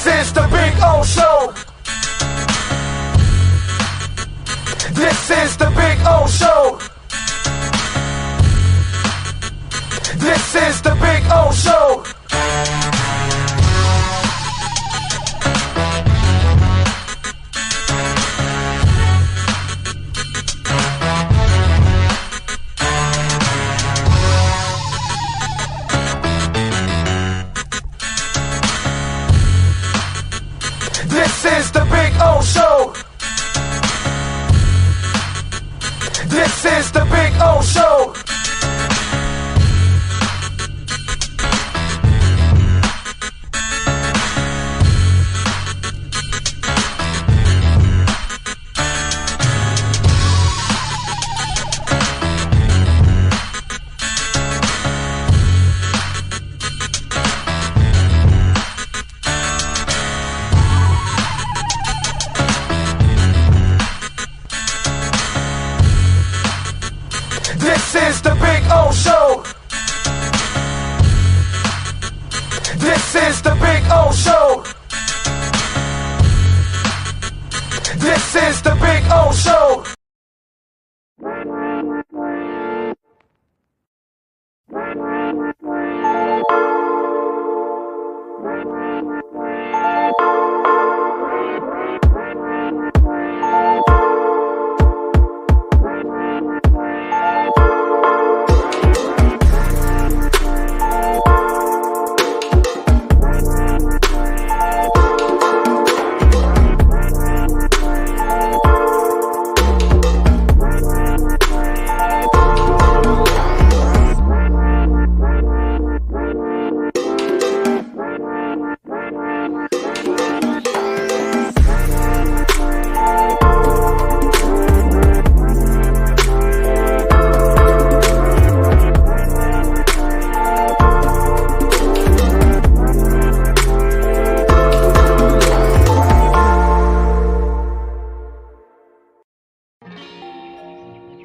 This is the Big O Show. This is the Big O Show. This is the Big O Show. This is the Big O Show. This is the Big O Show. This is the Big O Show. This is the Big O Show. This is the Big O Show.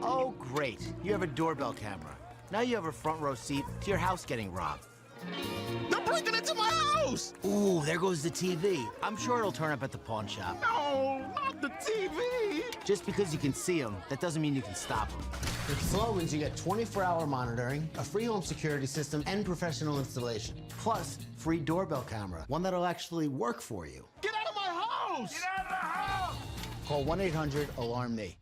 Oh, great. You have a doorbell camera. Now you have a front row seat to your house getting robbed. They're breaking into my house! Ooh, there goes the TV. I'm sure it'll turn up at the pawn shop. No, not the TV! Just because you can see them, that doesn't mean you can stop them. With Slogans, you get 24-hour monitoring, a free home security system, and professional installation. Plus, free doorbell camera, one that'll actually work for you. Get out of my house! Get out of the house! Call 1-800-ALARM-ME.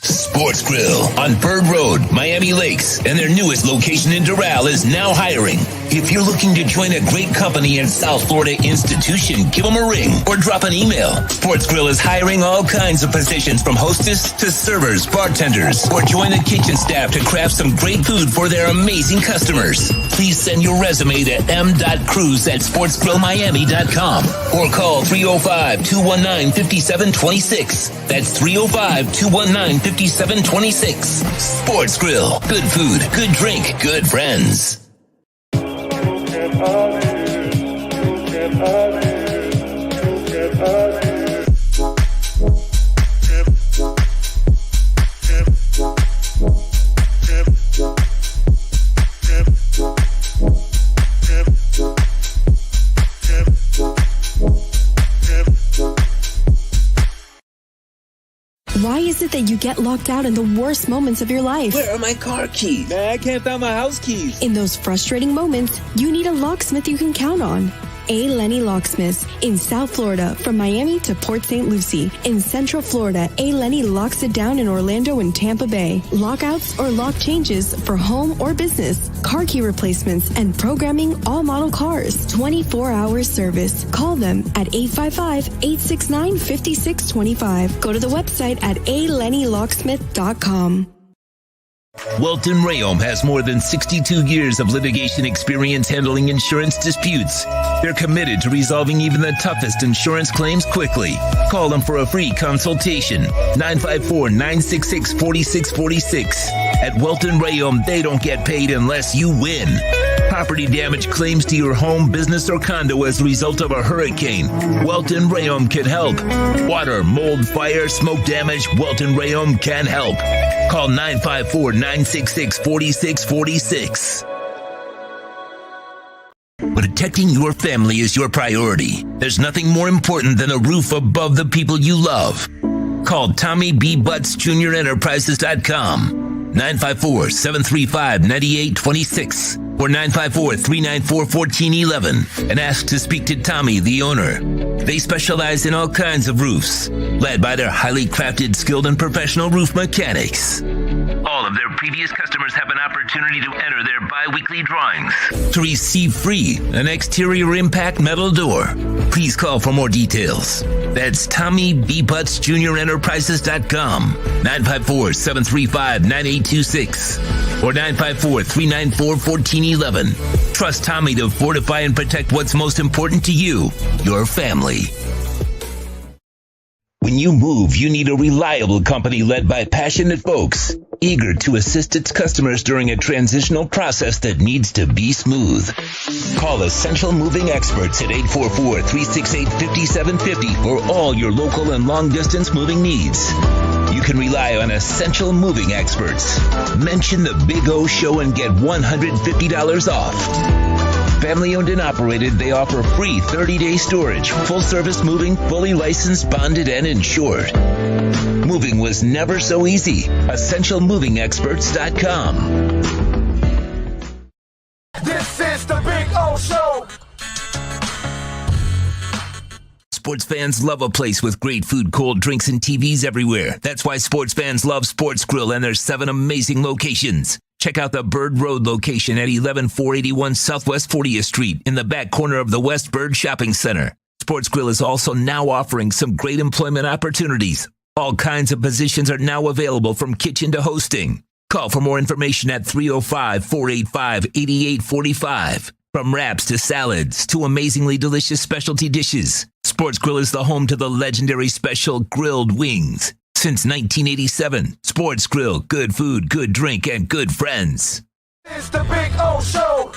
Sports Grill on Bird Road, Miami Lakes, and their newest location in Doral is now hiring. If you're looking to join a great company and South Florida institution, give them a ring or drop an email. Sports Grill is hiring all kinds of positions from hostess to servers, bartenders, or join the kitchen staff to craft some great food for their amazing customers. Please send your resume to m.cruz@sportsgrillmiami.com or call 305-219-5726. That's 305-219-5726. Sports Grill. Good food, good drink, good friends. Why is it that you get locked out in the worst moments of your life? Where are my car keys? Man, I can't find my house keys. In those frustrating moments, you need a locksmith you can count on. A. Lenny Locksmiths in South Florida, from Miami to Port St. Lucie. In Central Florida, A. Lenny locks it down in Orlando and Tampa Bay. Lockouts or lock changes for home or business, car key replacements, and programming all model cars. 24-hour service. Call them at 855-869-5625. Go to the website at alennylocksmith.com. Welton Rayom has more than 62 years of litigation experience handling insurance disputes. They're committed to resolving even the toughest insurance claims quickly. Call them for a free consultation. 954-966-4646. At Welton Rayom, they don't get paid unless you win. Property damage claims to your home, business, or condo as a result of a hurricane. Welton Rayom can help. Water, mold, fire, smoke damage, Welton Rayom can help. Call 954-966-4646. Would it protecting your family is your priority, there's nothing more important than a roof above the people you love. Call Tommy B. Butts Jr. Enterprises.com, 954-735-9826 or 954-394-1411 and ask to speak to Tommy, the owner. They specialize in all kinds of roofs, led by their highly crafted, skilled, and professional roof mechanics. All of their previous customers have an opportunity to enter their bi-weekly drawings to receive free an exterior impact metal door. Please call for more details. That's Tommy B. Butts Jr. Enterprises.com, 954-735-9826 or 954-394-1411. Trust Tommy to fortify and protect what's most important to you, your family. When you move, you need a reliable company led by passionate folks, eager to assist its customers during a transitional process that needs to be smooth. Call Essential Moving Experts at 844-368-5750 for all your local and long-distance moving needs. You can rely on Essential Moving Experts. Mention the Big O Show and get $150 off. Family owned and operated, they offer free 30-day storage, full-service moving, fully licensed, bonded, and insured. Moving was never so easy. EssentialMovingExperts.com. This is the Big O Show. Sports fans love a place with great food, cold drinks, and TVs everywhere. That's why sports fans love Sports Grill and their 7 amazing locations. Check out the Bird Road location at 11481 Southwest 40th Street in the back corner of the West Bird Shopping Center. Sports Grill is also now offering some great employment opportunities. All kinds of positions are now available from kitchen to hosting. Call for more information at 305-485-8845. From wraps to salads to amazingly delicious specialty dishes, Sports Grill is the home to the legendary special grilled wings. Since 1987, Sports Grill, good food, good drink, and good friends. It's the Big O Show.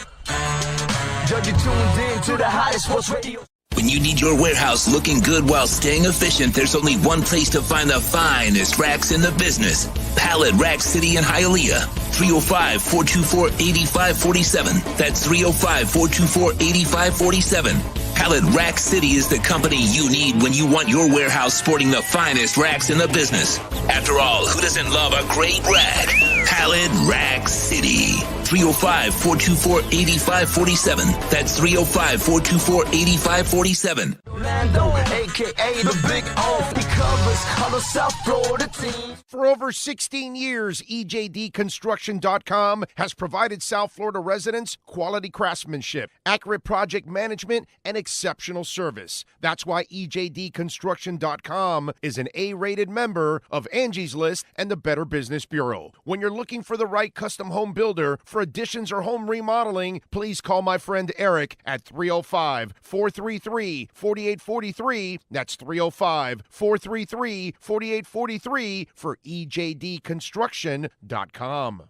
Judge, you tuned in to the hottest sports radio. When you need your warehouse looking good while staying efficient, there's only one place to find the finest racks in the business. Pallet Rack City in Hialeah. 305-424-8547. That's 305-424-8547. Pallet Rack City is the company you need when you want your warehouse sporting the finest racks in the business. After all, who doesn't love a great rack? Pallet Rack City. 305-424-8547. That's 305-424-8547. Lando, a.k.a. the Big O. He covers all the South Florida teams. For over 16 years, EJDconstruction.com has provided South Florida residents quality craftsmanship, accurate project management, and exceptional service. That's why EJDconstruction.com is an A-rated member of Angie's List and the Better Business Bureau. When you're looking for the right custom home builder for additions or home remodeling, please call my friend Eric at 305-433-4843. That's 305-433-4843 for EJDconstruction.com.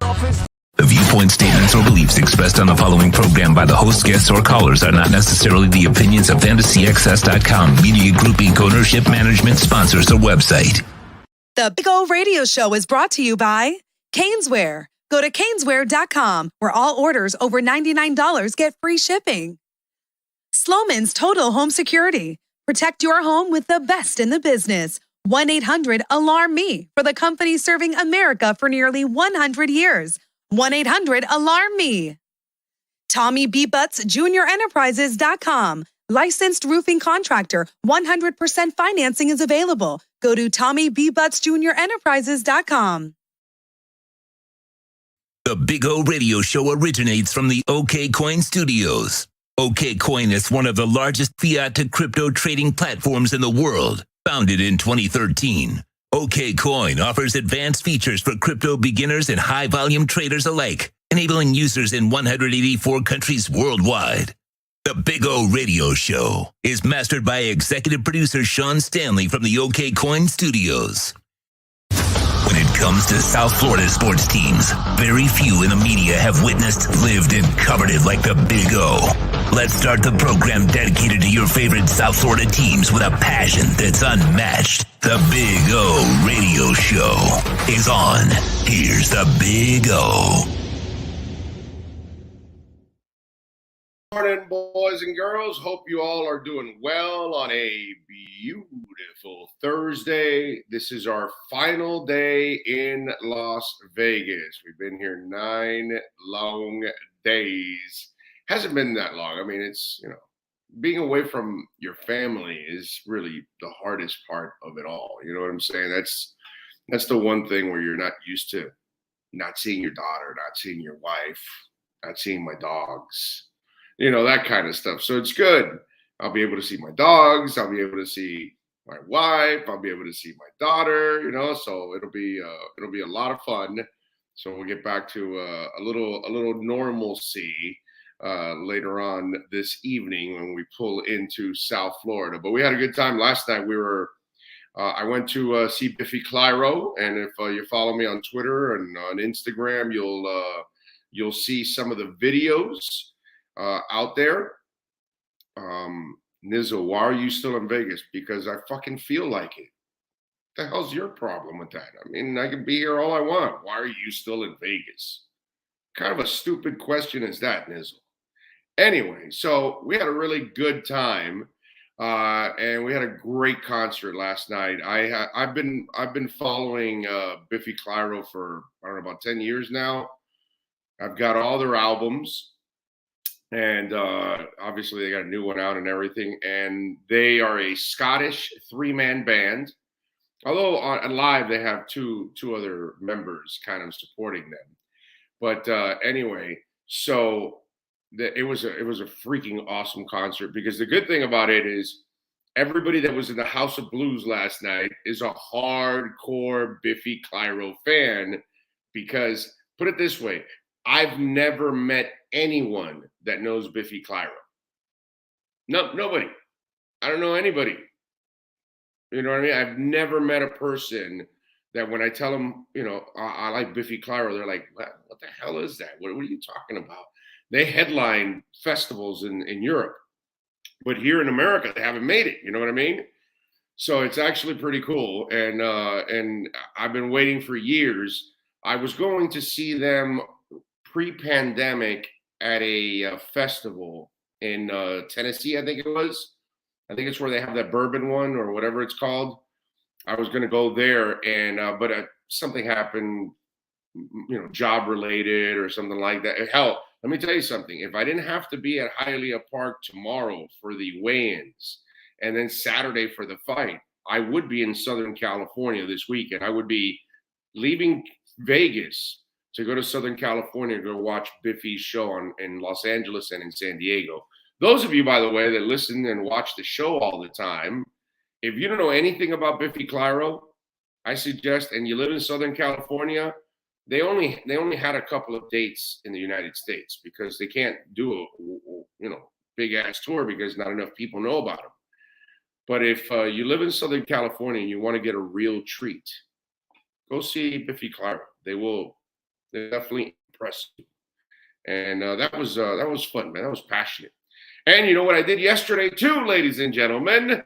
The viewpoints, statements, or beliefs expressed on the following program by the host, guests, or callers are not necessarily the opinions of FantasyAccess.com, Media Group Inc., ownership, management, sponsors, or website. The Big O Radio Show is brought to you by Caneswear. Go to Caneswear.com, where all orders over $99 get free shipping. Sloman's Total Home Security. Protect your home with the best in the business. 1-800-ALARM-ME for the company serving America for nearly 100 years. 1-800-ALARM-ME. Tommy B. Butts Jr. Enterprises.com. Licensed roofing contractor. 100% financing is available. Go to Tommy B. Butts Jr. Enterprises.com. The Big O Radio Show originates from the OK Coin Studios. OK Coin is one of the largest fiat to crypto trading platforms in the world. Founded in 2013, OK Coin offers advanced features for crypto beginners and high-volume traders alike, enabling users in 184 countries worldwide. The Big O Radio Show is mastered by executive producer Sean Stanley from the OK Coin Studios. When it comes to South Florida sports teams, very few in the media have witnessed, lived, and covered it like the Big O. Let's start the program dedicated to your favorite South Florida teams with a passion that's unmatched. The Big O Radio Show is on. Here's the Big O. morning, boys and girls. Hope you all are doing well on a beautiful Thursday. This is our final day in Las Vegas. We've been here 9 long days. Hasn't been that long. I mean, it's, being away from your family is really the hardest part of it all. You know what I'm saying? That's the one thing where you're not used to not seeing your daughter, not seeing your wife, not seeing my dogs, that kind of stuff. So it's good. I'll be able to see my dogs. I'll be able to see my wife. I'll be able to see my daughter, so it'll be a lot of fun. So we'll get back to a little normalcy later on this evening when we pull into South Florida. But we had a good time last night. I went to see Biffy Clyro, and if you follow me on Twitter and on Instagram, you'll see some of the videos out there. Nizzle, why are you still in Vegas? Because I fucking feel like it. What the hell's your problem with that? I mean, I can be here all I want. Why are you still in Vegas? Kind of a stupid question is that, Nizzle. Anyway, so we had a really good time. And we had a great concert last night. I've been following Biffy Clyro for about 10 years now. I've got all their albums, and obviously they got a new one out and everything. And they are a Scottish 3-man band. Although on live they have two other members kind of supporting them. But anyway, so. It was a freaking awesome concert, because the good thing about it is everybody that was in the House of Blues last night is a hardcore Biffy Clyro fan, because, put it this way, I've never met anyone that knows Biffy Clyro. No, nobody. I don't know anybody. You know what I mean? I've never met a person that when I tell them, I like Biffy Clyro, they're like, what the hell is that? What are you talking about? They headline festivals in Europe, but here in America, they haven't made it. You know what I mean? So it's actually pretty cool. And I've been waiting for years. I was going to see them pre-pandemic at a festival in Tennessee, I think it was. I think it's where they have that bourbon one or whatever it's called. I was going to go there, and but something happened, job related or something like that. Hell, let me tell you something. If I didn't have to be at Hialeah Park tomorrow for the weigh-ins and then Saturday for the fight, I would be in Southern California this weekend. I would be leaving Vegas to go to Southern California to go watch Biffy's show in Los Angeles and in San Diego. Those of you, by the way, that listen and watch the show all the time, if you don't know anything about Biffy Clyro, I suggest, and you live in Southern California, they only had a couple of dates in the United States because they can't do a big ass tour because not enough people know about them. But if you live in Southern California and you want to get a real treat, go see Biffy Clyro. They definitely impress you. And that was fun, man. That was passionate. And you know what I did yesterday too, ladies and gentlemen?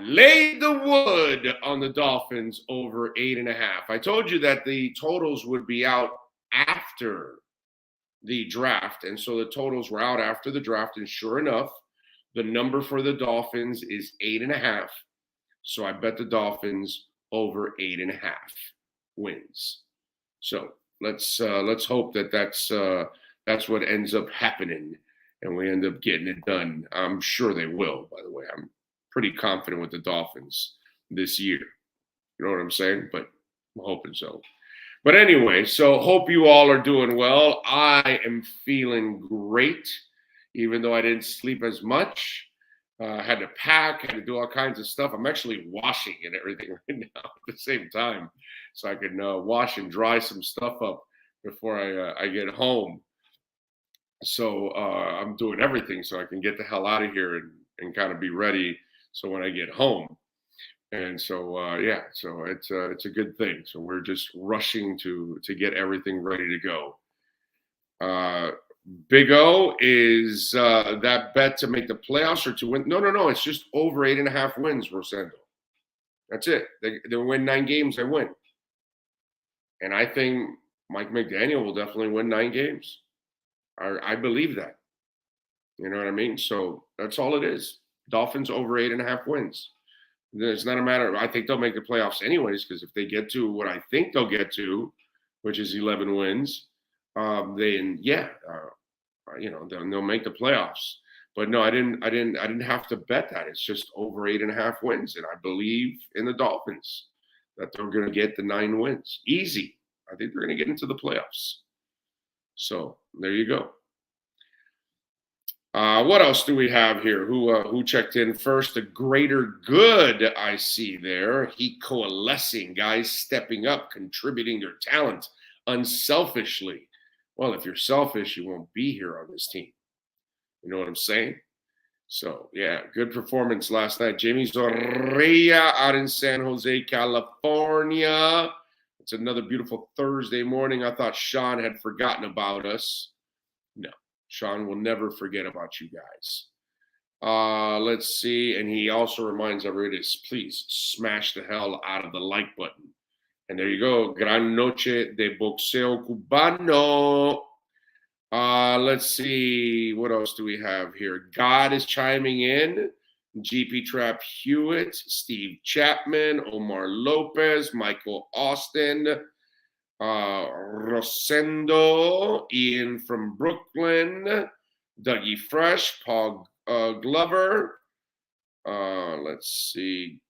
Laid the wood on the Dolphins over 8.5. I told you that the totals would be out after the draft. And so the totals were out after the draft. And sure enough, the number for the Dolphins is 8.5. So I bet the Dolphins over 8.5 wins. So let's hope that's what ends up happening. And we end up getting it done. I'm sure they will, by the way. I'm pretty confident with the Dolphins this year. You know what I'm saying? But I'm hoping so. But anyway, so hope you all are doing well. I am feeling great, even though I didn't sleep as much. Had to pack, had to do all kinds of stuff. I'm actually washing and everything right now at the same time, so I can wash and dry some stuff up before I get home. So I'm doing everything so I can get the hell out of here and kind of be ready. So when I get home, and so so it's a good thing. So we're just rushing to get everything ready to go. Big O is that bet to make the playoffs or to win? No. It's just over 8.5 wins, Rosendo. That's it. They win 9 games. They win, and I think Mike McDaniel will definitely win 9 games. I believe that. You know what I mean? So that's all it is. Dolphins over 8.5 wins. It's not a matter of, I think they'll make the playoffs anyways, because if they get to what I think they'll get to, which is 11 wins, then they'll make the playoffs. But no, I didn't have to bet that. It's just over 8.5 wins, and I believe in the Dolphins that they're going to get the 9 wins. Easy. I think they're going to get into the playoffs. So there you go. What else do we have here? Who checked in first? The greater good I see there. Heat coalescing, guys stepping up, contributing their talent unselfishly. Well, if you're selfish, you won't be here on this team. You know what I'm saying? So, yeah, good performance last night. Jamie Zorrilla out in San Jose, California. It's another beautiful Thursday morning. I thought Sean had forgotten about us. No, Sean will never forget about you guys. Let's see. And he also reminds everybody to please smash the hell out of the like button. And there you go. Gran noche de boxeo cubano. Let's see. What else do we have here? God is chiming in. GP Trap Hewitt, Steve Chapman, Omar Lopez, Michael Austin, Rosendo, Ian from Brooklyn, Dougie Fresh, Paul Glover. Let's see.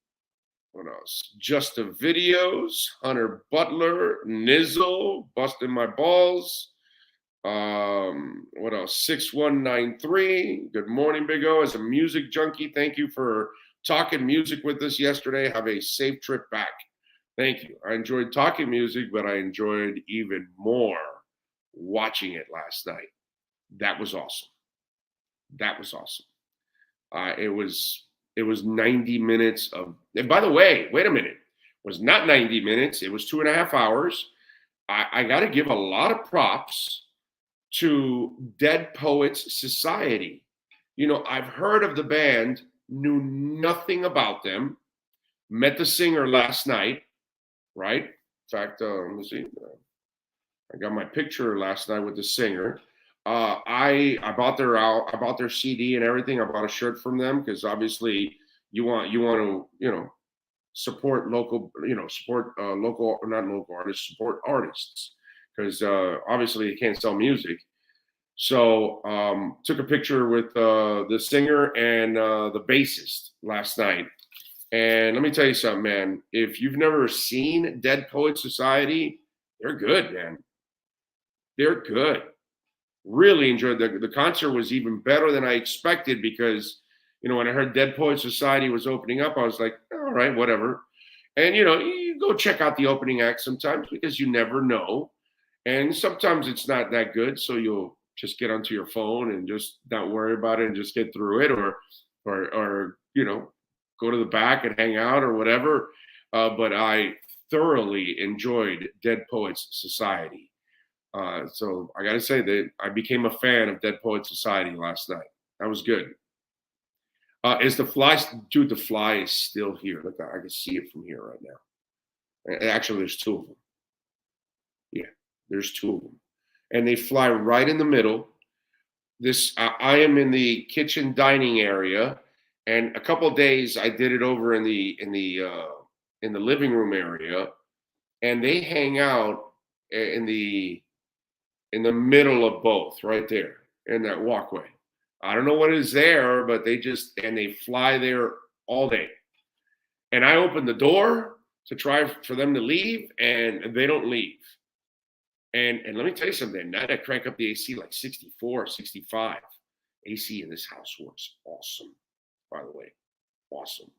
What else? Just the Videos, Hunter Butler, Nizzle, Busting My Balls. What else? 6193. Good morning, Big O. As a music junkie, thank you for talking music with us yesterday. Have a safe trip back. Thank you. I enjoyed talking music, but I enjoyed even more watching it last night. That was awesome. That was awesome. It was 90 minutes of, and by the way, wait a minute. It was not 90 minutes. It was 2.5 hours. I got to give a lot of props to Dead Poets Society. You know, I've heard of the band, knew nothing about them, met the singer last night, right? In fact, let me see. I got my picture last night with the singer. I bought their CD and everything. I bought a shirt from them because obviously you want to, support local, not local artists, support artists. Because obviously you can't sell music. So took a picture with the singer and the bassist last night. And let me tell you something, man. If you've never seen Dead Poets Society, they're good, man. They're good. Really enjoyed the concert. Was even better than I expected because, when I heard Dead Poets Society was opening up, I was like, all right, whatever. And, you go check out the opening act sometimes because you never know. And sometimes it's not that good, so you'll just get onto your phone and just not worry about it and just get through it, or go to the back and hang out or whatever. But I thoroughly enjoyed Dead Poets Society. So I got to say that I became a fan of Dead Poets Society last night. That was good. Is the fly, dude? The fly is still here. Look, I can see it from here right now. Actually, there's 2 of them. Yeah. There's 2 of them, and they fly right in the middle. I am in the kitchen dining area, and a couple of days I did it over in the living room area, and they hang out in the middle of both, right there in that walkway. I don't know what is there, but they fly there all day. And I open the door to try for them to leave, and they don't leave. And let me tell you something. Now I crank up the AC like 64, 65. AC in this house works awesome, by the way. Awesome.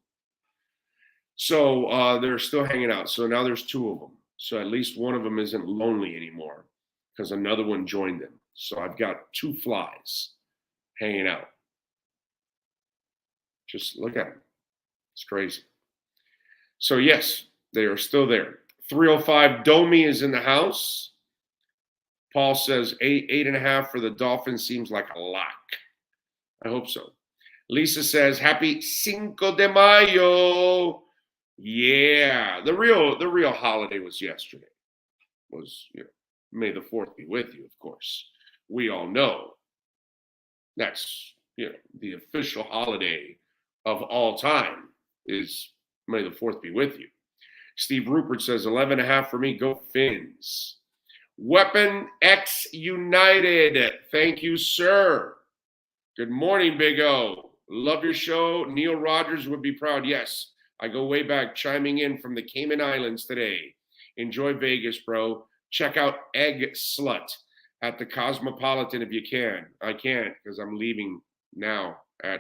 So they're still hanging out. So now there's 2 of them. So at least one of them isn't lonely anymore because another one joined them. So I've got 2 flies hanging out. Just look at them. It's crazy. So yes, they are still there. 305 Domi is in the house. Paul says 8.5 for the Dolphins seems like a lock. I hope so. Lisa says happy Cinco de Mayo. Yeah, the real holiday was yesterday. May the 4th be with you, of course. We all know that's the official holiday of all time is May the 4th be with you. Steve Rupert says 11.5 for me. Go Fins. Weapon X United. Thank you, sir. Good morning, Big O. Love your show. Neil Rogers would be proud. Yes, I go way back, chiming in from the Cayman Islands today. Enjoy Vegas, bro. Check out Egg Slut at the Cosmopolitan if you can. I can't because I'm leaving now I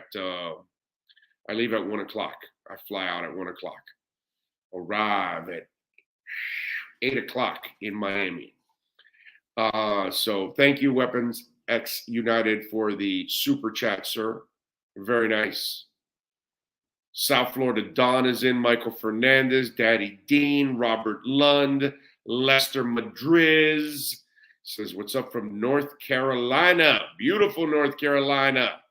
leave at 1 o'clock. I fly out at 1 o'clock. Arrive at 8 o'clock in Miami. So thank you, Weapons X United, for the super chat, sir. Very nice. South Florida Don is in. Michael Fernandez, Daddy Dean, Robert Lund, Lester Madriz says, what's up from North Carolina? Beautiful North Carolina.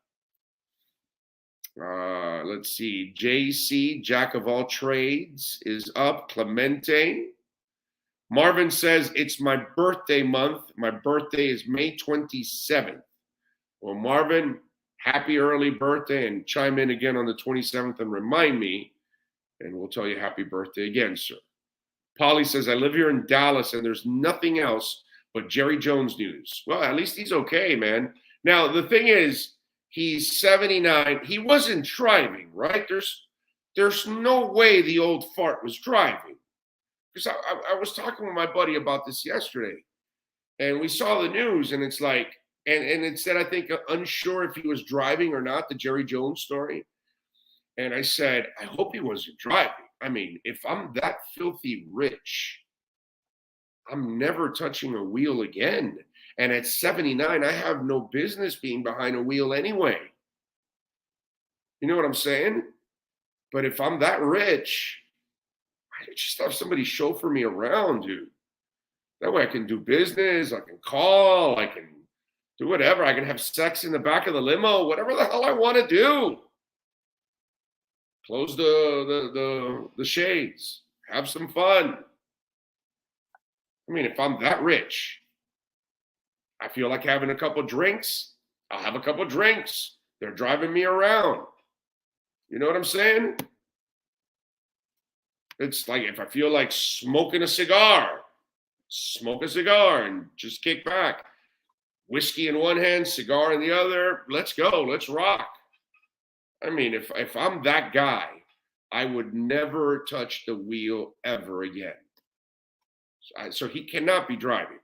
Let's see. JC, Jack of all trades, is up. Clemente. Marvin says, it's my birthday month. My birthday is May 27th. Well, Marvin, happy early birthday, and chime in again on the 27th and remind me, and we'll tell you happy birthday again, sir. Polly says, I live here in Dallas, and there's nothing else but Jerry Jones news. Well, at least he's okay, man. Now, the thing is, he's 79. He wasn't driving, right? There's no way the old fart was driving. Because I was talking with my buddy about this yesterday, and we saw the news, and it's like, and it said, I think, unsure if he was driving or not, the Jerry Jones story. And I said, I hope he wasn't driving. I mean, if I'm that filthy rich, I'm never touching a wheel again. And at 79, I have no business being behind a wheel anyway. You know what I'm saying? But if I'm that rich, I just have somebody chauffeur me around, dude. That way I can do business, I can call, I can do whatever. I can have sex in the back of the limo, whatever the hell I want to do. Close the shades. Have some fun. I mean, if I'm that rich, I feel like having a couple drinks, I'll have a couple drinks. They're driving me around. You know what I'm saying? It's like if I feel like smoking a cigar, smoke a cigar and just kick back. Whiskey in one hand, cigar in the other. Let's go. Let's rock. I mean, if I'm that guy, I would never touch the wheel ever again. So he cannot be driving.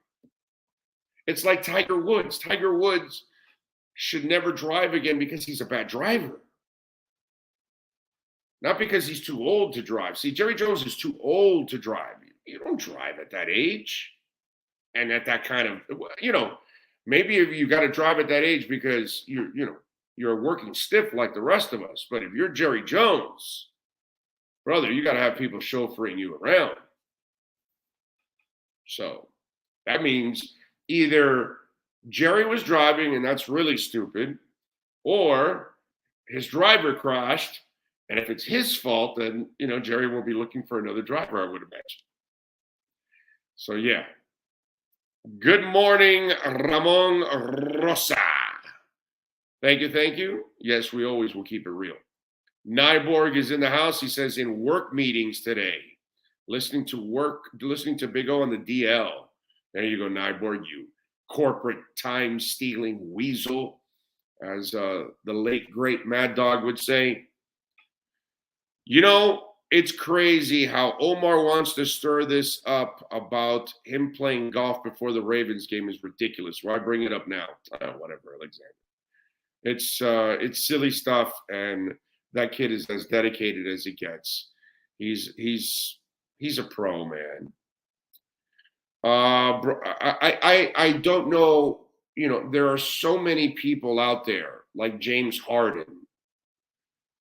It's like Tiger Woods. Tiger Woods should never drive again because he's a bad driver. Not because he's too old to drive. See, Jerry Jones is too old to drive. You don't drive at that age. And at that kind of, maybe if you got to drive at that age because you're working stiff like the rest of us. But if you're Jerry Jones, brother, you got to have people chauffeuring you around. So that means either Jerry was driving and that's really stupid, or his driver crashed. And if it's his fault, then, Jerry will be looking for another driver, I would imagine. So, yeah. Good morning, Ramon Rosa. Thank you. Yes, we always will keep it real. Nyborg is in the house. He says, in work meetings today, listening to Big O on the DL. There you go, Nyborg, you corporate time-stealing weasel, as the late, great Mad Dog would say. It's crazy how Omar wants to stir this up about him playing golf before the Ravens game is ridiculous. Why bring it up now? Whatever, Alexander. It's silly stuff, and that kid is as dedicated as he gets. He's a pro, man. I don't know. There are so many people out there like James Harden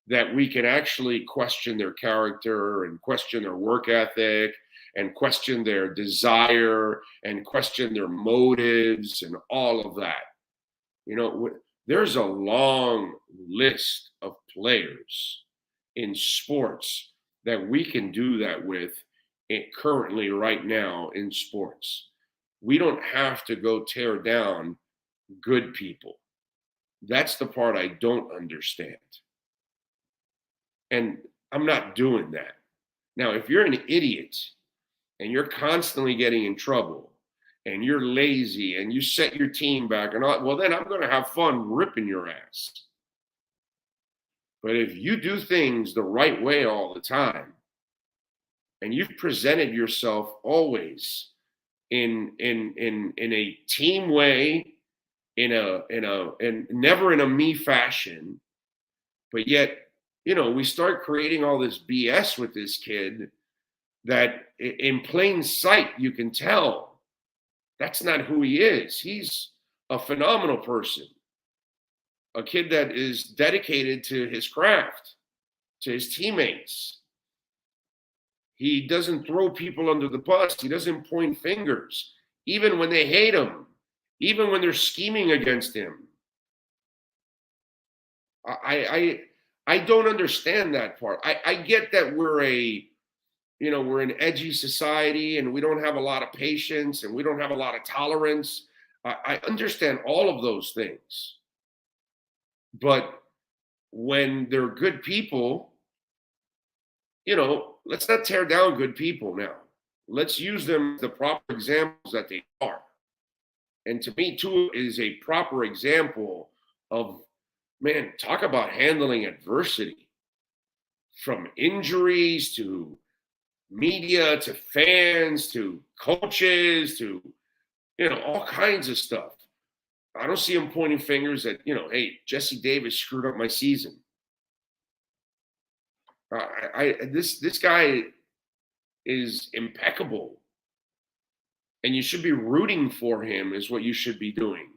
that we can actually question their character and question their work ethic and question their desire and question their motives and all of that. There's a long list of players in sports that we can do that with currently right now in sports. We don't have to go tear down good people. That's the part I don't understand. And I'm not doing that. Now, if you're an idiot and you're constantly getting in trouble and you're lazy and you set your team back and all, well, then I'm going to have fun ripping your ass. But if you do things the right way all the time, and you've presented yourself always in a team way, and never in a me fashion, but yet, we start creating all this BS with this kid that in plain sight you can tell that's not who he is. He's a phenomenal person. A kid that is dedicated to his craft, to his teammates. He doesn't throw people under the bus. He doesn't point fingers, even when they hate him, even when they're scheming against him. I don't understand that part. I get that we're an edgy society and we don't have a lot of patience and we don't have a lot of tolerance. I understand all of those things. But when they're good people, let's not tear down good people now. Let's use them as the proper examples that they are. And to me, Tua is a proper example of, man, talk about handling adversity. From injuries to media to fans to coaches to, all kinds of stuff. I don't see him pointing fingers at, hey, Jesse Davis screwed up my season. This guy is impeccable. And you should be rooting for him is what you should be doing.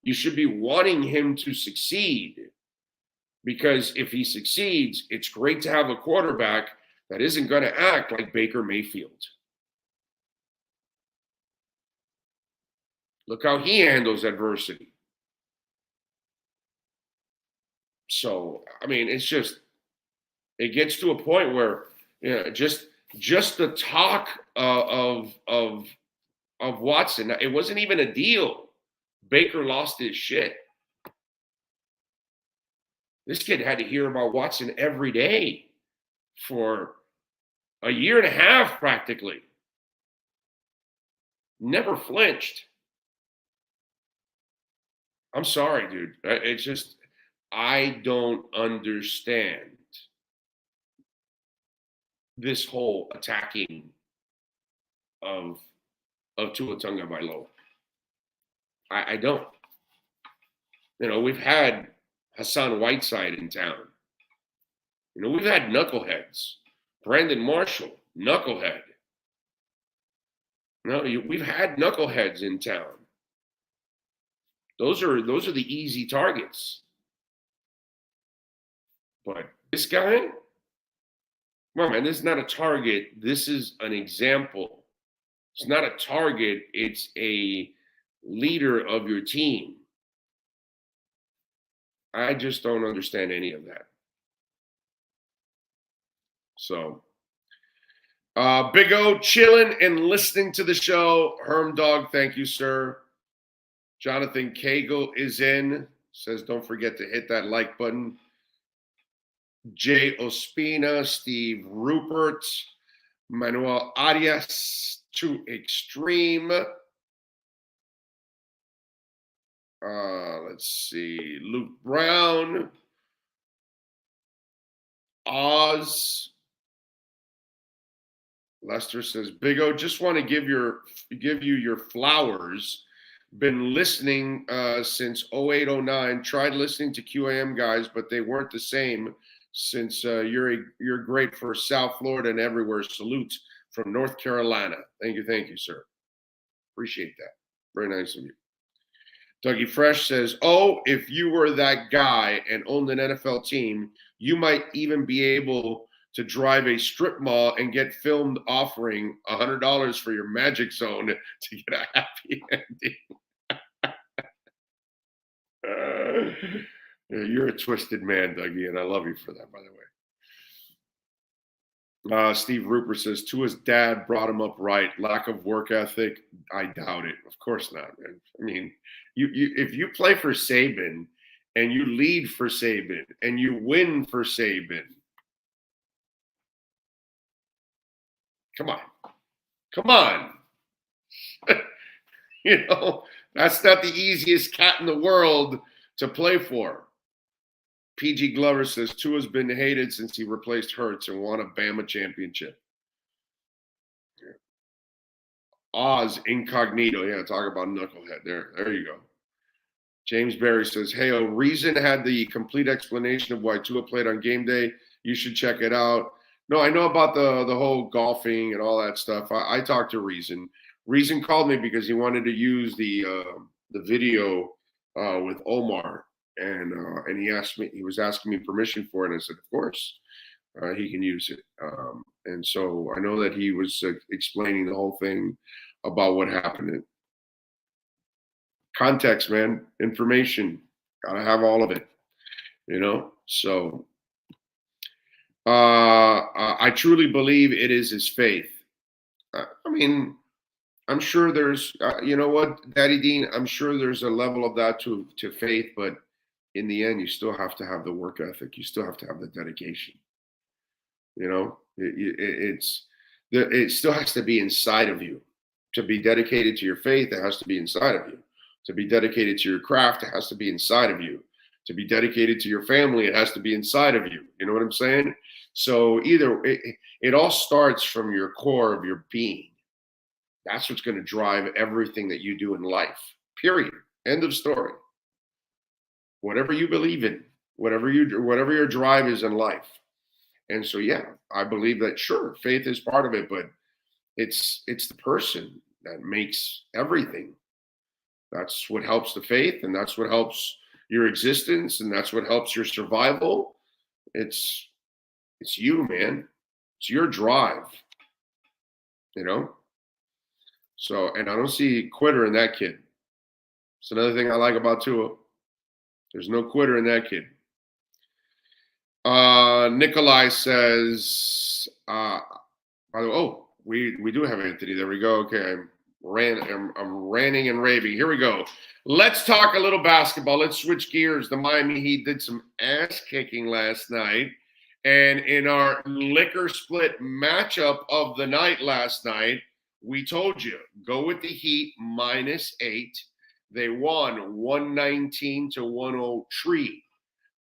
You should be wanting him to succeed. Because if he succeeds, it's great to have a quarterback that isn't going to act like Baker Mayfield. Look how he handles adversity. So, it gets to a point where, just the talk of Watson, it wasn't even a deal. Baker lost his shit. This kid had to hear about Watson every day for a year and a half, practically. Never flinched. I'm sorry, dude. It's just, I don't understand this whole attacking of Tua Tagovailoa. I don't. We've had Hassan Whiteside in town. We've had knuckleheads. Brandon Marshall, knucklehead. We've had knuckleheads in town. Those are the easy targets. But this guy, well, man, this is not a target. This is an example. It's not a target. It's a leader of your team. I just don't understand any of that. So, Big O chilling and listening to the show. Herm Dog, thank you, sir. Jonathan Cagle is in. Says, don't forget to hit that like button. Jay Ospina, Steve Rupert, Manuel Arias, to Extreme. Let's see. Luke Brown. Oz. Lester says, Big O, just want to give you your flowers. Been listening since 0809. Tried listening to QAM guys, but they weren't the same since you're great for South Florida and everywhere. Salute from North Carolina. Thank you, sir. Appreciate that. Very nice of you. Dougie Fresh says, oh, if you were that guy and owned an NFL team, you might even be able to drive a strip mall and get filmed offering $100 for your Magic Zone to get a happy ending. You're a twisted man, Dougie, and I love you for that, by the way. Steve Rupert says, Tua's dad brought him up right. Lack of work ethic, I doubt it. Of course not, man. I mean, you if you play for Saban and you lead for Saban, and you win for Saban. Come on. Come on. You know, that's not the easiest cat in the world to play for. PG Glover says Tua's been hated since he replaced Hurts and won a Bama championship. Oz Incognito. Yeah, talk about knucklehead. There you go. James Berry says, hey, Reason had the complete explanation of why Tua played on game day. You should check it out. No, I know about the whole golfing and all that stuff. I talked to Reason. Reason called me because he wanted to use the video with Omar, and he was asking me permission for it, and I said, of course, he can use it. And so I know that he was explaining the whole thing about what happened. Context, man, information, gotta have all of it, you know. So I truly believe it is his faith. I mean, I'm sure there's, you know what, Daddy Dean, I'm sure there's a level of that to faith, but in the end, you still have to have the work ethic. You still have to have the dedication. You know, it still has to be inside of you. To be dedicated to your faith, it has to be inside of you. To be dedicated to your craft, it has to be inside of you. To be dedicated to your family, it has to be inside of you. You know what I'm saying? So it all starts from your core of your being. That's what's going to drive everything that you do in life, period. End of story. Whatever you believe in, whatever your drive is in life. And so, yeah, I believe that, sure, faith is part of it, but it's the person that makes everything. That's what helps the faith, and that's what helps your existence, and that's what helps your survival. It's you, man. It's your drive, you know? So, and I don't see quitter in that kid. It's another thing I like about Tua. There's no quitter in that kid. Nikolai says, by the way, we do have Anthony. There we go. Okay, I'm ranting and raving. Here we go. Let's talk a little basketball. Let's switch gears. The Miami Heat did some ass kicking last night. And in our liquor split matchup of the night last night, we told you, go with the Heat -8. They won 119 to 103.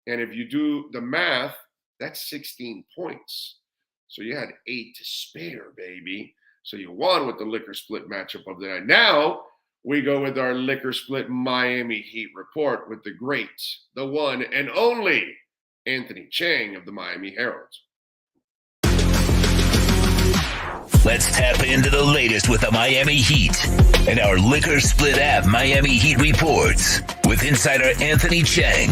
And if you do the math, that's 16 points. So you had 8 to spare, baby. So you won with the liquor split matchup of the night. Now we go with our liquor split Miami Heat report with the great, the one and only Anthony Chang of the Miami Herald. Let's tap into the latest with the Miami Heat and our Liquor Split app Miami Heat reports with insider Anthony Chang.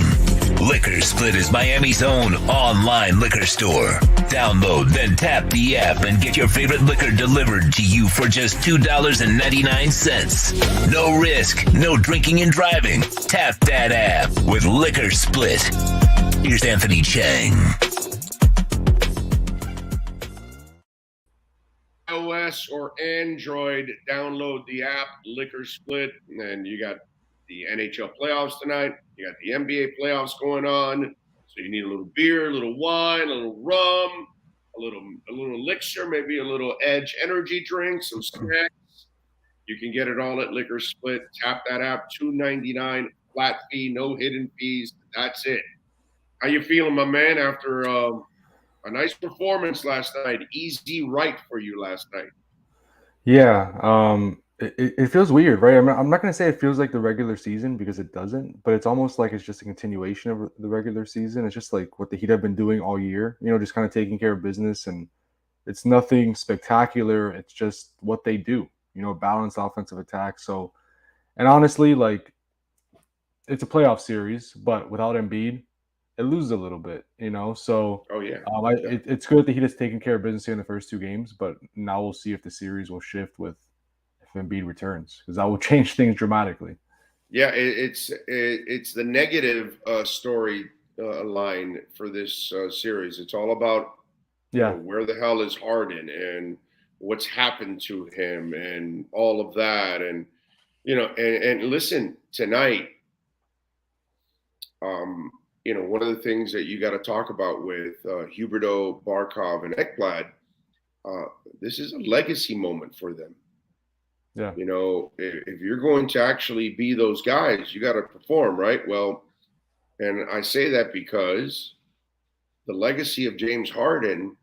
Liquor Split is Miami's own online liquor store. Download, then tap the app and get your favorite liquor delivered to you for just $2.99. No risk, no drinking and driving. Tap that app with Liquor Split. Here's Anthony Chang. iOS or Android, download the app Liquor Split, and you got the NHL playoffs tonight. You got the NBA playoffs going on. So you need a little beer, a little wine, a little rum, a little elixir, maybe a little Edge energy drink, some snacks. You can get it all at Liquor Split. Tap that app, $2.99 flat fee, no hidden fees. That's it. How you feeling, my man, after a nice performance last night? Easy right for you last night. Yeah, it feels weird, right? I'm not going to say it feels like the regular season because it doesn't, but it's almost like it's just a continuation of the regular season. It's just like what the Heat have been doing all year, just kind of taking care of business, and it's nothing spectacular. It's just what they do, balanced offensive attack. So, and honestly, like, it's a playoff series, but without Embiid, it loses a little bit, So, oh yeah, it's good that he has taken care of business here in the first two games, but now we'll see if the series will shift if Embiid returns, because that will change things dramatically. Yeah, it's the negative story line for this series. It's all about where the hell is Harden and what's happened to him and all of that, and and listen, tonight. One of the things that you got to talk about with Huberdeau, Barkov, and Ekblad, this is a legacy moment for them. Yeah. If you're going to actually be those guys, you got to perform, right? Well, and I say that because the legacy of James Harden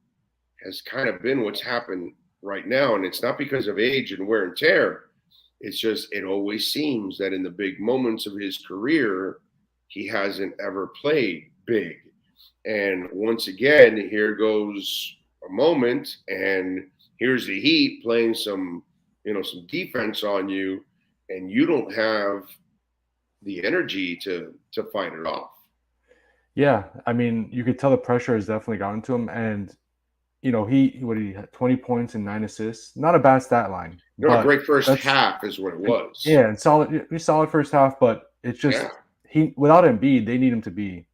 has kind of been what's happened right now. And it's not because of age and wear and tear. It's just, it always seems that in the big moments of his career, he hasn't ever played big. And once again, here goes a moment, and here's the Heat playing some defense on you, and you don't have the energy to fight it off. Yeah, I mean, you could tell the pressure has definitely gotten to him, and he had 20 points and 9 assists. Not a bad stat line. No, a great first half is what it was. Yeah, and solid first half, but it's just without Embiid, they need him to be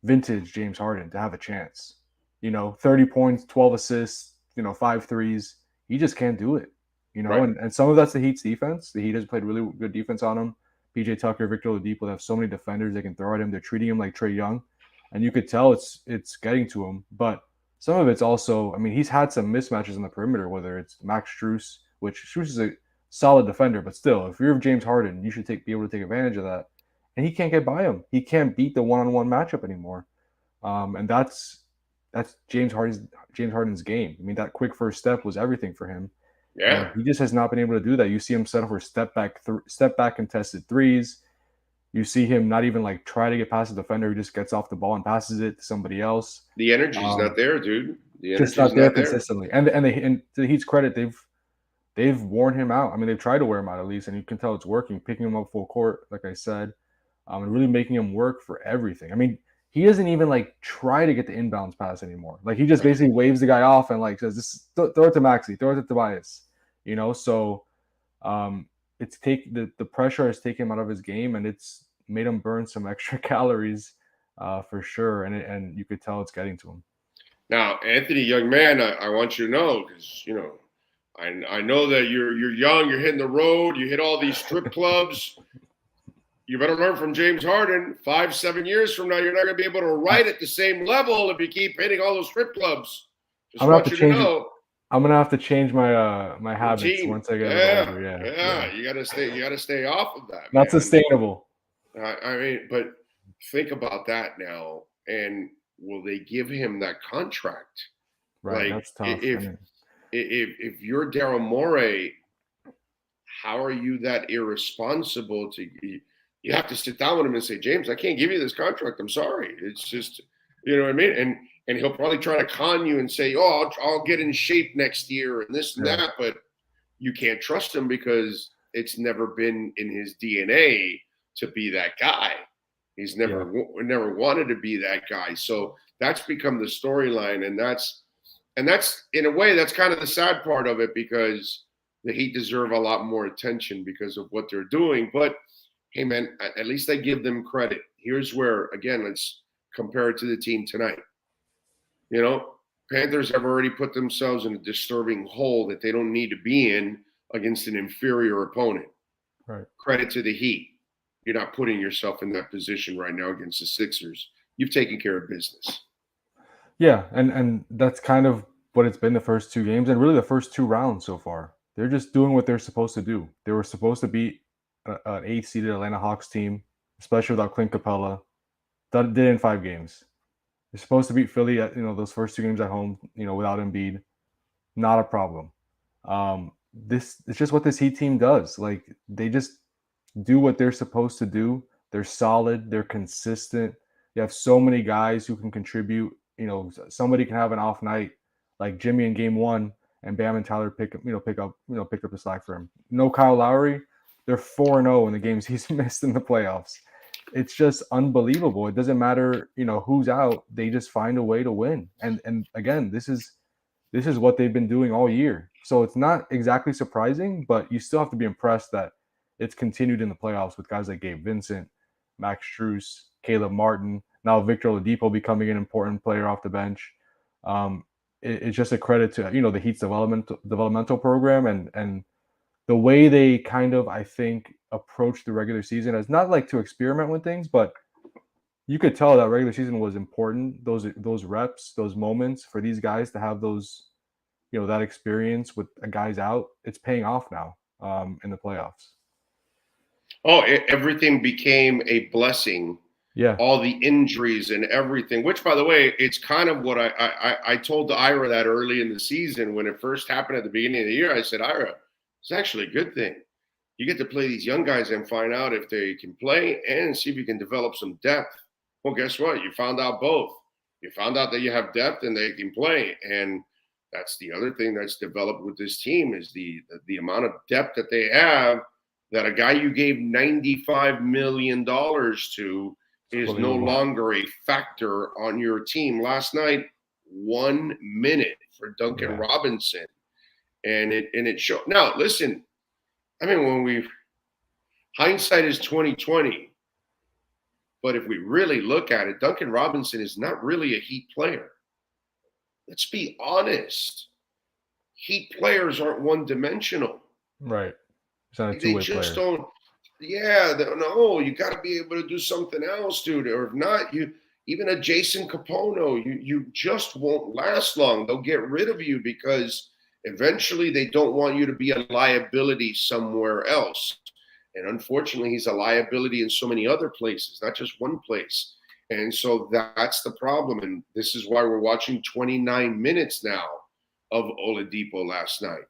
vintage James Harden to have a chance. 30 points, 12 assists, 5 threes. He just can't do it. Right. And some of that's the Heat's defense. The Heat has played really good defense on him. PJ Tucker, Victor Oladipo, they have so many defenders they can throw at him. They're treating him like Trae Young, and you could tell it's getting to him. But some of it's also, I mean, he's had some mismatches on the perimeter, whether it's Max Strus, which Strus is a solid defender, but still, if you're James Harden, you should be able to take advantage of that. And he can't get by him. He can't beat the one-on-one matchup anymore. And that's James Harden's game. I mean, that quick first step was everything for him. Yeah, he just has not been able to do that. You see him settle for step back contested threes. You see him not even try to get past the defender. He just gets off the ball and passes it to somebody else. The energy's not there, dude. The energy's just not there consistently. And to the Heat's credit, they've worn him out. I mean, they've tried to wear him out at least, and you can tell it's working. Picking him up full court, like I said, and really making him work for everything. I mean, he doesn't even try to get the inbounds pass anymore. He just basically waves the guy off and says, "This throw it to Maxey, throw it to Tobias." So it's the pressure has taken him out of his game, and it's made him burn some extra calories for sure. And you could tell it's getting to him. Now, Anthony, young man, I want you to know, because I know that you're young, you're hitting the road, you hit all these strip clubs. You better learn from James Harden. 5-7 years from now, you're not going to be able to write at the same level if you keep hitting all those strip clubs. Just want you to know. I'm gonna have to change my my habits once I get older. Yeah. You gotta stay off of that. Not sustainable. I mean, but think about that now. And will they give him that contract? Right, that's tough. If you're Daryl Morey, how are you that irresponsible to? You have to sit down with him and say, James, I can't give you this contract. I'm sorry. It's just, you know what I mean? And he'll probably try to con you and say, oh, I'll get in shape next year and this and that. But you can't trust him because it's never been in his DNA to be that guy. He's never wanted to be that guy. So that's become the storyline. And that's in a way, that's kind of the sad part of it, because the Heat deserve a lot more attention because of what they're doing. But hey, man, at least I give them credit. Here's where, again, let's compare it to the team tonight. Panthers have already put themselves in a disturbing hole that they don't need to be in against an inferior opponent. Right. Credit to the Heat. You're not putting yourself in that position right now against the Sixers. You've taken care of business. Yeah, and that's kind of what it's been the first 2 games and really the first 2 rounds so far. They're just doing what they're supposed to do. They were supposed to beat an 8th-seeded Atlanta Hawks team, especially without Clint Capella. That did in 5 games. They're supposed to beat Philly at those first 2 games at home, without Embiid. Not a problem. It's just what this Heat team does. They just do what they're supposed to do. They're solid. They're consistent. You have so many guys who can contribute. Somebody can have an off night, like Jimmy in Game 1, and Bam and Tyler pick up the slack for him. No Kyle Lowry. They're 4-0 in the games he's missed in the playoffs. It's just unbelievable. It doesn't matter, who's out. They just find a way to win. And again, this is what they've been doing all year. So it's not exactly surprising, but you still have to be impressed that it's continued in the playoffs with guys like Gabe Vincent, Max Strus, Caleb Martin, now Victor Oladipo becoming an important player off the bench. It's just a credit to the Heat's developmental program and the way they kind of, I think, approach the regular season as not to experiment with things, but you could tell that regular season was important. Those reps, those moments for these guys to have those, that experience with guys out, it's paying off now in the playoffs. Oh, everything became a blessing. Yeah. All the injuries and everything, which, by the way, it's kind of what I told Ira that early in the season when it first happened at the beginning of the year. I said, Ira, it's actually a good thing. You get to play these young guys and find out if they can play and see if you can develop some depth. Well, guess what? You found out both. You found out that you have depth and they can play. And that's the other thing that's developed with this team is the amount of depth that they have, that a guy you gave $95 million to is no longer a factor on your team. Last night, 1 minute for Duncan Robinson. And it showed. Now, listen, I mean, hindsight is 20/20. But if we really look at it, Duncan Robinson is not really a Heat player. Let's be honest. Heat players aren't one-dimensional. Right. He's not a two-way They just player. don't. Yeah, no, you got to be able to do something else, dude. Or if not, even a Jason Capono, you just won't last long. They'll get rid of you because eventually they don't want you to be a liability somewhere else. And unfortunately, he's a liability in so many other places, not just one place. And so that's the problem. And this is why we're watching 29 minutes now of Oladipo last night.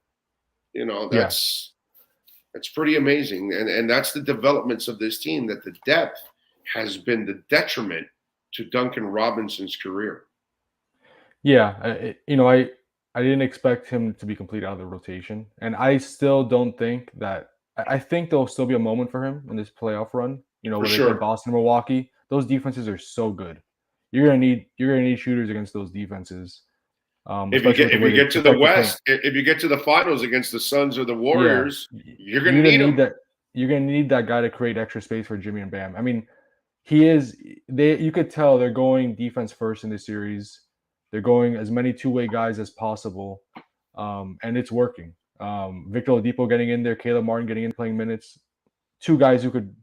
That's pretty amazing. And that's the developments of this team, that the depth has been the detriment to Duncan Robinson's career. Yeah. I didn't expect him to be complete out of the rotation. And I still don't think that – I think there'll still be a moment for him in this playoff run. Where they play Boston, Milwaukee. Those defenses are so good. You're gonna need shooters against those defenses. If you get to the West, if you get to the finals against the Suns or the Warriors, you're gonna need him. You're gonna need that guy to create extra space for Jimmy and Bam. I mean, you could tell they're going defense first in this series. They're going as many two-way guys as possible, and it's working. Victor Oladipo getting in there, Caleb Martin getting in, playing minutes. Two guys who could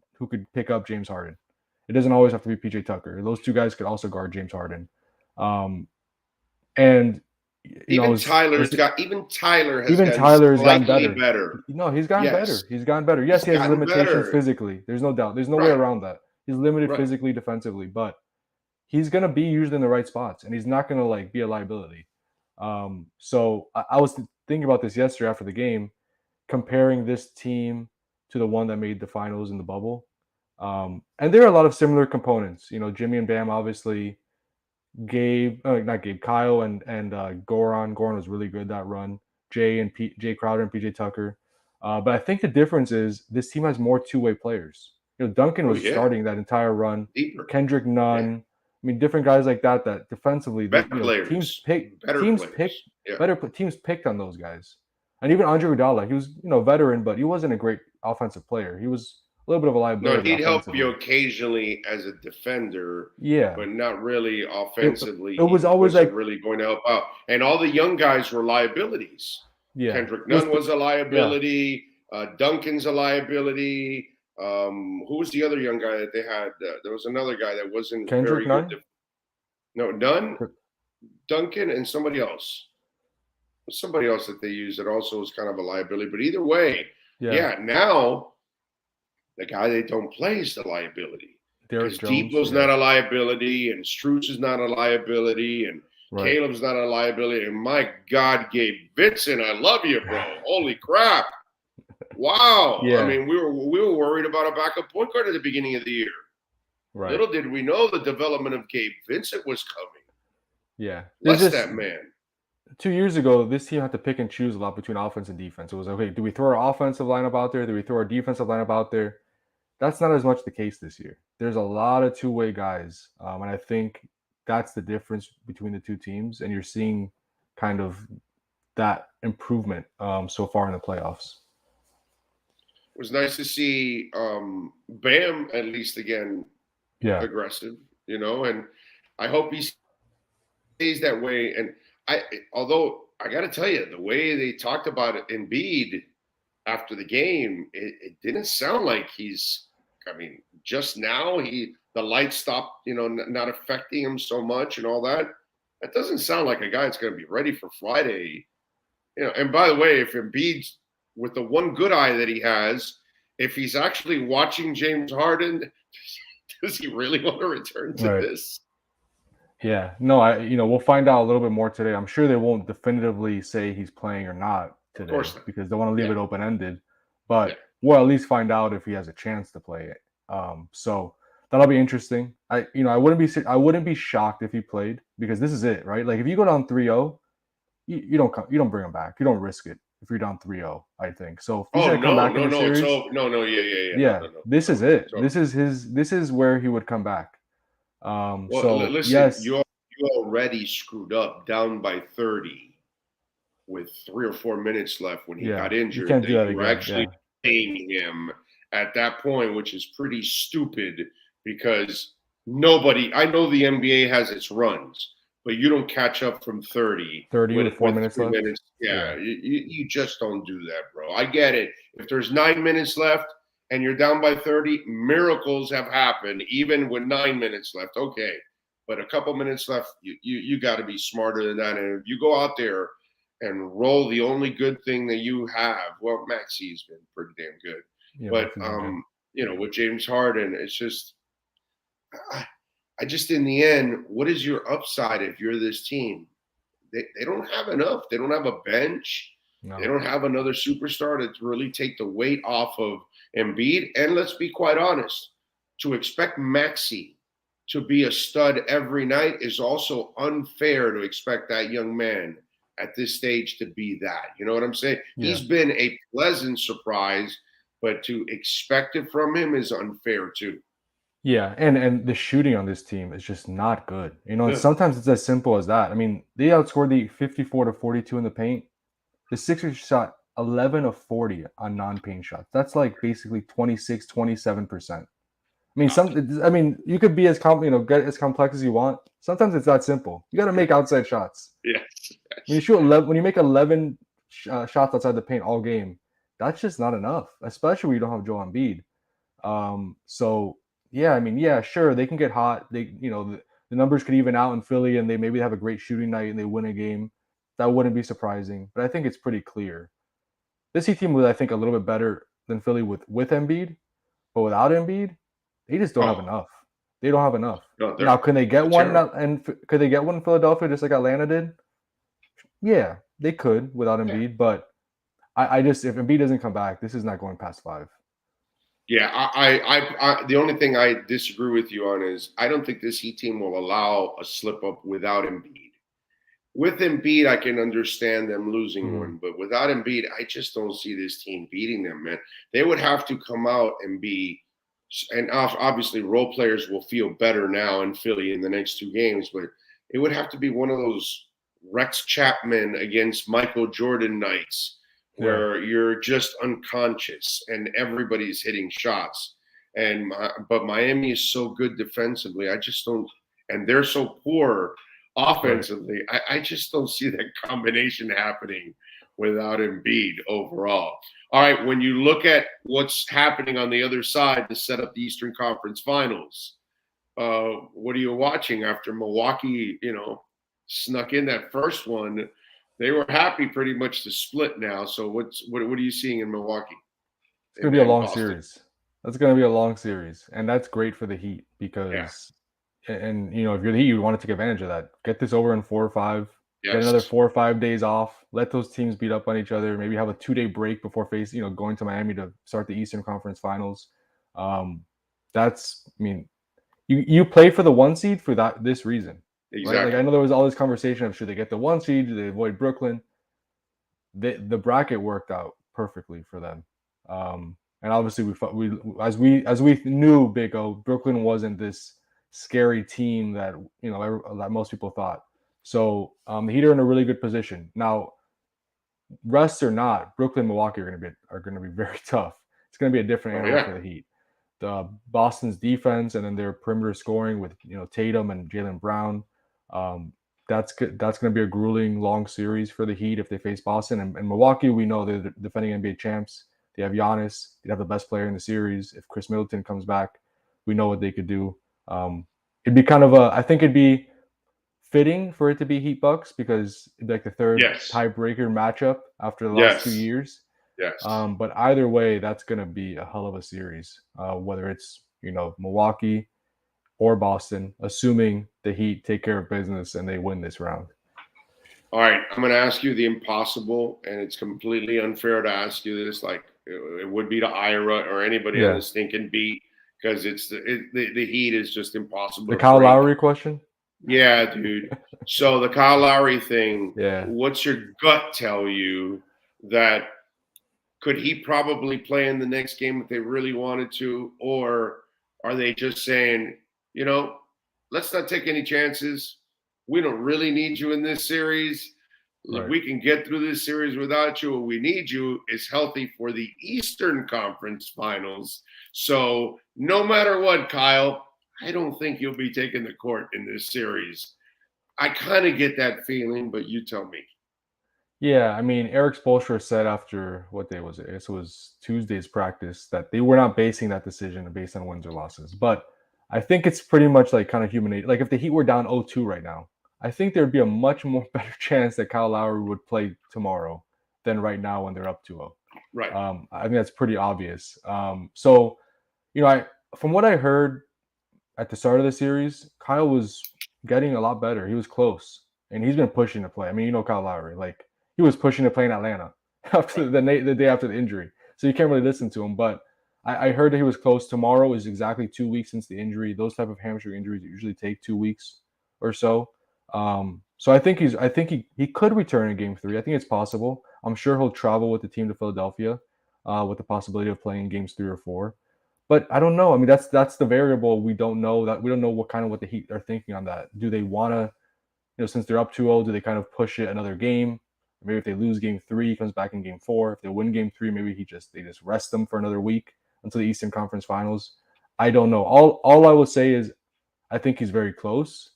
pick up James Harden. It doesn't always have to be PJ Tucker. Those two guys could also guard James Harden. And Tyler has gotten better. No, he's gotten better. He's gotten better. Yes, he has limitations physically. There's no doubt. There's no way around that. He's limited physically, defensively, but he's gonna be used in the right spots, and he's not gonna be a liability. So I was thinking about this yesterday after the game, comparing this team to the one that made the finals in the bubble. And there are a lot of similar components. Jimmy and Bam, obviously. Kyle and Goran. Goran was really good that run. Jay Crowder and PJ Tucker. But I think the difference is this team has more two-way players. Duncan was starting that entire run. Deeper. Kendrick Nunn. Yeah. I mean, different guys like that defensively, teams picked on those guys. And even Andre Iguodala, he was, veteran, but he wasn't a great offensive player. He was a little bit of a liability. No, he'd help you occasionally as a defender, but not really offensively. It was always really going to help out. And all the young guys were liabilities. Yeah, Kendrick Nunn was a liability. Duncan's a liability. Who was the other young guy that they had? There was another guy that wasn't Kendrick very Nunn? good. Nunn, Duncan, and somebody else. Somebody else that they used that also was kind of a liability. But either way, now the guy they don't play is the liability. Because Depot's not a liability, and Strus is not a liability, and Caleb's not a liability. And my God, Gabe Vincent, I love you, bro. Holy crap. Wow. Yeah. I mean, we were worried about a backup point guard at the beginning of the year. Right. Little did we know the development of Gabe Vincent was coming. Yeah. Bless that man. 2 years ago, this team had to pick and choose a lot between offense and defense. It was okay, do we throw our offensive lineup out there? Do we throw our defensive lineup out there? That's not as much the case this year. There's a lot of two-way guys, and I think that's the difference between the two teams, and you're seeing kind of that improvement so far in the playoffs. It was nice to see Bam at least again aggressive, and I hope he stays that way. And although I got to tell you, the way they talked about it, Embiid after the game, it didn't sound like he's I mean, just now the lights stopped, not affecting him so much and all that. That doesn't sound like a guy that's going to be ready for Friday. And by the way, if Embiid's with the one good eye that he has, if he's actually watching James Harden, does he really want to return to this? Yeah, no, we'll find out a little bit more today. I'm sure they won't definitively say he's playing or not today, Of course not. because they want to leave it open-ended. But Yeah. we'll at least find out if he has a chance to play it. So that'll be interesting. I wouldn't be shocked if he played, because this is it, right? Like, if you go down 3-0, you don't bring him back. You don't risk it if you're down 3-0, I think. So if he's gonna come back in the series, yeah. This is it. This is where he would come back. Listen, yes, you already screwed up, down by 30 with 3 or 4 minutes left when he got injured. You can't do that You were again. actually paying him at that point, which is pretty stupid, because I know the NBA has its runs, but you don't catch up from 30 with 4 minutes left. Yeah. You just don't do that, bro. I get it. If there's 9 minutes left and you're down by 30, miracles have happened, even with 9 minutes left. Okay. But a couple minutes left, you got to be smarter than that. And if you go out there and roll the only good thing that you have, well, Maxi's been pretty damn good. Yeah, but, with James Harden, it's just, I just, in the end, what is your upside if you're this team? They don't have enough. They don't have a bench. No. They don't have another superstar to really take the weight off of Embiid. And let's be quite honest, to expect Maxey to be a stud every night is also unfair to expect that young man at this stage to be that. You know what I'm saying? Yeah. He's been a pleasant surprise, but to expect it from him is unfair too. Yeah, and the shooting on this team is just not good. And sometimes it's as simple as that. I mean, they outscored the 54-42 in the paint. The Sixers shot 11 of 40 on non-paint shots. That's like basically 26, 27%. I mean, you could be get as complex as you want. Sometimes it's that simple. You got to make outside shots. Yes. When you make 11 shots outside the paint all game, that's just not enough, especially when you don't have Joel Embiid. So yeah, I mean, yeah, sure, they can get hot. They, the numbers could even out in Philly, and they maybe have a great shooting night and they win a game. That wouldn't be surprising, but I think it's pretty clear. This Heat team was, I think, a little bit better than Philly with Embiid, but without Embiid, they just don't have enough. They don't have enough. No, now, can they get one? And could they get one in Philadelphia just like Atlanta did? Yeah, they could without Embiid, but I just, if Embiid doesn't come back, this is not going past 5. Yeah, I the only thing I disagree with you on is I don't think this Heat team will allow a slip up without Embiid. With Embiid, I can understand them losing one, but without Embiid, I just don't see this team beating them, man. They would have to come out and be, and obviously role players will feel better now in Philly in the next 2 games, but it would have to be one of those Rex Chapman against Michael Jordan nights where you're just unconscious and everybody's hitting shots. But Miami is so good defensively. I just don't, and they're so poor offensively. I just don't see that combination happening without Embiid overall. All right, when you look at what's happening on the other side to set up the Eastern Conference Finals, what are you watching after Milwaukee, snuck in that first one? They were happy pretty much to split now. So what are you seeing in Milwaukee? It's going to be a long series. That's going to be a long series. And that's great for the Heat because, and if you're the Heat, you want to take advantage of that. Get this over in 4 or 5. Yes. Get another 4 or 5 days off. Let those teams beat up on each other. Maybe have a 2-day break before going to Miami to start the Eastern Conference Finals. You play for the 1 seed for this reason. Exactly. Right? Like, I know there was all this conversation of should they get the 1 seed, do they avoid Brooklyn? The bracket worked out perfectly for them. And obviously as we knew, Big O, Brooklyn wasn't this scary team that that most people thought. So the Heat are in a really good position now. Rest or not, Brooklyn and Milwaukee are going to be very tough. It's going to be a different animal for the Heat. The Boston's defense and then their perimeter scoring with Tatum and Jaylen Brown. That's going to be a grueling long series for the Heat if they face Boston and Milwaukee. We know they're the defending NBA champs. They have Giannis. They have the best player in the series. If Chris Middleton comes back, we know what they could do. It'd be kind of I think it'd be fitting for it to be Heat Bucks because it'd be like the third tiebreaker matchup after the last 2 years. Yes. But either way, that's going to be a hell of a series, whether it's, Milwaukee or Boston, assuming the Heat take care of business and they win this round. All right, I'm going to ask you the impossible, and it's completely unfair to ask you this, like it would be to Ira or anybody on the stinking beat, because the Heat is just impossible. The Kyle Lowry question? Yeah, dude. So the Kyle Lowry thing, yeah. What's your gut tell you that could he probably play in the next game if they really wanted to, or are they just saying, let's not take any chances. We don't really need you in this series. Right. We can get through this series without you. What we need you is healthy for the Eastern Conference Finals. So no matter what, Kyle, I don't think you'll be taking the court in this series. I kind of get that feeling, but you tell me. Yeah, I mean, Eric Spoelstra said after, what day was it? It was Tuesday's practice, that they were not basing that decision based on wins or losses. But I think it's pretty much like kind of human nature. Like if the Heat were down 0-2 right now, I think there'd be a much more better chance that Kyle Lowry would play tomorrow than right now when they're up 2-0. Right. I think that's pretty obvious. So, from what I heard at the start of the series, Kyle was getting a lot better. He was close, and he's been pushing to play. I mean, Kyle Lowry, like he was pushing to play in Atlanta after the day after the injury. So you can't really listen to him. But I heard that he was close. Tomorrow is exactly 2 weeks since the injury. Those type of hamstring injuries usually take 2 weeks or so. So I think he could return in Game 3. I think it's possible. I'm sure he'll travel with the team to Philadelphia, with the possibility of playing Games 3 or 4. But I don't know. I mean, that's the variable we don't know. That we don't know what the Heat are thinking on that. Do they want to, since they're up 2-0, do they kind of push it another game? Maybe if they lose Game 3, he comes back in Game 4. If they win Game 3, maybe they just rest them for another week until the Eastern Conference Finals. I don't know. All I will say is I think he's very close.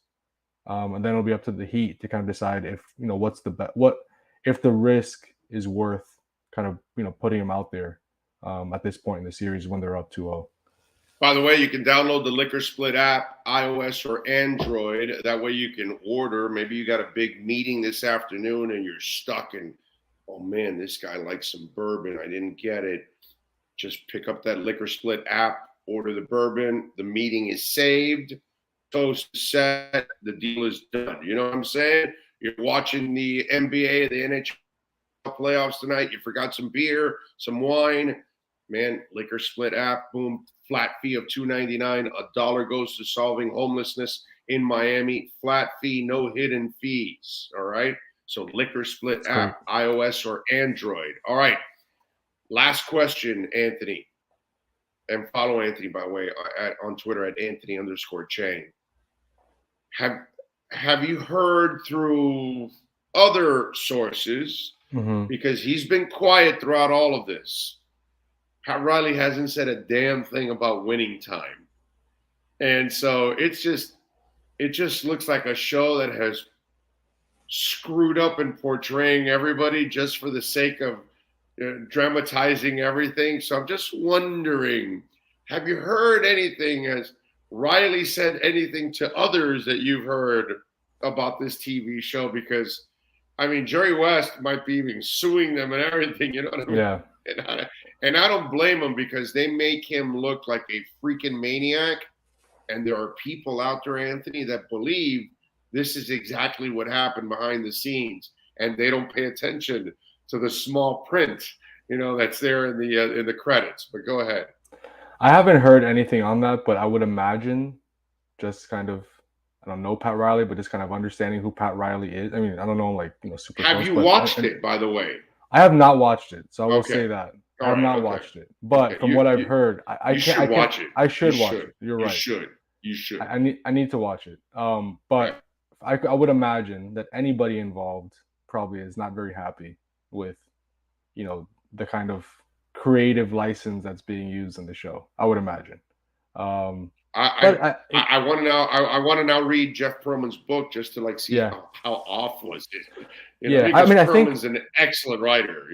And then it'll be up to the Heat to kind of decide if, what's what if the risk is worth kind of, putting him out there at this point in the series when they're up 2-0. By the way, you can download the Liquor Split app, iOS or Android. That way you can order. Maybe you got a big meeting this afternoon and you're stuck and, oh man, this guy likes some bourbon. I didn't get it. Just pick up that Liquor Split app, order the bourbon. The meeting is saved. Toast is set. The deal is done. You know what I'm saying? You're watching the NBA, the NHL playoffs tonight. You forgot some beer, some wine. Man, Liquor Split app, boom, flat fee of $2.99. $1 goes to solving homelessness in Miami. Flat fee, no hidden fees. All right? So Liquor Split app, iOS or Android. All right. Last question, Anthony. And follow Anthony, by the way, on Twitter at Anthony_Chang. Have you heard through other sources, because he's been quiet throughout all of this, Pat Riley hasn't said a damn thing about winning time. And so it just looks like a show that has screwed up in portraying everybody just for the sake of dramatizing everything. So I'm just wondering, have you heard anything? Has Riley said anything to others that you've heard about this TV show? Because, I mean, Jerry West might be even suing them and everything, you know what I mean? Yeah. And I don't blame him, because they make him look like a freaking maniac. And there are people out there, Anthony, that believe this is exactly what happened behind the scenes. And they don't pay attention to the small print, that's there in the credits. But go ahead. I haven't heard anything on that, but I would imagine just kind of, I don't know Pat Riley, but just kind of understanding who Pat Riley is. I mean, I don't know, super Have close, you watched it, by the way? I have not watched it, so I will say that. I have not watched it. But from what I've heard, I should watch it. I should watch it. You're right. You should. I need to watch it. But I would imagine that anybody involved probably is not very happy with, the kind of creative license that's being used in the show. I would imagine. I want to now read Jeff Pearlman's book just to see how off was it. I mean, Pearlman's an excellent writer.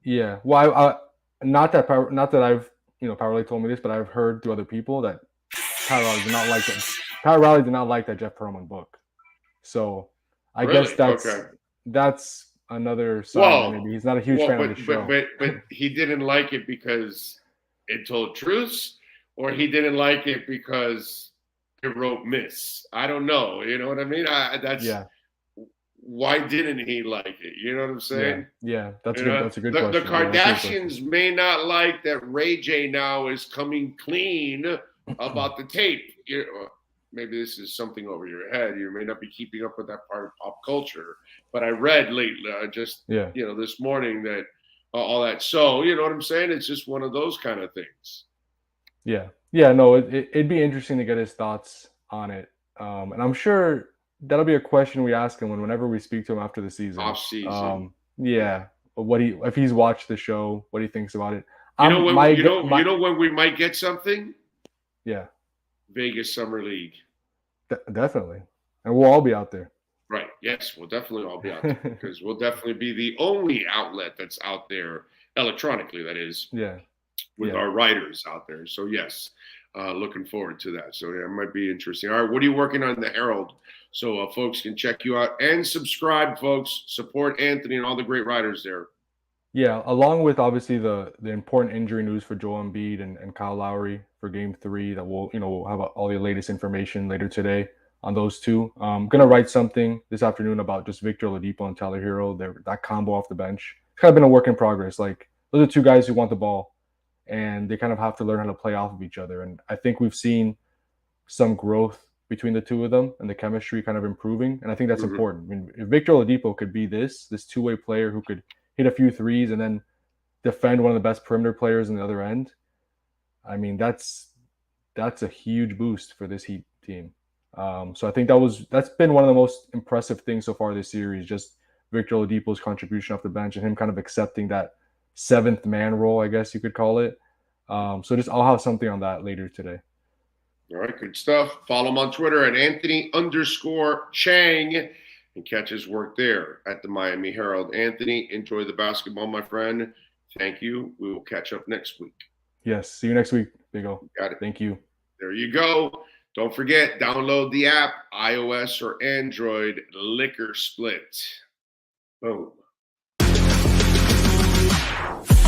Yeah. Well, not that I've Power Riley told me this, but I've heard through other people that Power Riley did not like that. Power Riley did not like that Jeff Pearlman book. So I guess Really? Okay. that's another sign that Well, maybe he's not a huge fan of the but show. he didn't like it because it told truths, or he didn't like it because it wrote myths. I don't know. You know what I mean? Yeah. Why didn't he like it? You know what I'm saying? Yeah. That's a good The question. Kardashians may not like that Ray J now is coming clean about the tape. Maybe this is something over your head. You may not be keeping up with that part of pop culture, but I read lately, this morning that all that. So you know what I'm saying? It's just one of those kind of things. Yeah. No, it'd be interesting to get his thoughts on it, and I'm sure that'll be a question we ask him whenever we speak to him after the season. Off season. If he's watched the show, what he thinks about it. You know when we might get something? Yeah. Vegas Summer League. Definitely. And we'll all be out there. Right. Yes, we'll definitely all be out there because we'll definitely be the only outlet that's out there electronically, that is. Yeah. With our writers out there. So, yes, looking forward to that. So, yeah, it might be interesting. All right, what are you working on in the Herald? So, folks can check you out and subscribe, folks. Support Anthony and all the great writers there. Yeah, along with obviously the important injury news for Joel Embiid and Kyle Lowry for Game 3 that we'll have all the latest information later today on those two. I'm going to write something this afternoon about just Victor Oladipo and Tyler Hero, that combo off the bench. It's kind of been a work in progress. Like, those are two guys who want the ball, and they kind of have to learn how to play off of each other. And I think we've seen some growth between the two of them and the chemistry kind of improving. And I think that's important. I mean, if Victor Oladipo could be this two-way player who could hit a few threes and then defend one of the best perimeter players on the other end, I mean, that's a huge boost for this Heat team. So I think that's been one of the most impressive things so far this series, just Victor Oladipo's contribution off the bench and him kind of accepting that seventh man role, I guess you could call it. So I'll have something on that later today. All right, good stuff. Follow him on Twitter at Anthony_Chang and catch his work there at the Miami Herald. Anthony, enjoy the basketball, my friend. Thank you. We will catch up next week. Yes. See you next week, Big O. Got it. Thank you. There you go. Don't forget, download the app, iOS or Android, Liquor Split. Boom.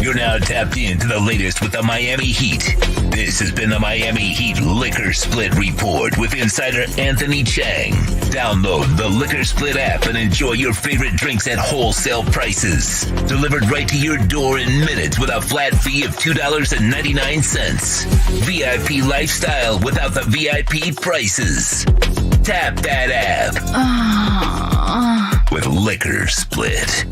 You're now tapped into the latest with the Miami Heat. This has been the Miami Heat Liquor Split Report with insider Anthony Chang. Download the Liquor Split app and enjoy your favorite drinks at wholesale prices. Delivered right to your door in minutes with a flat fee of $2.99. VIP lifestyle without the VIP prices. Tap that app with Liquor Split.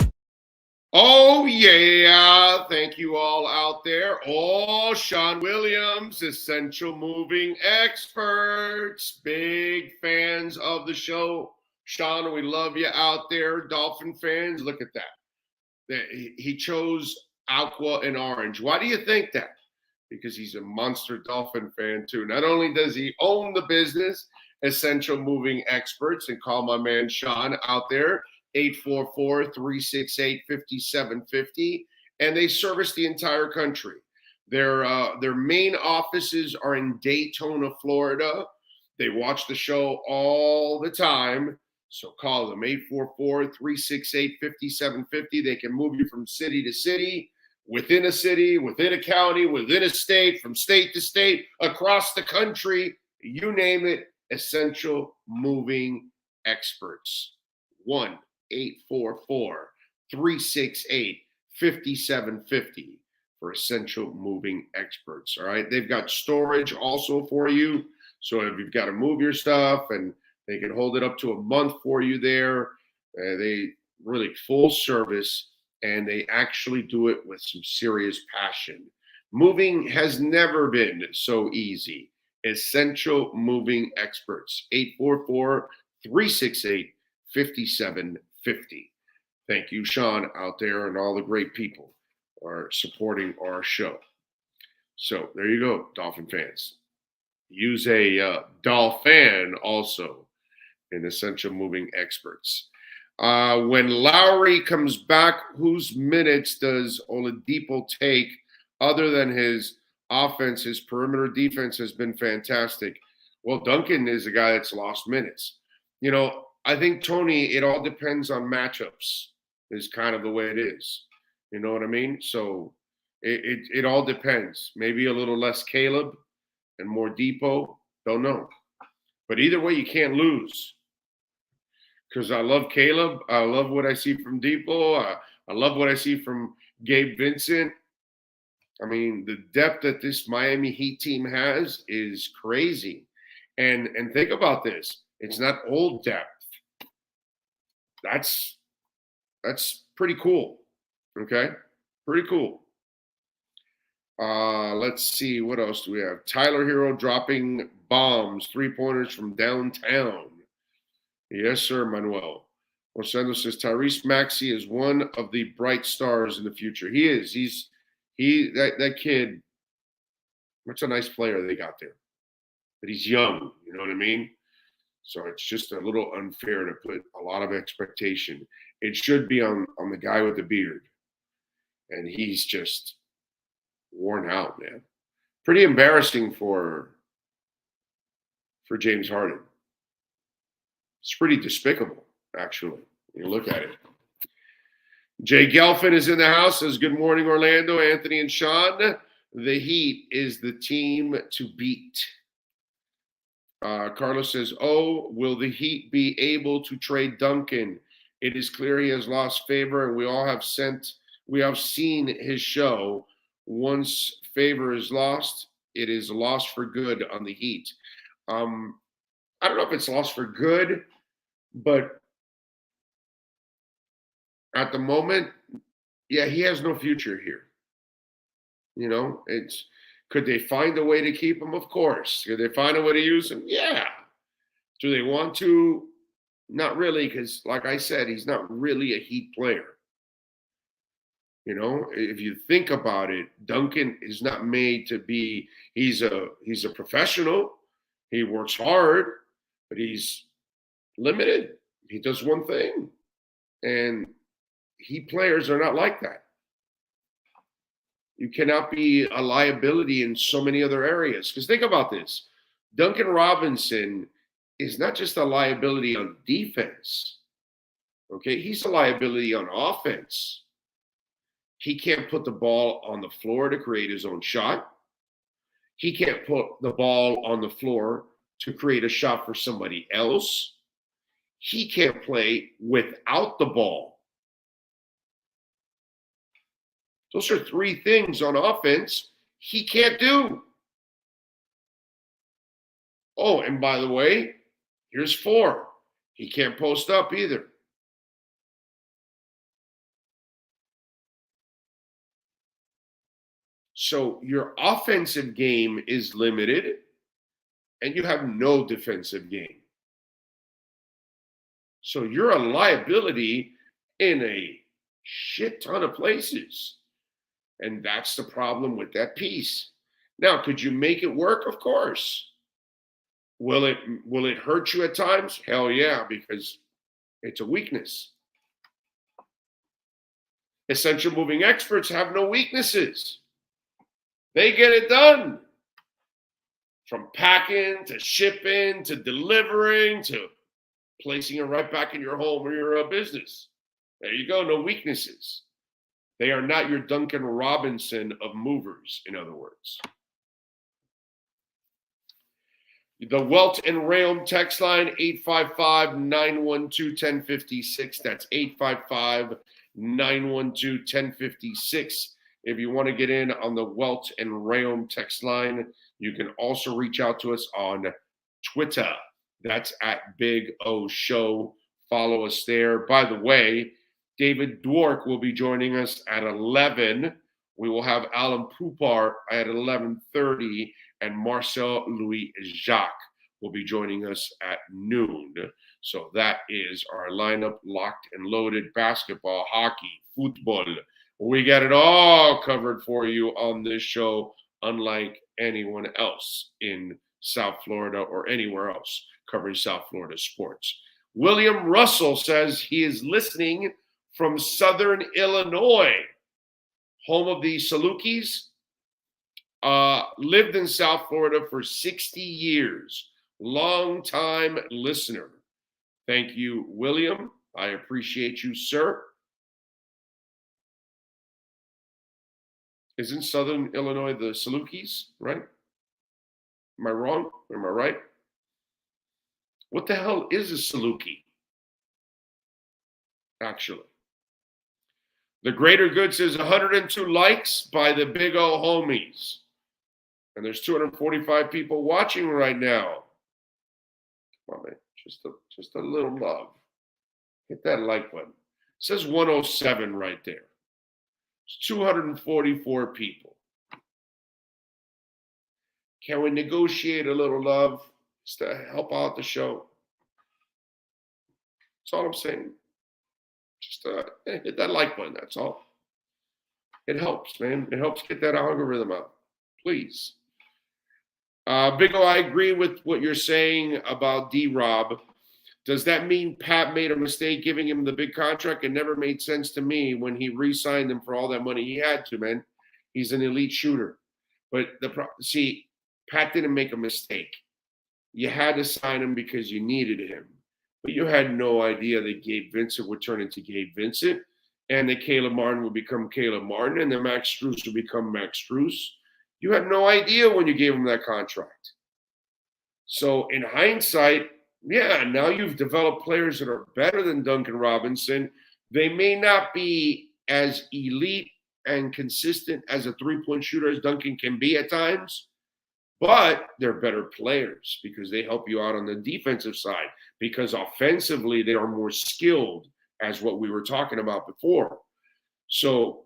Oh, yeah. Thank you all out there. Oh, Sean Williams, Essential Moving Experts. Big fans of the show. Sean, we love you out there. Dolphin fans, look at that. He chose aqua and orange. Why do you think that? Because he's a monster Dolphin fan, too. Not only does he own the business, Essential Moving Experts, and call my man Sean out there, 844-368-5750, and they service the entire country. Their main offices are in Daytona, Florida. They watch the show all the time, so call them, 844-368-5750. They can move you from city to city, within a county, within a state, from state to state, across the country, you name it, Essential Moving Experts. 1-844-368-5750 for Essential Moving Experts. All right. They've got storage also for you. So if you've got to move your stuff, and they can hold it up to a month for you there. They really full service, and they actually do it with some serious passion. Moving has never been so easy. Essential Moving Experts, 844-368-5750. Thank you, Sean, out there, and all the great people are supporting our show. So there you go, Dolphin fans. Use a Dolphin also in Essential Moving Experts. When Lowry comes back, whose minutes does Oladipo take other than his offense, his perimeter defense has been fantastic. Well, Duncan is a guy that's lost minutes. You know, I think, Tony, it all depends on matchups is kind of the way it is. You know what I mean? So it all depends. Maybe a little less Caleb and more Depot. Don't know. But either way, you can't lose. Because I love Caleb. I love what I see from Depot. I love what I see from Gabe Vincent. I mean, the depth that this Miami Heat team has is crazy. And think about this. It's not old depth. That's pretty cool. Okay? Pretty cool. Let's see. What else do we have? Tyler Hero dropping bombs, 3-pointers from downtown. Yes, sir, Manuel. Rosendo says Tyrese Maxey is one of the bright stars in the future. He is. That kid. What's a nice player they got there. But he's young. You know what I mean? So it's just a little unfair to put a lot of expectation. It should be on the guy with the beard. And he's just worn out, man. Pretty embarrassing for James Harden. It's pretty despicable, actually. You look at it. Jay Gelfin is in the house. Says, good morning, Orlando, Anthony and Sean. The Heat is the team to beat. Carlos says, oh, will the Heat be able to trade Duncan? It is clear he has lost favor, and we have seen his show. Once favor is lost, it is lost for good on the Heat. I don't know if it's lost for good, but at the moment, yeah, he has no future here. You know, could they find a way to keep him? Of course. Could they find a way to use him? Yeah. Do they want to? Not really, because like I said, he's not really a Heat player. You know, if you think about it, Duncan is not made to be, he's a professional. He works hard, but he's limited. He does one thing. And Heat players are not like that. You cannot be a liability in so many other areas. Because think about this. Duncan Robinson is not just a liability on defense. Okay, he's a liability on offense. He can't put the ball on the floor to create his own shot. He can't put the ball on the floor to create a shot for somebody else. He can't play without the ball. Those are three things on offense he can't do. Oh, and by the way, here's 4. He can't post up either. So your offensive game is limited, and you have no defensive game. So you're a liability in a shit ton of places. And that's the problem with that piece. Now, could you make it work? Of course. Will it hurt you at times? Hell yeah, because it's a weakness. Essential moving experts have no weaknesses. They get it done. From packing to shipping to delivering to placing it right back in your home or your business. There you go, no weaknesses. They are not your Duncan Robinson of movers, in other words. The Welt and Realm text line, 855-912-1056. That's 855-912-1056. If you want to get in on the Welt and Realm text line, you can also reach out to us on Twitter. That's at Big O Show. Follow us there. By the way, David Dwork will be joining us at 11. We will have Alan Poupar at 11:30, and Marcel Louis Jacques will be joining us at noon. So that is our lineup, locked and loaded: basketball, hockey, football. We got it all covered for you on this show, unlike anyone else in South Florida or anywhere else covering South Florida sports. William Russell says he is listening from Southern Illinois, home of the Salukis Lived in South Florida for 60 years. Long-time listener. Thank you, William. I appreciate you, sir. Isn't Southern Illinois the Salukis, right? Am I wrong? Am I right? What the hell is a Saluki? Actually. The Greater Good says 102 likes by the big O homies. And there's 245 people watching right now. Come on, man. Just a little love. Hit that like button. It says 107 right there. It's 244 people. Can we negotiate a little love just to help out the show? That's all I'm saying. Just hit that like button, that's all. It helps, man. It helps get that algorithm out. Please. Big O, I agree with what you're saying about D-Rob. Does that mean Pat made a mistake giving him the big contract? It never made sense to me when he re-signed him for all that money. He had to, man. He's an elite shooter. But see, Pat didn't make a mistake. You had to sign him because you needed him. But you had no idea that Gabe Vincent would turn into Gabe Vincent, and that Caleb Martin would become Caleb Martin, and that Max Strus would become Max Strus. You had no idea when you gave him that contract. So in hindsight, yeah, now you've developed players that are better than Duncan Robinson. They may not be as elite and consistent as a three-point shooter as Duncan can be at times, but they're better players because they help you out on the defensive side, because offensively they are more skilled, as what we were talking about before. So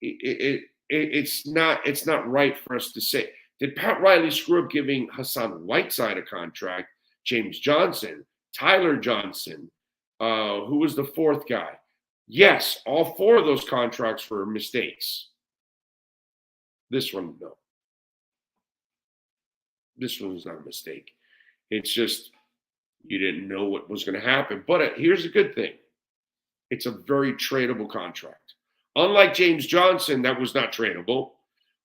it's not right for us to say, did Pat Riley screw up giving Hassan Whiteside a contract, James Johnson, Tyler Johnson, who was the fourth guy? Yes, all four of those contracts were mistakes. This one, no. This one was not a mistake. It's just you didn't know what was going to happen. But here's a good thing. It's a very tradable contract. Unlike James Johnson, that was not tradable,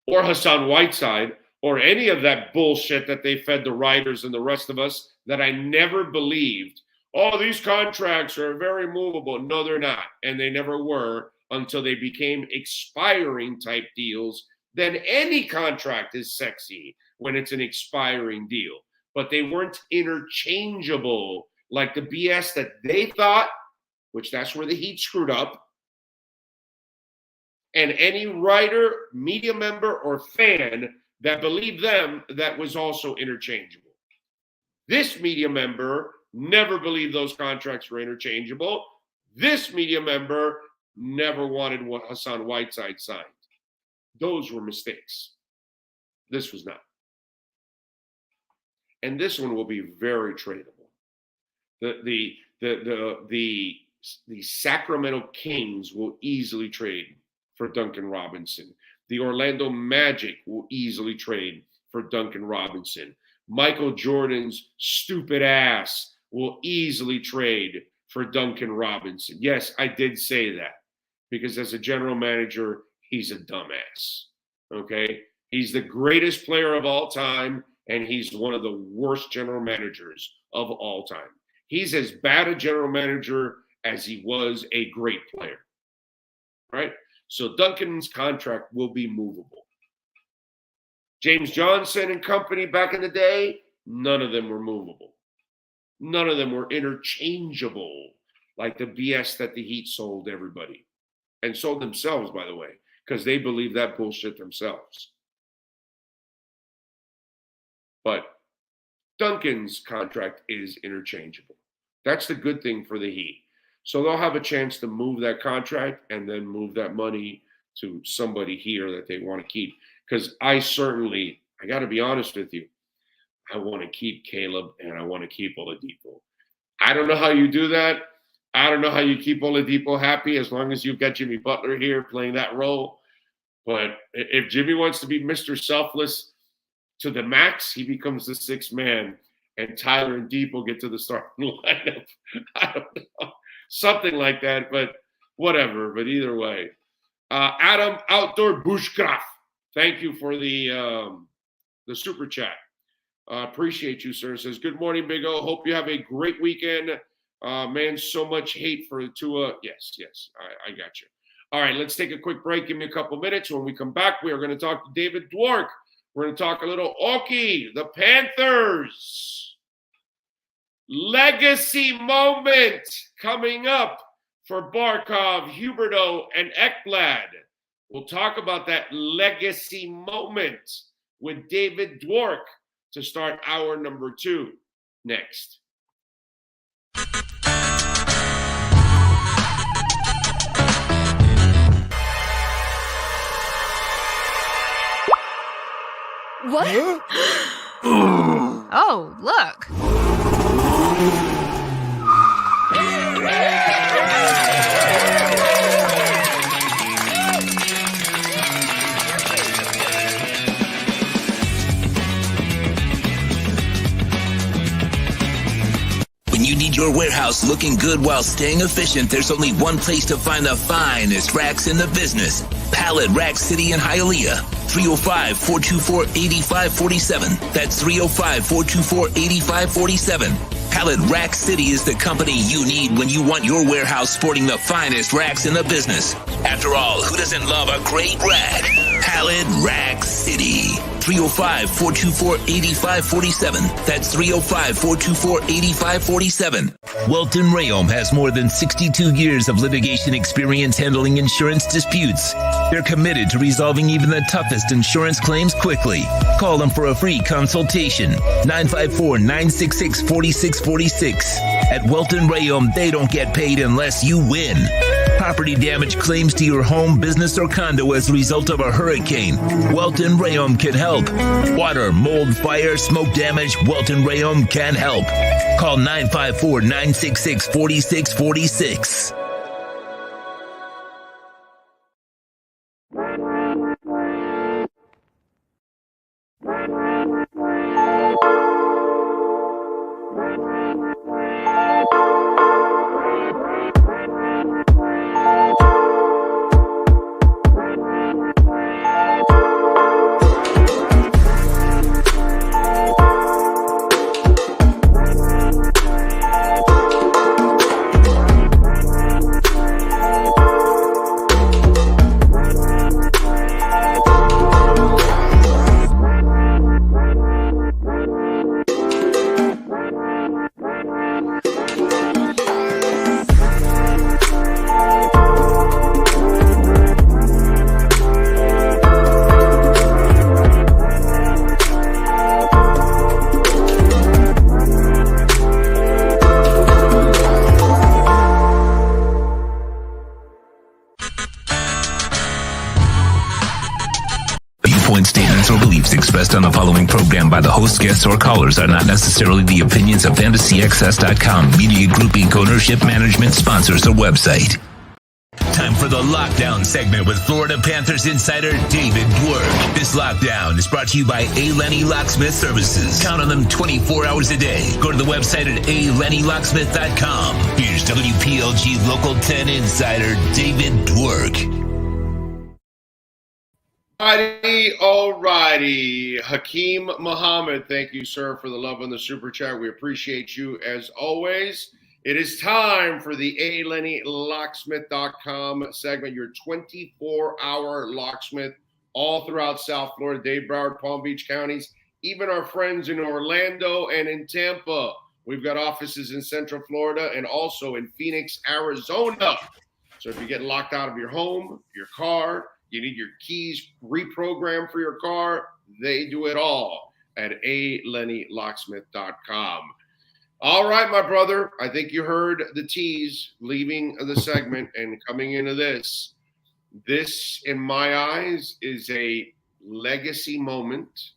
or Hassan Whiteside, or any of that bullshit that they fed the writers and the rest of us that I never believed. Oh, these contracts are very movable. No, they're not. And they never were until they became expiring type deals. Then any contract is sexy when it's an expiring deal. But they weren't interchangeable like the BS that they thought, which that's where the Heat screwed up. And any writer, media member, or fan that believed them, that was also interchangeable. This media member never believed those contracts were interchangeable. This media member never wanted what Hassan Whiteside signed. Those were mistakes. This was not. And this one will be very tradable. The Sacramento Kings will easily trade for Duncan Robinson. The Orlando Magic will easily trade for Duncan Robinson. Michael Jordan's stupid ass will easily trade for Duncan Robinson. Yes, I did say that because as a general manager, he's a dumbass. Okay? He's the greatest player of all time, and he's one of the worst general managers of all time. He's as bad a general manager as he was a great player. Right? So Duncan's contract will be movable. James Johnson and company back in the day, none of them were movable. None of them were interchangeable like the BS that the Heat sold everybody. And sold themselves, by the way, because they believe that bullshit themselves. But Duncan's contract is interchangeable. That's the good thing for the Heat. So they'll have a chance to move that contract and then move that money to somebody here that they want to keep. Because I got to be honest with you, I want to keep Caleb and I want to keep Oladipo. I don't know how you do that. I don't know how you keep Oladipo happy as long as you've got Jimmy Butler here playing that role. But if Jimmy wants to be Mr. Selfless to the max, he becomes the sixth man, and Tyler and Depot get to the starting lineup. I don't know. Something like that, but whatever. But either way. Adam Outdoor Bushcraft. Thank you for the super chat. Appreciate you, sir. Says, good morning, Big O. Hope you have a great weekend. Man, so much hate for Tua. Yes, I got you. All right, let's take a quick break. Give me a couple minutes. When we come back, we are going to talk to David Dwork. We're going to talk a little Okie, the Panthers. Legacy moment coming up for Barkov, Huberdeau, and Ekblad. We'll talk about that legacy moment with David Dwork to start hour number 2 next. What? Oh, look. When you need your warehouse looking good while staying efficient, there's only one place to find the finest racks in the business. Pallet Rack City in Hialeah. 305-424-8547. That's 305-424-8547. Pallet Rack City is the company you need when you want your warehouse sporting the finest racks in the business. After all, who doesn't love a great rack? Pallet Rack City. 305-424-8547. That's 305-424-8547. Welton Rayom has more than 62 years of litigation experience handling insurance disputes. They're committed to resolving even the toughest insurance claims quickly. Call them for a free consultation. 954-966-4646. At Welton Rayom, they don't get paid unless you win. Property damage claims to your home, business, or condo as a result of a hurricane. Welton Rayom can help. Water, mold, fire, smoke damage, Welton Rayom can help. Call 954-966-4646. Expressed on the following program by the host, guests, or callers are not necessarily the opinions of FantasyXS.com, Media Group Inc. ownership, management, sponsors, or website. Time for the Lockdown segment with Florida Panthers insider David Dwork. This lockdown is brought to you by A. Lenny Locksmith Services. Count on them 24 hours a day. Go to the website at alennylocksmith.com. Here's WPLG Local 10 insider David Dwork. Alrighty. Hakeem Muhammad, thank you, sir, for the love on the super chat. We appreciate you as always. It is time for the alennylocksmith.com segment, your 24-hour locksmith all throughout South Florida, Dade, Broward, Palm Beach counties, even our friends in Orlando and in Tampa. We've got offices in Central Florida and also in Phoenix, Arizona. So if you're getting locked out of your home, your car, you need your keys reprogrammed for your car, they do it all at alennylocksmith.com. All right, my brother, I think you heard the tease leaving the segment and coming into this. This, in my eyes, is a legacy moment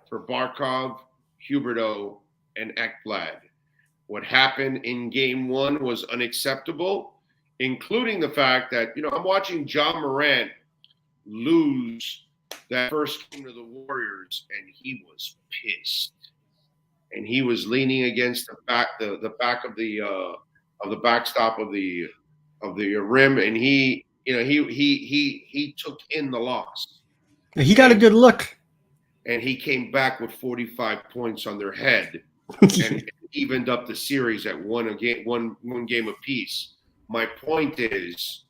for Barkov, Huberdeau, and Ekblad. What happened in game one was unacceptable, including the fact that, I'm watching John Morant lose that first game to the Warriors, and he was pissed, and he was leaning against the back of the backstop of the rim, and he took in the loss. He got a good look. And he came back with 45 points on their head and evened up the series at one game apiece. My point is,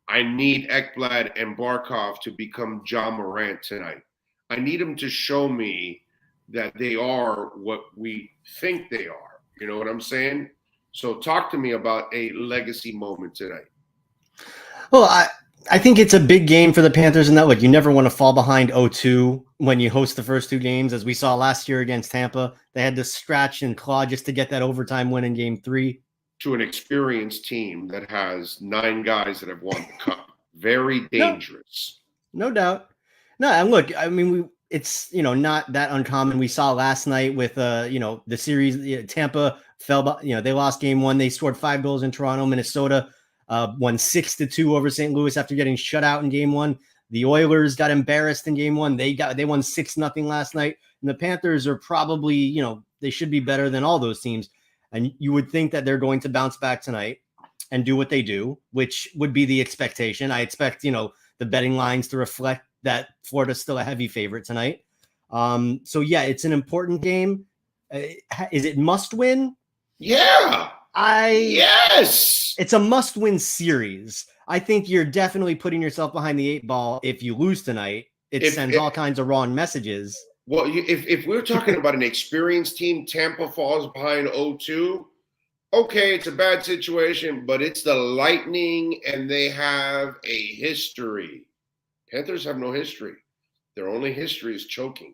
I need Ekblad and Barkov to become John Morant tonight. I need them to show me that they are what we think they are. You know what I'm saying? So talk to me about a legacy moment tonight. Well, I think it's a big game for the Panthers in that, look, you never want to fall behind 0-2 when you host the first two games. As we saw last year against Tampa, they had to scratch and claw just to get that overtime win in game 3. To an experienced team that has 9 guys that have won the cup. Very dangerous. No doubt. No, and look, I mean, it's, not that uncommon. We saw last night with, the series, Tampa fell, they lost game 1. They scored 5 goals in Toronto. Minnesota won 6-2 over St. Louis after getting shut out in game 1. The Oilers got embarrassed in game 1. They won 6-0 last night. And the Panthers are probably, they should be better than all those teams. And you would think that they're going to bounce back tonight and do what they do, which would be the expectation. I expect, the betting lines to reflect that Florida's still a heavy favorite tonight. So yeah, it's an important game. Is it must win? Yeah. Yes. It's a must win series. I think you're definitely putting yourself behind the 8 ball. If you lose tonight, it sends all kinds of wrong messages. Well, if we're talking about an experienced team, Tampa falls behind 0-2. Okay, it's a bad situation, but it's the Lightning, and they have a history. Panthers have no history. Their only history is choking.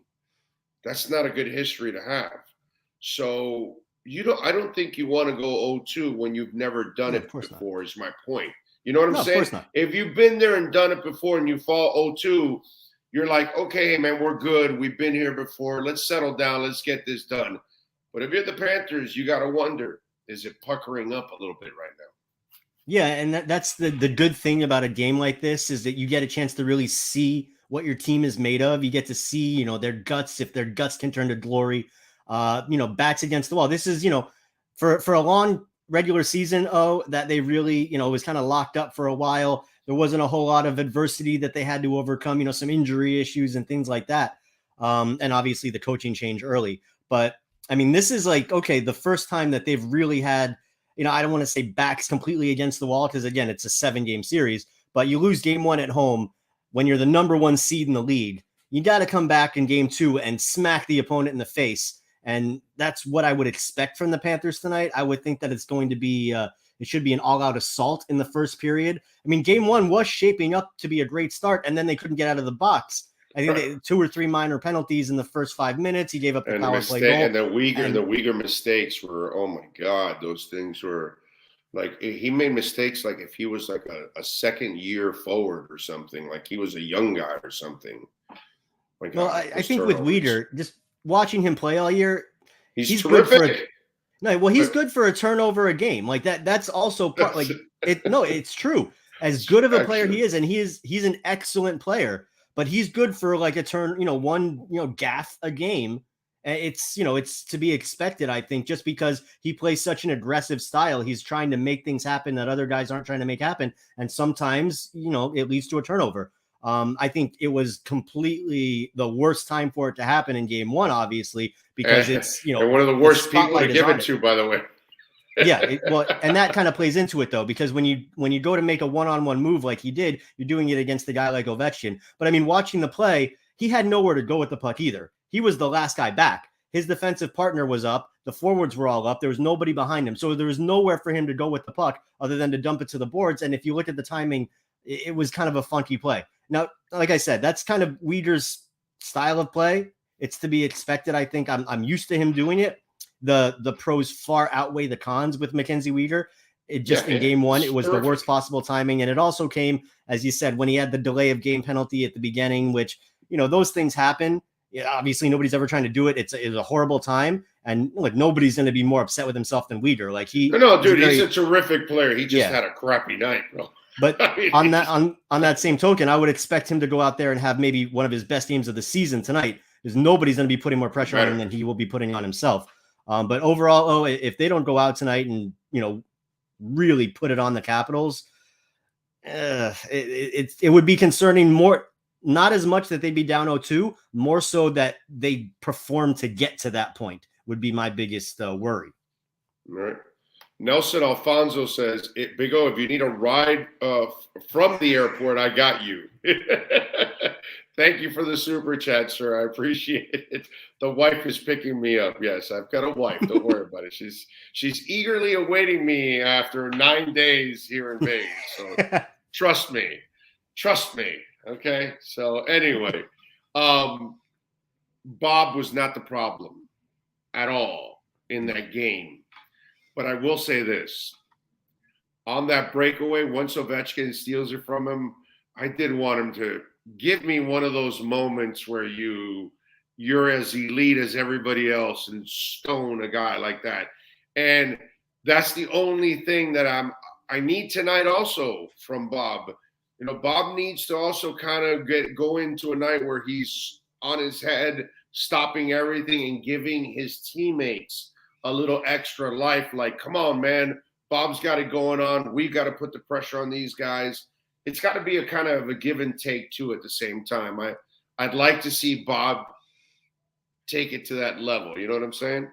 That's not a good history to have. So I don't think you want to go 0-2 when you've never done it before. Is my point. You know what I'm saying? If you've been there and done it before, and you fall 0-2. You're like, okay, man, we're good. We've been here before. Let's settle down. Let's get this done. But if you're the Panthers, you got to wonder, is it puckering up a little bit right now? Yeah, and that's the good thing about a game like this is that you get a chance to really see what your team is made of. You get to see, their guts, if their guts can turn to glory, backs against the wall. This is, for a long regular season, that they really, was kind of locked up for a while. There wasn't a whole lot of adversity that they had to overcome, some injury issues and things like that. And obviously the coaching change early. But I mean, this is like, okay, the first time that they've really had, I don't want to say backs completely against the wall because, again, it's a 7-game series. But you lose game 1 at home when you're the number 1 seed in the league. You got to come back in game 2 and smack the opponent in the face. And that's what I would expect from the Panthers tonight. I would think that it's going to be it should be an all-out assault in the first period. I mean, game 1 was shaping up to be a great start, and then they couldn't get out of the box. I think they 2 or 3 minor penalties in the first 5 minutes. He gave up the power play goal. And the Uyghur mistakes were, oh my God, those things were like, he made mistakes like if he was like a second year forward or something, like he was a young guy or something. Like, well, I think with Uyghur, just watching him play all year, he's terrific. He's good for a turnover a game. Like that's also part, like it. No, it's true. As good of a player he is, and he's an excellent player, but he's good for like a turn, one, gaff a game. It's to be expected, I think, just because he plays such an aggressive style. He's trying to make things happen that other guys aren't trying to make happen. And sometimes, it leads to a turnover. I think it was completely the worst time for it to happen in game 1, obviously, because it's, and one of the worst people to give it to, by the way. Yeah. And that kind of plays into it, though, because when you go to make a one-on-one move like he did, you're doing it against a guy like Ovechkin. But I mean, watching the play, he had nowhere to go with the puck either. He was the last guy back. His defensive partner was up. The forwards were all up. There was nobody behind him. So there was nowhere for him to go with the puck other than to dump it to the boards. And if you look at the timing, it was kind of a funky play. Now, like I said, that's kind of Weeder's style of play. It's to be expected. I think I'm used to him doing it. The pros far outweigh the cons with Mackenzie Weeder. In game 1, it was the worst possible timing. And it also came, as you said, when he had the delay of game penalty at the beginning, which, those things happen. Yeah, obviously, nobody's ever trying to do it. It's a horrible time. And like nobody's going to be more upset with himself than Weeder. Like he's a terrific player. He just had a crappy night, bro. But on that same token, I would expect him to go out there and have maybe one of his best games of the season tonight, because nobody's going to be putting more pressure on him than he will be putting on himself. But overall, if they don't go out tonight and really put it on the Capitals, it would be concerning more Not as much that they'd be down 0-2, more so that they perform to get to that point would be my biggest worry. All right. Nelson Alfonso says, Big O, if you need a ride from the airport, I got you. Thank you for the super chat, sir. I appreciate it. The wife is picking me up. Yes, I've got a wife. Don't worry about it. She's eagerly awaiting me after 9 days here in Vegas. So trust me. Okay. So anyway, Bob was not the problem at all in that game. But I will say this. On that breakaway, once Ovechkin steals it from him, I did want him to give me one of those moments where you're as elite as everybody else and stone a guy like that. And that's the only thing that I need tonight also from Bob. You know, Bob needs to also kind of go into a night where he's on his head, stopping everything and giving his teammates a little extra life. Like, come on, man, Bob's got it going on. We got to put the pressure on these guys. It's got to be a kind of a give and take too at the same time. I'd like to see Bob take it to that level. You know what I'm saying?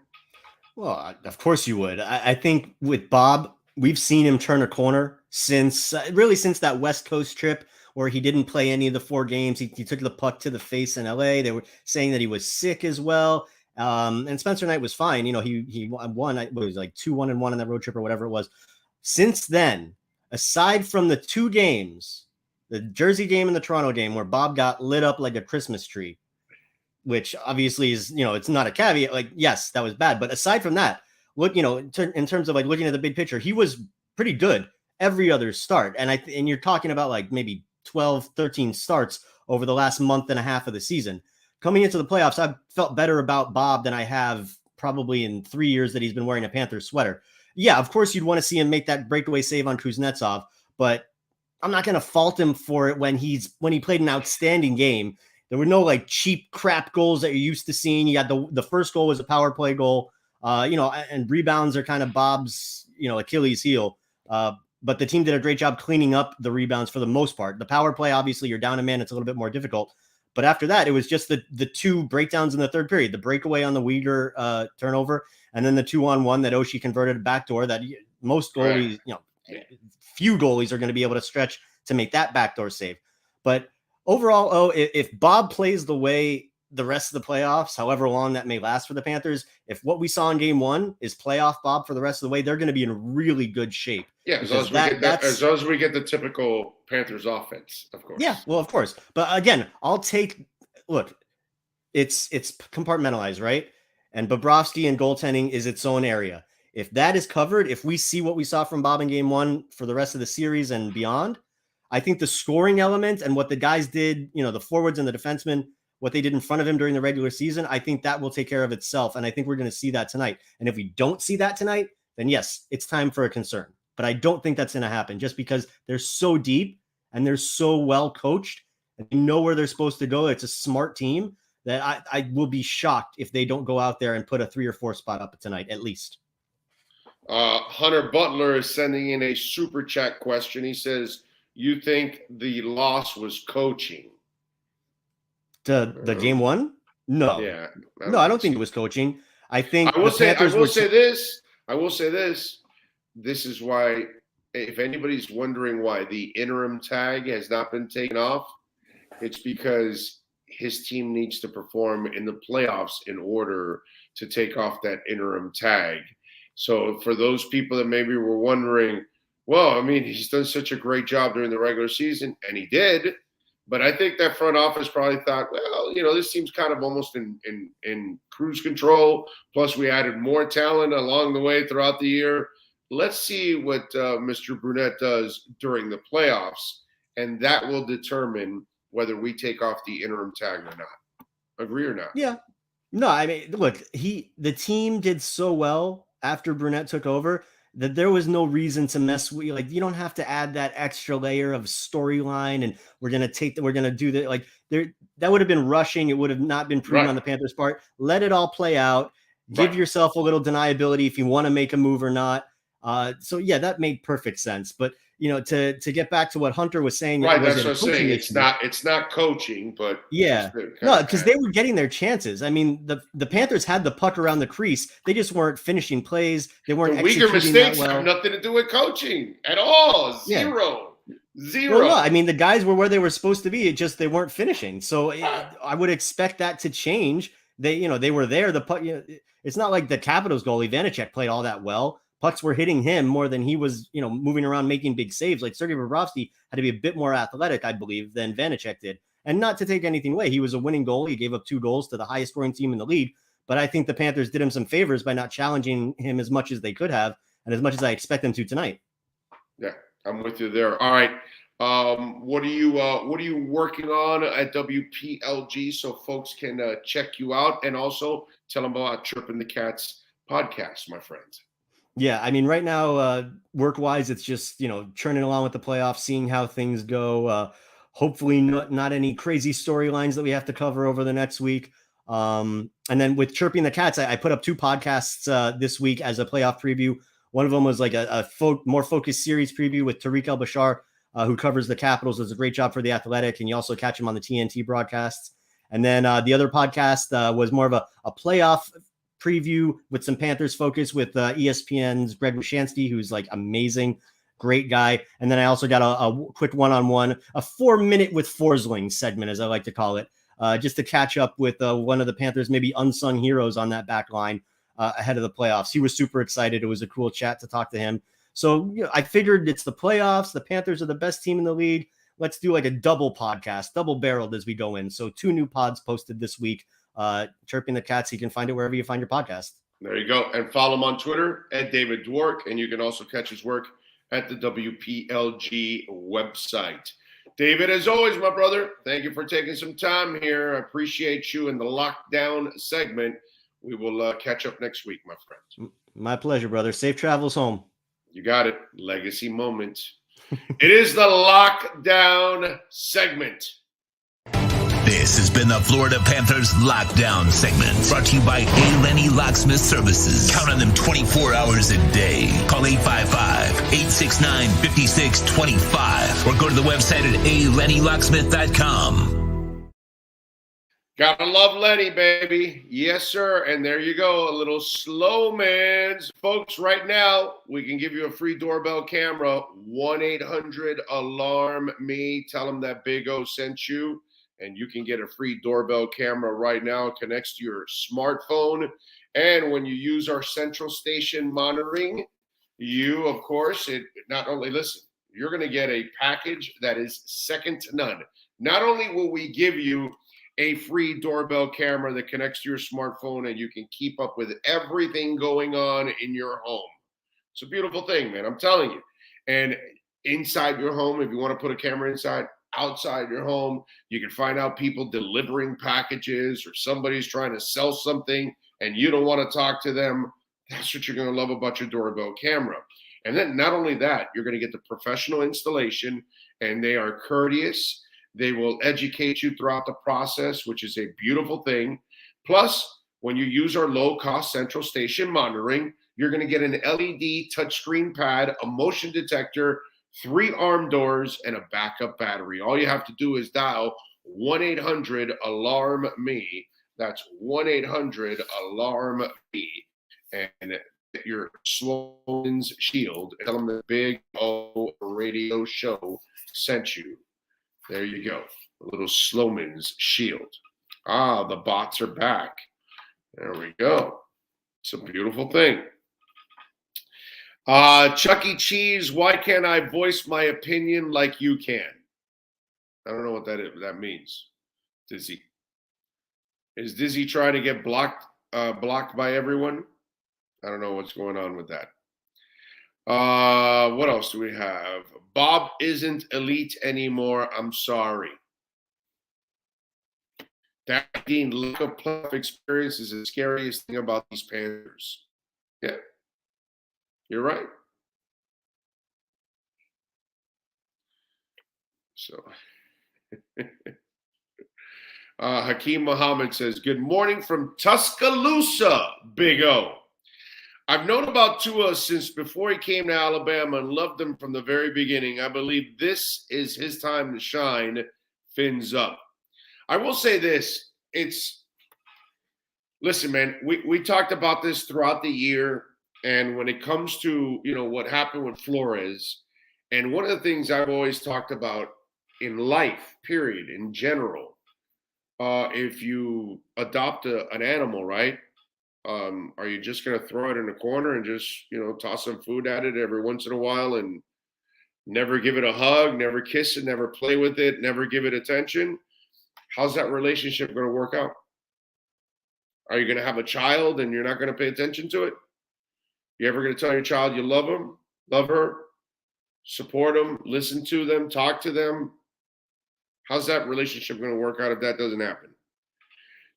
Well, of course you would. I think with Bob, we've seen him turn a corner since that West Coast trip where he didn't play any of the 4 games. He took the puck to the face in LA. They were saying that he was sick as well. And Spencer Knight was fine. You know, he won. It was like 2-1-1 on that road trip or whatever it was. Since then, aside from the 2 games, the Jersey game and the Toronto game, where Bob got lit up like a Christmas tree, which obviously is, you know, it's not a caveat. Like, yes, that was bad. But aside from that, look, you know, in terms of like looking at the big picture, he was pretty good every other start. And you're talking about like maybe 12, 13 starts over the last month and a half of the season. Coming into the playoffs, I've felt better about Bob than I have probably in 3 years that he's been wearing a Panthers sweater. Yeah, of course, you'd want to see him make that breakaway save on Kuznetsov, but I'm not going to fault him for it when he played an outstanding game. There were no like cheap crap goals that you're used to seeing. You had the first goal was a power play goal, and rebounds are kind of Bob's, Achilles heel. But the team did a great job cleaning up the rebounds for the most part. The power play, obviously, you're down a man. It's a little bit more difficult. But after that, it was just the 2 breakdowns in the third period, the breakaway on the Uyghur turnover, and then the 2-on-1 that Oshie converted a backdoor that most goalies, few goalies are going to be able to stretch to make that backdoor save. But overall, if Bob plays the way the rest of the playoffs, however long that may last for the Panthers, if what we saw in game 1 is playoff Bob for the rest of the way, they're going to be in really good shape. Yeah, as long as we get the typical Panthers offense, of course. Yeah, well, of course. But again, it's compartmentalized, right? And Bobrovsky and goaltending is its own area. If that is covered, if we see what we saw from Bob in game 1 for the rest of the series and beyond, I think the scoring element and what the guys did, the forwards and the defensemen, what they did in front of him during the regular season, I think that will take care of itself. And I think we're going to see that tonight. And if we don't see that tonight, then yes, it's time for a concern. But I don't think that's going to happen just because they're so deep and they're so well coached and they know where they're supposed to go. It's a smart team that I will be shocked if they don't go out there and put a 3 or 4 spot up tonight, at least. Hunter Butler is sending in a super chat question. He says, you think the loss was coaching? The game 1? No. Yeah. No, I don't think it was coaching. I think I will say this. This is why, if anybody's wondering why the interim tag has not been taken off, it's because his team needs to perform in the playoffs in order to take off that interim tag. So for those people that maybe were wondering, well, I mean, he's done such a great job during the regular season, and he did. But I think that front office probably thought, well, this seems kind of almost in cruise control. Plus, we added more talent along the way throughout the year. Let's see what Mr. Brunette does during the playoffs, and that will determine whether we take off the interim tag or not. Agree or not? Yeah. No, I mean, look, the team did so well after Brunette took over that there was no reason to mess with, like, you don't have to add that extra layer of storyline and we're going to do that. Like that would have been rushing. It would have not been prudent on the Panthers' part. Let it all play out. Give yourself a little deniability if you want to make a move or not. So yeah, that made perfect sense. But to get back to what Hunter was saying, Right, was that's it a what I'm saying. coaching It's issue? not coaching, but Yeah. No, because they were getting their chances. I mean, the Panthers had the puck around the crease. They just weren't finishing plays. They weren't the weaker executing that mistakes well. have nothing to do with coaching at all. Yeah. Zero. Well, no, I mean, the guys were where they were supposed to be. It just they weren't finishing. So I would expect that to change. They were there. The puck. It's not like the Capitals goalie Vanacek played all that well. Pucks were hitting him more than he was, moving around making big saves. Like Sergei Bobrovsky had to be a bit more athletic, I believe, than Vanacek did. And not to take anything away, he was a winning goalie. He gave up 2 goals to the highest scoring team in the league. But I think the Panthers did him some favors by not challenging him as much as they could have, and as much as I expect them to tonight. Yeah, I'm with you there. All right. What are you working on at WPLG so folks can check you out, and also tell them about Chirping the Cats podcast, my friends? Yeah, I mean, right now, work-wise, it's just, churning along with the playoffs, seeing how things go. Hopefully not any crazy storylines that we have to cover over the next week. And then with Chirping the Cats, I put up 2 podcasts this week as a playoff preview. One of them was like a more focused series preview with Tariq El-Bashar, who covers the Capitals. Does a great job for The Athletic, and you also catch him on the TNT broadcasts. And then the other podcast was more of a playoff preview with some Panthers focus with ESPN's Greg Wyshynski, who's like amazing, great guy. And then I also got a quick one-on-one, a 4-minute with Forsling segment, as I like to call it, just to catch up with one of the Panthers' maybe unsung heroes on that back line ahead of the playoffs. He was super excited. It was a cool chat to talk to him. So I figured it's the playoffs. The Panthers are the best team in the league. Let's do like a double podcast, double-barreled as we go in. So 2 new pods posted this week. Chirping the Cats. You can find it wherever you find your podcast. There you go. And follow him on Twitter at David Dwork. And you can also catch his work at the WPLG website. David, as always, my brother, thank you for taking some time here. I appreciate you in the lockdown segment. We will catch up next week, my friend. My pleasure, brother. Safe travels home. You got it. Legacy moment. It is the lockdown segment. This has been the Florida Panthers Lockdown segment, brought to you by A. Lenny Locksmith Services. Count on them 24 hours a day. Call 855-869-5625 or go to the website at alennylocksmith.com. Gotta love Lenny, baby. Yes, sir. And there you go. A little slow man's. Folks, right now, we can give you a free doorbell camera. 1-800-ALARM-ME. Tell them that Big O sent you. And you can get a free doorbell camera right now. It connects to your smartphone. And when you use our central station monitoring, you, of course, not only listen, you're going to get a package that is second to none. Not only will we give you a free doorbell camera that connects to your smartphone and you can keep up with everything going on in your home. It's a beautiful thing, man. I'm telling you. And inside your home, if you want to put a camera inside, outside your home, you can find out people delivering packages or somebody's trying to sell something and you don't want to talk to them. That's what you're going to love about your doorbell camera. And then not only that, you're going to get the professional installation, and they are courteous. They will educate you throughout the process, which is a beautiful thing. Plus, when you use our low-cost central station monitoring, you're going to get an LED touchscreen pad, a motion detector, 3 arm doors, and a backup battery. All you have to do is dial 1-800-ALARM-ME. That's 1-800-ALARM-ME. And your Sloan's Shield. Tell them the Big O radio show sent you. There you go. A little Sloman's Shield. Ah, the bots are back. There we go. It's a beautiful thing. Chuck E. Cheese, why can't I voice my opinion like you can? I don't know what that means. Dizzy. Is Dizzy trying to get blocked by everyone? I don't know what's going on with that. What else do we have? Bob isn't elite anymore. I'm sorry. That Dean lack of playoff experience is the scariest thing about these Panthers. Yeah. You're right. So, Hakeem Muhammad says, good morning from Tuscaloosa, Big O. I've known about Tua since before he came to Alabama and loved him from the very beginning. I believe this is his time to shine. Fins up. I will say this. Listen, man, we talked about this throughout the year. And when it comes to, what happened with Flores, and one of the things I've always talked about in life, period, in general, if you adopt an animal, right? Are you just going to throw it in a corner and just, toss some food at it every once in a while and never give it a hug, never kiss it, never play with it, never give it attention? How's that relationship going to work out? Are you going to have a child and you're not going to pay attention to it? You ever going to tell your child you love him, love her, support them, listen to them, talk to them? How's that relationship going to work out if that doesn't happen?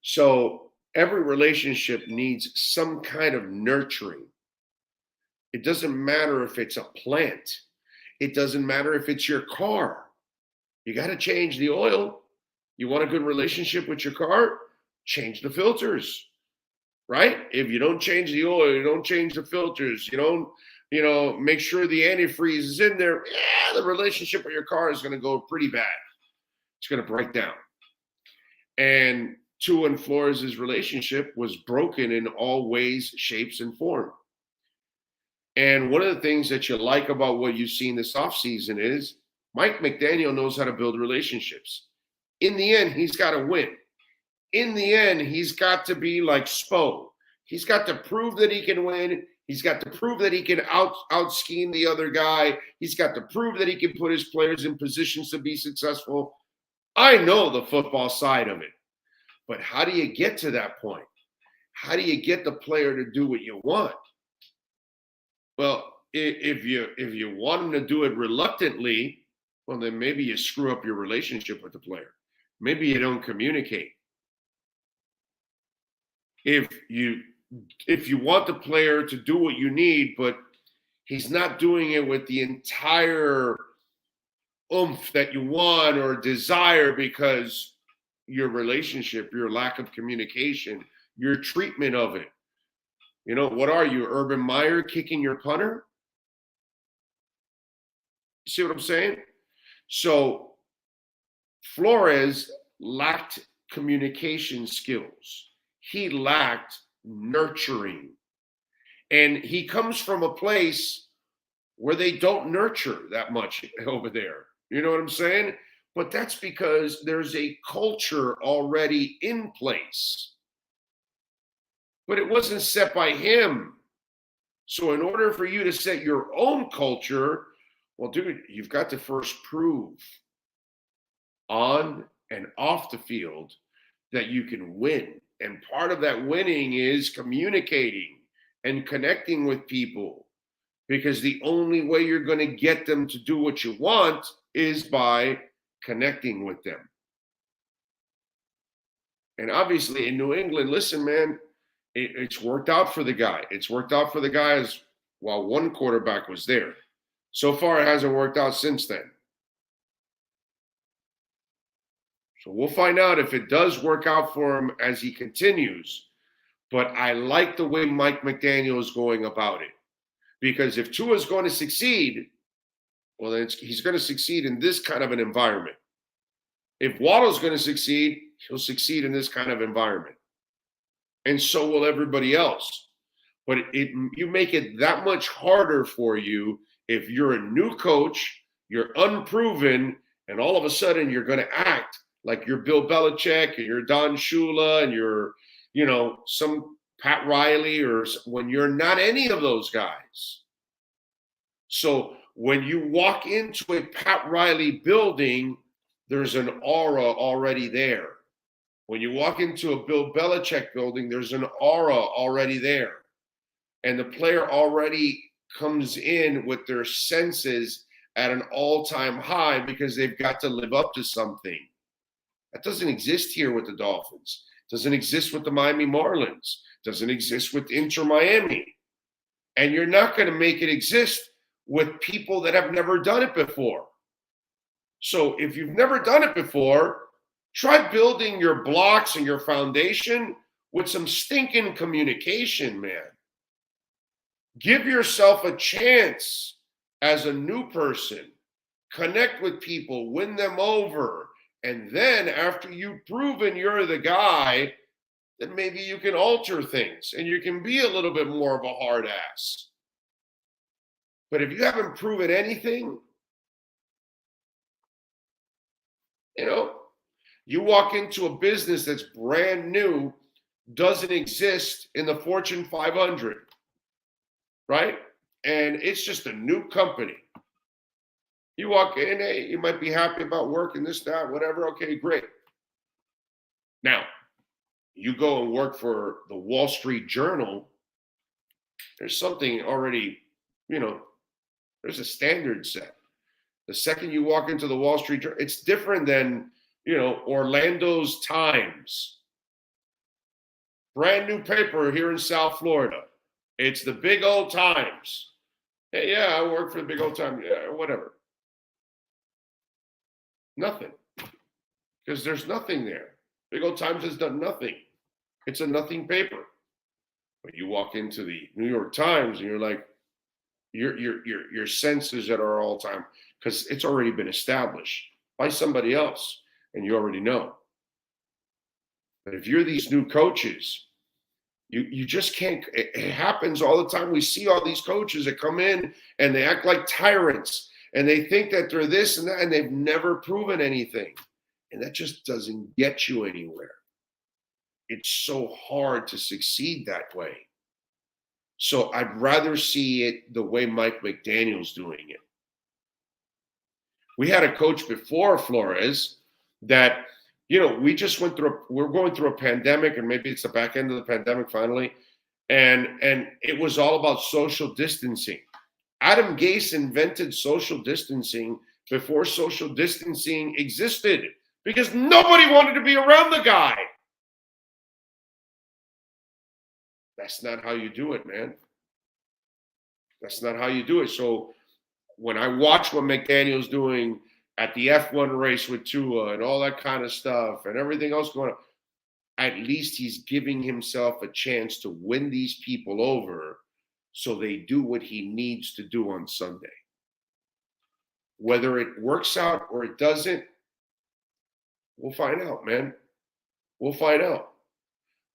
So every relationship needs some kind of nurturing. It doesn't matter if it's a plant. It doesn't matter if it's your car. You got to change the oil. You want a good relationship with your car? Change the filters, right? If you don't change the oil, you don't change the filters, you don't, make sure the antifreeze is in there, the relationship with your car is going to go pretty bad. It's going to break down. And Tua and Flores' relationship was broken in all ways, shapes, and form. And one of the things that you like about what you've seen this offseason is Mike McDaniel knows how to build relationships. In the end, he's got to win. In the end, he's got to be like Spo. He's got to prove that he can win. He's got to prove that he can out-scheme the other guy. He's got to prove that he can put his players in positions to be successful. I know the football side of it. But how do you get to that point? How do you get the player to do what you want? Well, if you want him to do it reluctantly, well, then maybe you screw up your relationship with the player. Maybe you don't communicate. If you want the player to do what you need, but he's not doing it with the entire oomph that you want or desire because your relationship, your lack of communication, your treatment of it. What are you, Urban Meyer kicking your punter? You see what I'm saying? So Flores lacked communication skills. He lacked nurturing. And he comes from a place where they don't nurture that much over there. You know what I'm saying? But that's because there's a culture already in place. But it wasn't set by him. So in order for you to set your own culture, well, dude, you've got to first prove on and off the field that you can win. And part of that winning is communicating and connecting with people. Because the only way you're going to get them to do what you want is by connecting with them. And obviously in New England, listen, man, it's worked out for the guy. It's worked out for the guys while one quarterback was there. So far, it hasn't worked out since then. So we'll find out if it does work out for him as he continues. But I like the way Mike McDaniel is going about it. Because if Tua is going to succeed, well, then he's going to succeed in this kind of an environment. If Waddle's going to succeed, he'll succeed in this kind of environment. And so will everybody else. But you make it that much harder for you if you're a new coach, you're unproven, and all of a sudden you're going to act like you're Bill Belichick and you're Don Shula and you're, some Pat Riley, or when you're not any of those guys. So when you walk into a Pat Riley building, there's an aura already there. When you walk into a Bill Belichick building, there's an aura already there. And the player already comes in with their senses at an all-time high because they've got to live up to something. That doesn't exist here with the Dolphins. Doesn't exist with the Miami Marlins. Doesn't exist with Inter Miami. And you're not going to make it exist with people that have never done it before. So if you've never done it before, try building your blocks and your foundation with some stinking communication, man. Give yourself a chance as a new person. Connect with people, win them over. And then after you've proven you're the guy, then maybe you can alter things and you can be a little bit more of a hard ass. But if you haven't proven anything, you walk into a business that's brand new, doesn't exist in the Fortune 500, right? And it's just a new company. You walk in, hey, you might be happy about working this, that, whatever. Okay, great. Now, you go and work for the Wall Street Journal, there's something already, there's a standard set. The second you walk into the Wall Street Journal, it's different than, Orlando's Times. Brand new paper here in South Florida. It's the Big Old Times. Hey, yeah, I work for the Big Old Times. Yeah, whatever. Nothing. Because there's nothing there. Big Old Times has done nothing. It's a nothing paper. But you walk into the New York Times and you're like, your senses that are all time, because it's already been established by somebody else, and you already know. But if you're these new coaches, you just can't. It happens all the time. We see all these coaches that come in and they act like tyrants, and they think that they're this and that, and they've never proven anything, and that just doesn't get you anywhere. It's so hard to succeed that way. So I'd rather see it the way Mike McDaniel's doing it. We had a coach before Flores that, we just we're going through a pandemic, and maybe it's the back end of the pandemic finally. And it was all about social distancing. Adam Gase invented social distancing before social distancing existed because nobody wanted to be around the guy. That's not how you do it, man. That's not how you do it. So when I watch what McDaniel's doing at the F1 race with Tua and all that kind of stuff and everything else going on, at least he's giving himself a chance to win these people over so they do what he needs to do on Sunday. Whether it works out or it doesn't, we'll find out, man. We'll find out.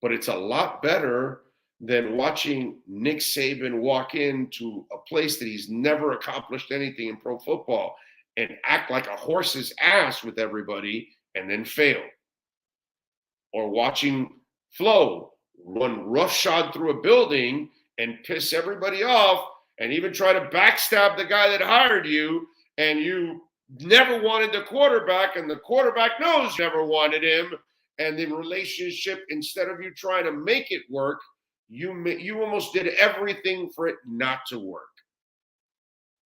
But it's a lot better than watching Nick Saban walk into a place that he's never accomplished anything in pro football and act like a horse's ass with everybody and then fail. Or watching Flo run roughshod through a building and piss everybody off and even try to backstab the guy that hired you, and you never wanted the quarterback and the quarterback knows you never wanted him, and the relationship, instead of you trying to make it work, you almost did everything for it not to work.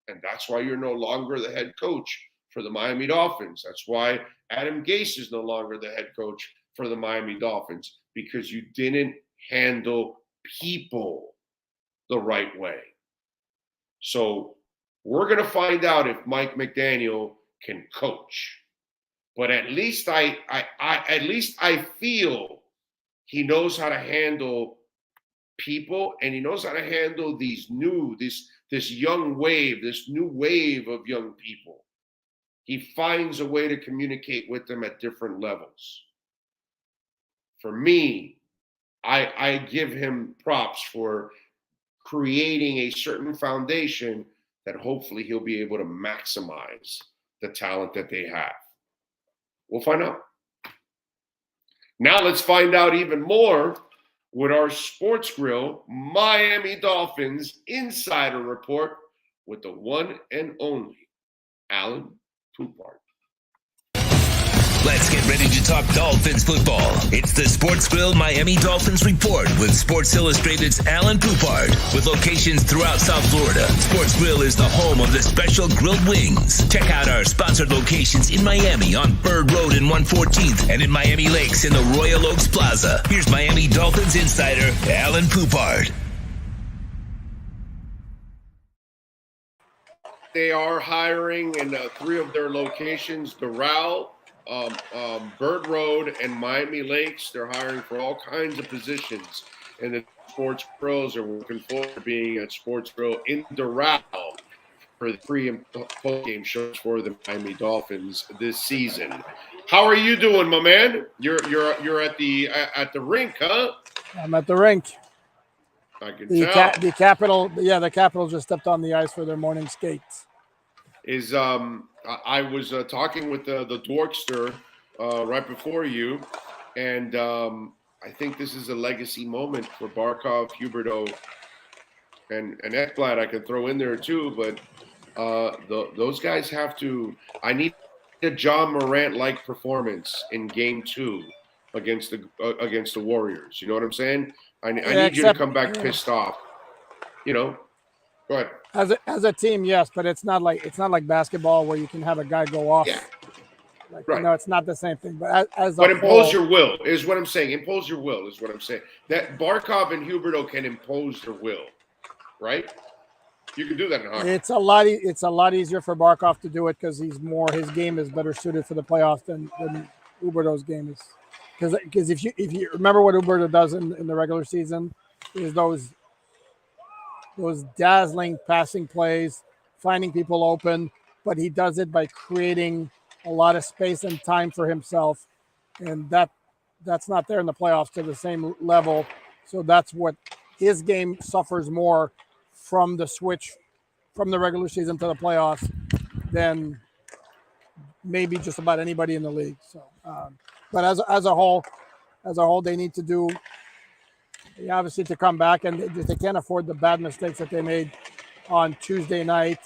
And that's why you're no longer the head coach for the Miami Dolphins. That's why Adam Gase is no longer the head coach for the Miami Dolphins, because you didn't handle people the right way. So we're going to find out if Mike McDaniel can coach. But at least I feel he knows how to handle people, and he knows how to handle this young wave, this new wave of young people. He finds a way to communicate with them at different levels. For me, I give him props for creating a certain foundation that hopefully he'll be able to maximize the talent that they have. We'll find out. Now let's find out even more with our Sports Grill Miami Dolphins Insider Report with the one and only Alan Poupart. Let's get ready to talk Dolphins football. It's the Sports Grill Miami Dolphins Report with Sports Illustrated's Alan Poupart. With locations throughout South Florida, Sports Grill is the home of the special grilled wings. Check out our sponsored locations in Miami on Bird Road and 114th and in Miami Lakes in the Royal Oaks Plaza. Here's Miami Dolphins insider Alan Poupart. They are hiring in 3 of their locations, Doral, Bird Road, and Miami Lakes. They're hiring for all kinds of positions in the Sports Grills are looking forward to being at Sports Grill in Doral for the pre and post game shows for the Miami Dolphins this season. How are you doing, my man? You're at the rink, huh? I'm at the rink. I can tell. The Capital just stepped on the ice for their morning skates. I was talking with the Dwarkster right before you, and I think this is a legacy moment for Barkov, Huberdeau, and Ekblad. I could throw in there too, but those guys have to. I need a John Morant-like performance in Game 2 against the Warriors. You know what I'm saying? I need you to come back pissed off. You know, go ahead. As a team, yes, but it's not like basketball where you can have a guy go off. Yeah. Like, right. It's not the same thing. But impose your will is what I'm saying. Impose your will is what I'm saying. That Barkov and Huberdeau can impose their will, right? You can do that in hockey. It's a lot easier for Barkov to do it because his game is better suited for the playoffs than Huberdeau's game is. Because if you remember what Huberdeau does in the regular season, is those dazzling passing plays, finding people open, but he does it by creating a lot of space and time for himself, and that's not there in the playoffs to the same level. So that's what his game suffers more from the switch from the regular season to the playoffs than maybe just about anybody in the league. So, but as a whole, they need to do obviously to come back, and they can't afford the bad mistakes that they made on Tuesday night.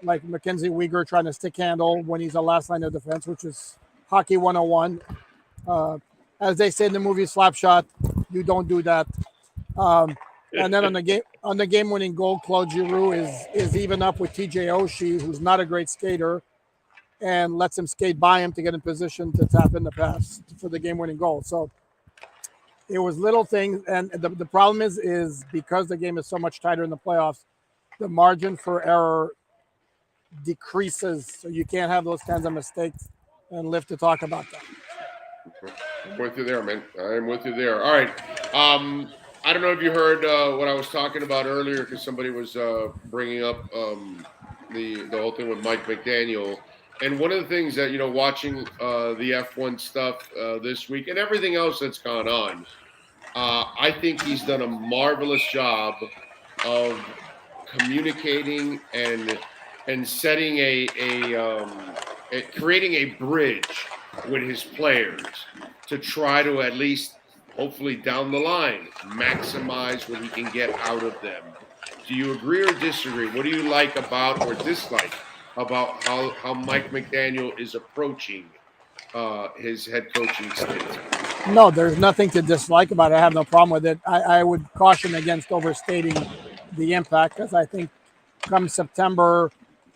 Like Mackenzie Weegar trying to stick handle when he's a last line of defense, which is hockey 101. As they say in the movie Slapshot, you don't do that. And then on the game-winning goal, Claude Giroux is even up with TJ Oshie, who's not a great skater, and lets him skate by him to get in position to tap in the pass for the game-winning goal. So it was little things, and the problem is because the game is so much tighter in the playoffs, the margin for error decreases, so you can't have those kinds of mistakes and live to talk about that. I'm with you there, man. I'm with you there. All right. I don't know if you heard what I was talking about earlier, because somebody was bringing up the whole thing with Mike McDaniel. And one of the things that, watching the F1 stuff this week and everything else that's gone on, I think he's done a marvelous job of communicating and setting creating a bridge with his players to try to at least, hopefully down the line, maximize what he can get out of them. Do you agree or disagree? What do you like about or dislike about how Mike McDaniel is approaching his head coaching stint? No, there's nothing to dislike about it. I have no problem with it. I would caution against overstating the impact, because I think come September,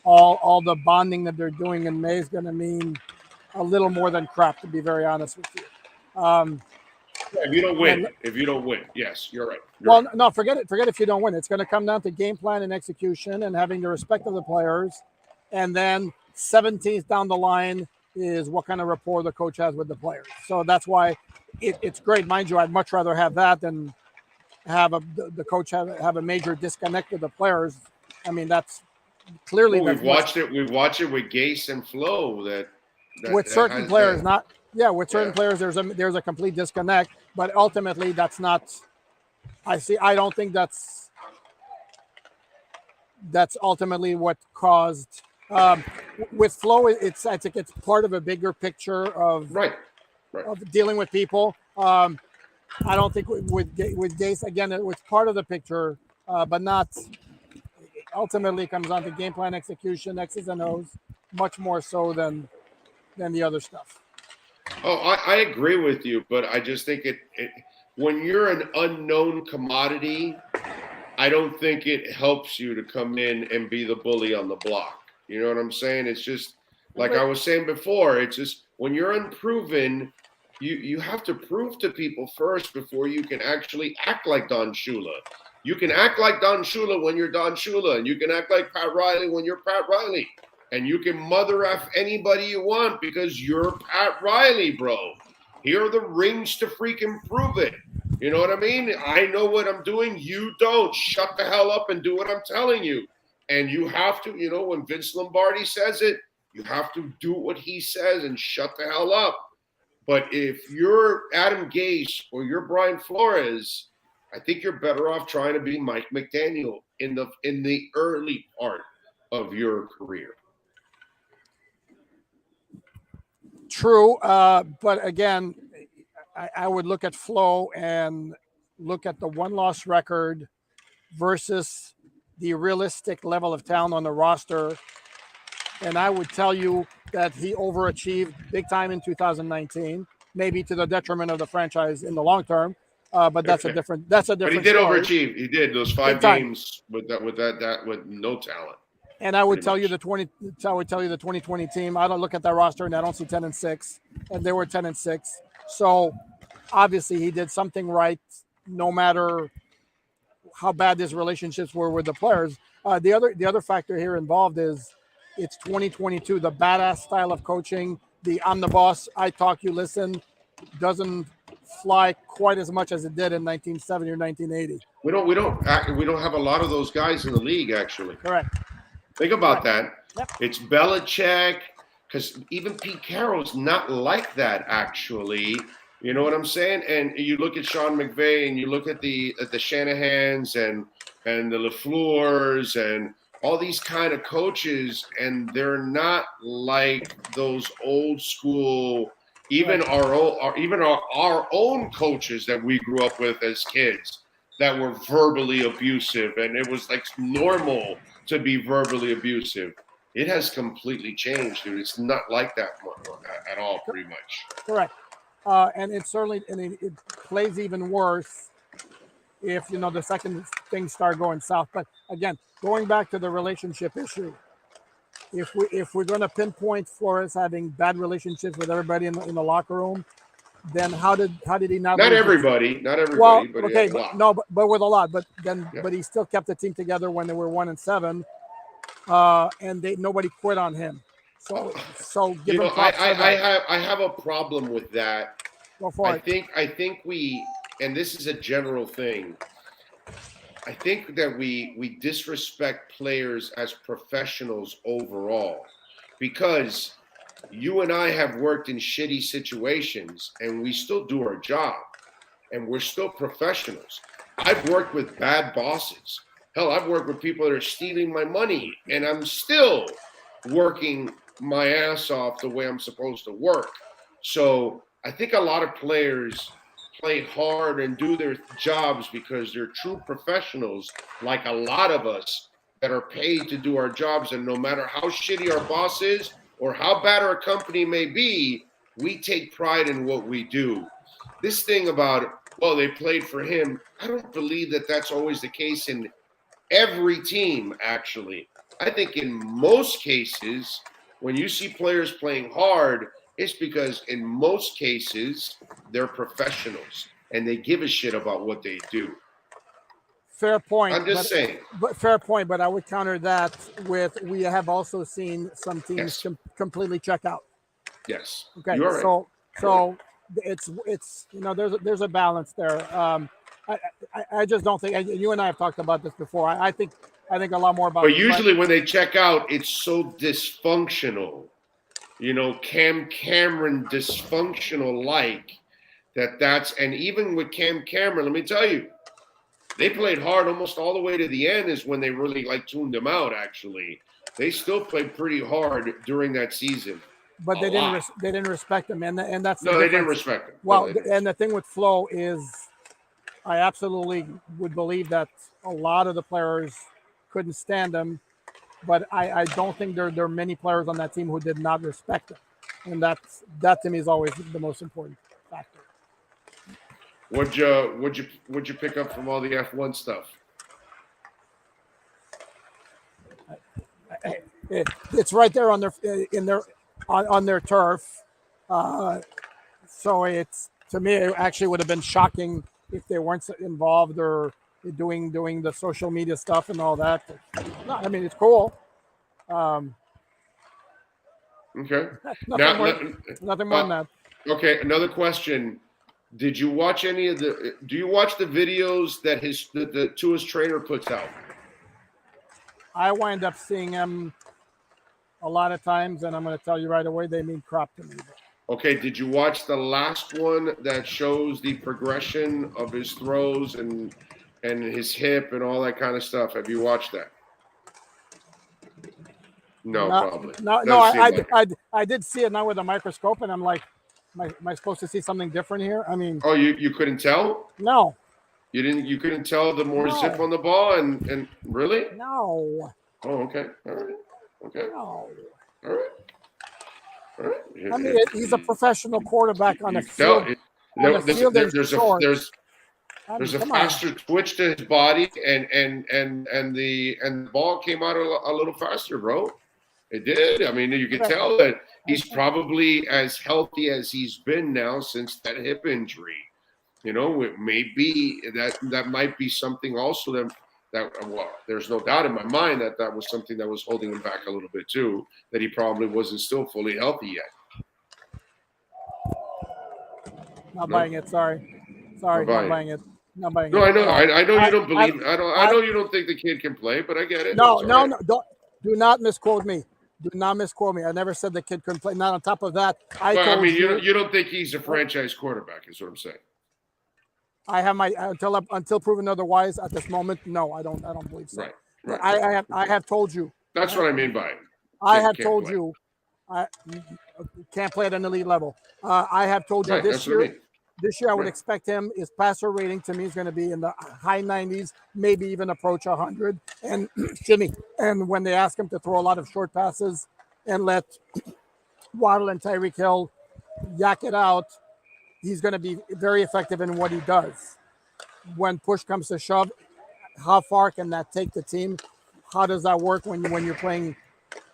all the bonding that they're doing in May is going to mean a little more than crap, to be very honest with you. If you don't win, yes, you're right. No, forget it. Forget if you don't win. It's going to come down to game plan and execution and having the respect of the players. And then 17th down the line is what kind of rapport the coach has with the players. So that's why it's great. Mind you, I'd much rather have that than have the coach have a major disconnect with the players. I mean, that's clearly we've watched it. We've watched it with Gase and Flo. With certain players, players, there's a complete disconnect. But ultimately, that's not. I don't think that's ultimately what caused. With Flo, I think it's part of a bigger picture of of dealing with people. I don't think with Gase, again, it was part of the picture, but not. Ultimately, it comes down to game plan execution, X's and O's, much more so than the other stuff. Oh, I agree with you, but I just think it when you're an unknown commodity, I don't think it helps you to come in and be the bully on the block. You know what I'm saying? It's just like I was saying before. It's just when you're unproven, you have to prove to people first before you can actually act like Don Shula. You can act like Don Shula when you're Don Shula, and you can act like Pat Riley when you're Pat Riley. And you can mother F anybody you want because you're Pat Riley, bro. Here are the rings to freaking prove it. You know what I mean? I know what I'm doing. You don't. Shut the hell up and do what I'm telling you. And you have to, when Vince Lombardi says it, you have to do what he says and shut the hell up. But if you're Adam Gase or you're Brian Flores, I think you're better off trying to be Mike McDaniel in the early part of your career. True, but again, I would look at Flo and look at the one-loss record versus the realistic level of talent on the roster, and I would tell you that he overachieved big time in 2019, maybe to the detriment of the franchise in the long term. But that's a different. But he did story. overachieve. He did those 5 games with no talent. And I would tell you the 2020 team. I don't look at that roster and I don't see 10-6, and they were 10-6. So obviously he did something right, no matter how bad his relationships were with the players. The other factor here involved is it's 2022. The badass style of coaching, the I'm the boss, I talk, you listen, doesn't fly quite as much as it did in 1970 or 1980. We don't have a lot of those guys in the league, actually. Correct. Think about that. Yep. It's Belichick, because even Pete Carroll's not like that, actually. You know what I'm saying? And you look at Sean McVay and you look at the Shanahans and the LaFleurs and all these kind of coaches, and they're not like those old school, even our own coaches that we grew up with as kids that were verbally abusive, and it was like normal to be verbally abusive. It has completely changed, dude. It's not like that at all, pretty much. Correct. And it certainly it plays even worse if the second things start going south. But again, going back to the relationship issue, if we're going to pinpoint Flores having bad relationships with everybody in the locker room, then how did he not? Not everybody, well, but okay, but with a lot. But he still kept the team together when they were 1-7, and nobody quit on him. So give him props for that. I have a problem with that. Go for it. I think we, and this is a general thing, I think that we disrespect players as professionals overall, because you and I have worked in shitty situations and we still do our job and we're still professionals. I've worked with bad bosses. Hell, I've worked with people that are stealing my money, and I'm still working my ass off the way I'm supposed to work. So I think a lot of players play hard and do their jobs because they're true professionals, like a lot of us that are paid to do our jobs. And no matter how shitty our boss is or how bad our company may be, we take pride in what we do. This thing about, well, they played for him, I don't believe that that's always the case in every team, actually. I think in most cases, when you see players playing hard, it's because in most cases, they're professionals and they give a shit about what they do. Fair point. I'm just saying. But fair point. But I would counter that with, we have also seen some teams completely check out. Yes. Okay. You're right. So it's there's a balance there. I just don't think, and you and I have talked about this before. I think a lot more about. But usually when they check out, it's so dysfunctional. Cam Cameron dysfunctional that's, and even with Cam Cameron, let me tell you, they played hard almost all the way to the end is when they really tuned them out, actually. They still played pretty hard during that season. But they didn't respect him, and that's no, they didn't respect him. Well, and the thing with Flo is, I absolutely would believe that a lot of the players couldn't stand him, but I don't think there are many players on that team who did not respect him, and that to me is always the most important factor. What'd you pick up from all the F1 stuff? It's right there on their turf. So it's, to me, it actually would have been shocking if they weren't involved or doing the social media stuff and all that. No, I mean, it's cool. Okay. Nothing more than that. Okay, another question. Did you watch any of the? Do you watch the videos that the Tua's trainer puts out? I wind up seeing them a lot of times, and I'm going to tell you right away, they mean crap to me. Okay, did you watch the last one that shows the progression of his throws and his hip and all that kind of stuff? Have you watched that? No, probably. No, I did see it now with a microscope, and I'm like, am I supposed to see something different here? I mean, oh, you couldn't tell? No. You couldn't tell the more zip on the ball and really? No. Oh, okay. All right. Okay. No. All right. All right. I mean, he's a professional quarterback on the No, field. There's a faster twitch to his body, and the ball came out a little faster, bro. It did. I mean, you could tell that he's probably as healthy as he's been now since that hip injury. You know, it may be that might be something also that there's no doubt in my mind that was something that was holding him back a little bit too, that he probably wasn't still fully healthy yet. Not buying it. Sorry, not buying it. Not buying it. No, I know. I know you don't believe. I know you don't think the kid can play, but I get it. No. Do not misquote me. Do not misquote me. I never said the kid couldn't play. Not on top of that, you don't think he's a franchise quarterback, is what I'm saying. I have my until proven otherwise at this moment. No, I don't believe so. Right. I have told you. That's what I mean by it. I have told you. I can't play at an elite level. I have told you this year. This year, I would expect his passer rating to me is going to be in the high 90s, maybe even approach 100. And excuse me. And when they ask him to throw a lot of short passes and let Waddle and Tyreek Hill yak it out, he's going to be very effective in what he does. When push comes to shove, how far can that take the team? How does that work when you're playing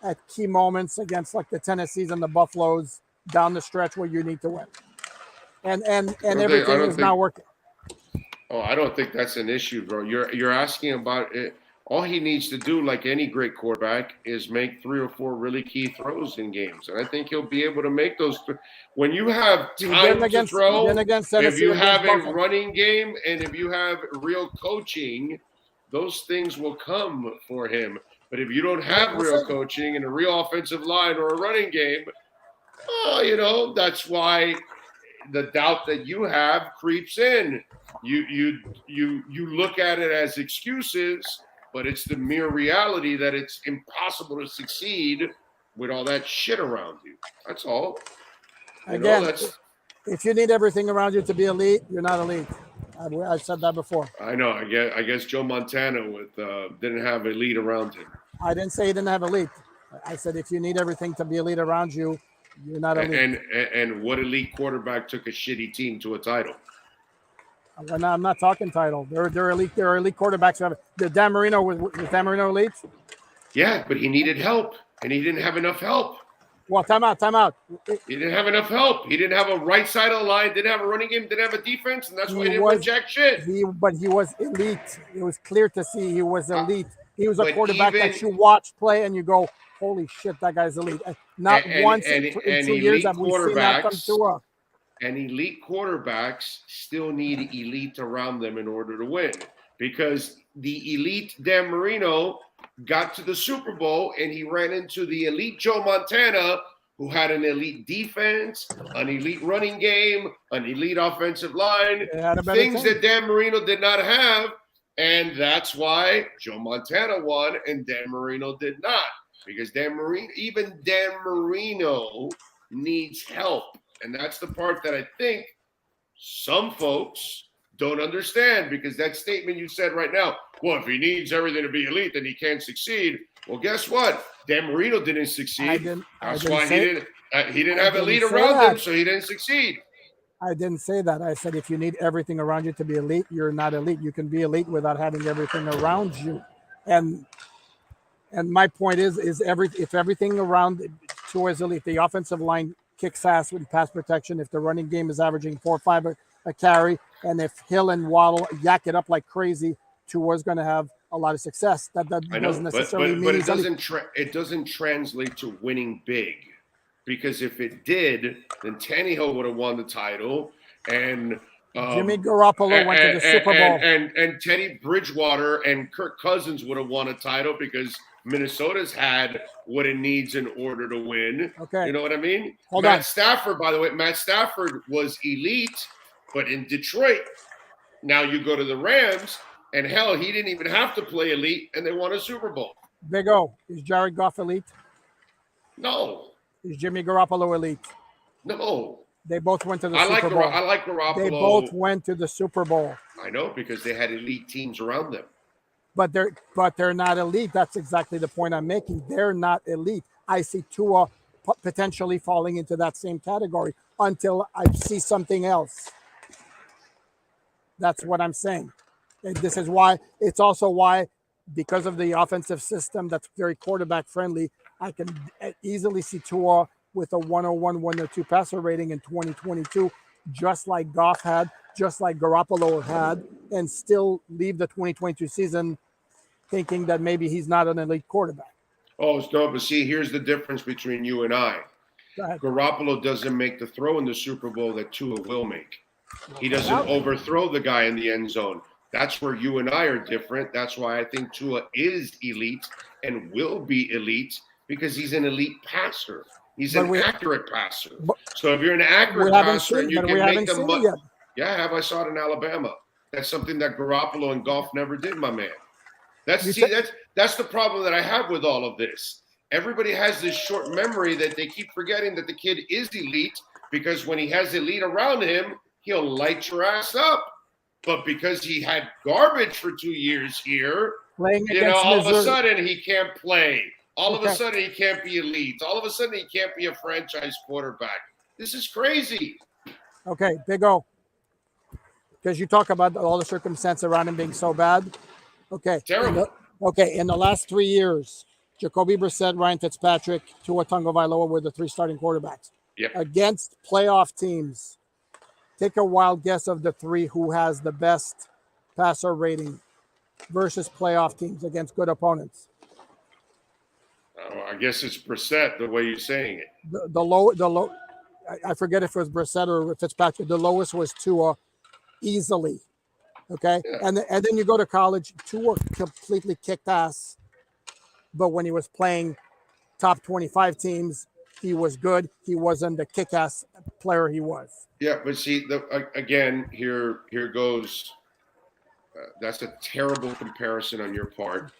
at key moments against like the Tennessees and the Buffaloes down the stretch where you need to win? And everything is not working. Oh, I don't think that's an issue, bro. You're asking about it. All he needs to do, like any great quarterback, is make 3 or 4 really key throws in games, and I think he'll be able to make those. When you have time to throw, if you have a running game, and if you have real coaching, those things will come for him. But if you don't have real coaching and a real offensive line or a running game, that's why the doubt that you have creeps in. You look at it as excuses, but it's the mere reality that it's impossible to succeed with all that shit around you. That's all. If you need everything around you to be elite, you're not elite. I've said that before. I know. I guess Joe Montana didn't have elite around him. I didn't say he didn't have elite. I said if you need everything to be elite around you, you're not elite. And what elite quarterback took a shitty team to a title? I'm not talking title. They're elite. They're elite quarterbacks. The Dan Marino was Dan Marino elite? Yeah, but he needed help, and he didn't have enough help. Well, time out. He didn't have enough help. He didn't have a right side of the line. Didn't have a running game. Didn't have a defense, and that's why he didn't win jack shit. But he was elite. It was clear to see he was elite. He was a quarterback that you watch play and you go, "Holy shit, that guy's elite." Not once in 2 years have we seen that come to us. And elite quarterbacks still need elite around them in order to win, because the elite Dan Marino got to the Super Bowl and he ran into the elite Joe Montana, who had an elite defense, an elite running game, an elite offensive line, things that Dan Marino did not have. And that's why Joe Montana won and Dan Marino did not, because Dan Marino needs help. And that's the part that I think some folks don't understand, because that statement you said right now, well, if he needs everything to be elite, then he can't succeed. Well, guess what? Dan Marino didn't succeed. That's why he didn't have elite around him, so he didn't succeed. I didn't say that. I said if you need everything around you to be elite, you're not elite. You can be elite without having everything around you. And my point is if everything around Tua is elite, the offensive line kicks ass with pass protection, if the running game is averaging 4 or 5 a carry, and if Hill and Waddle yak it up like crazy, Tua's going to have a lot of success. That doesn't necessarily mean it doesn't translate to winning big, because if it did, then Tannehill would have won the title, and Jimmy Garoppolo went to the Super Bowl. And Teddy Bridgewater and Kirk Cousins would have won a title because Minnesota's had what it needs in order to win. Okay. You know what I mean? Hold on. Stafford, by the way, Matt Stafford was elite, but in Detroit. Now you go to the Rams, and hell, he didn't even have to play elite, and they won a Super Bowl. Big O, is Jared Goff elite? No. Is Jimmy Garoppolo elite? No. They both went to the Super Bowl. I like Garoppolo. They both went to the Super Bowl. I know, because they had elite teams around them. But they're not elite. That's exactly the point I'm making. They're not elite. I see Tua potentially falling into that same category until I see something else. That's what I'm saying. And this is why, it's also why, because of the offensive system that's very quarterback friendly, I can easily see Tua with a 101, 102 passer rating in 2022, just like Goff had, just like Garoppolo had, and still leave the 2022 season thinking that maybe he's not an elite quarterback. Oh, no, but see, here's the difference between you and I. Garoppolo doesn't make the throw in the Super Bowl that Tua will make. He doesn't overthrow the guy in the end zone. That's where you and I are different. That's why I think Tua is elite and will be elite, because he's an elite passer. He's an accurate passer. So if you're an accurate passer and you can make them look, I saw it in Alabama. That's something that Garoppolo and Goff never did, my man. That's the problem that I have with all of this. Everybody has this short memory that they keep forgetting that the kid is elite, because when he has elite around him, he'll light your ass up. But because he had garbage for 2 years here, all of a sudden he can't play. All of a sudden he can't be elite. All of a sudden he can't be a franchise quarterback. This is crazy. Okay, Big O. Because you talk about all the circumstances around him being so bad. Okay. Terrible. In the last 3 years, Jacoby Brissett, Ryan Fitzpatrick, Tua Tagovailoa were the three starting quarterbacks. Yep. Against playoff teams, take a wild guess of the three who has the best passer rating versus playoff teams against good opponents. I guess it's Brissett, the way you're saying it. The low. I forget if it was Brissett or Fitzpatrick. The lowest was Tua, easily. Okay, and then you go to college. Tua completely kicked ass, but when he was playing top 25 teams, he was good. He wasn't the kick-ass player he was. Yeah, but see, again, here goes. That's a terrible comparison on your part,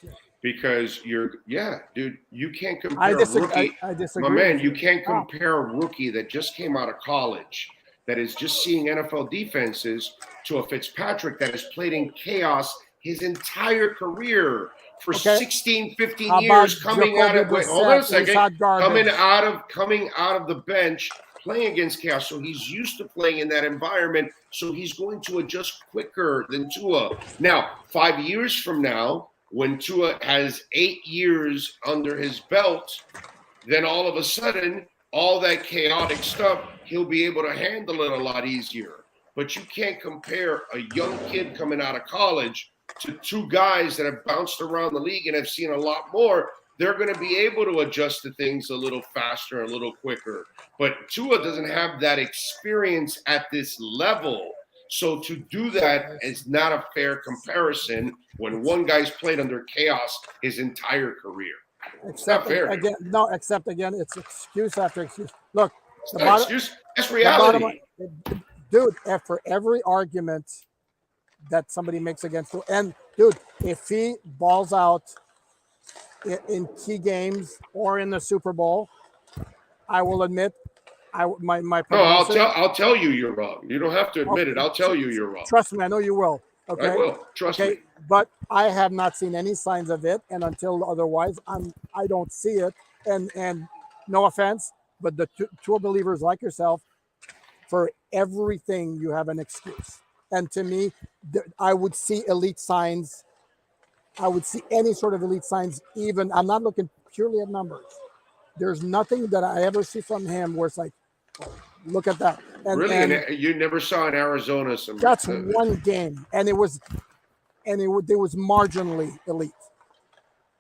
because dude, you can't compare a rookie. I disagree. My man, you can't compare a rookie that just came out of college, that is just seeing NFL defenses, to a Fitzpatrick that has played in chaos his entire career for 16, 15 years, coming out of the bench, playing against chaos. So he's used to playing in that environment. So he's going to adjust quicker than Tua. Now, 5 years from now, when Tua has 8 years under his belt, then all of a sudden, all that chaotic stuff, he'll be able to handle it a lot easier. But you can't compare a young kid coming out of college to two guys that have bounced around the league and have seen a lot more. They're going to be able to adjust to things a little faster, a little quicker. But Tua doesn't have that experience at this level. So to do that is not a fair comparison when one guy's played under chaos his entire career. Except again, it's excuse after excuse. Look, that's reality. Dude, for every argument that somebody makes against you, and dude, if he balls out in key games or in the Super Bowl, I will admit, my I'll tell you you're wrong. You don't have to admit it. I'll tell you you're wrong. Trust me, I know you will. Okay, I will. Trust me. But I have not seen any signs of it, and until otherwise, I don't see it. And no offense, but the two believers like yourself, for everything you have an excuse. And to me, I would see elite signs. I would see any sort of elite signs. Even I'm not looking purely at numbers. There's nothing that I ever see from him where it's like, oh, look at that. And you never saw in Arizona some. That's one game, and it was marginally elite.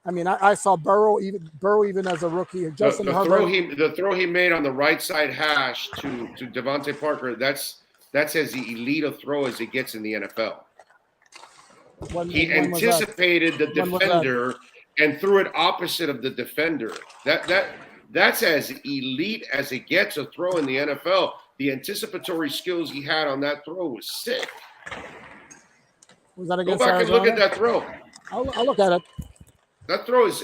I mean, I saw Burrow even as a rookie. Justin Herbert. The throw he made on the right side hash to Devontae Parker. That's That's as elite a throw as it gets in the NFL. He When was that? anticipated the When was that? defender and threw it opposite of the defender. That's as elite as it gets a throw in the NFL. The anticipatory skills he had on that throw was sick. Was that Go against back Arizona? and look at that throw. I'll look at it. That throw is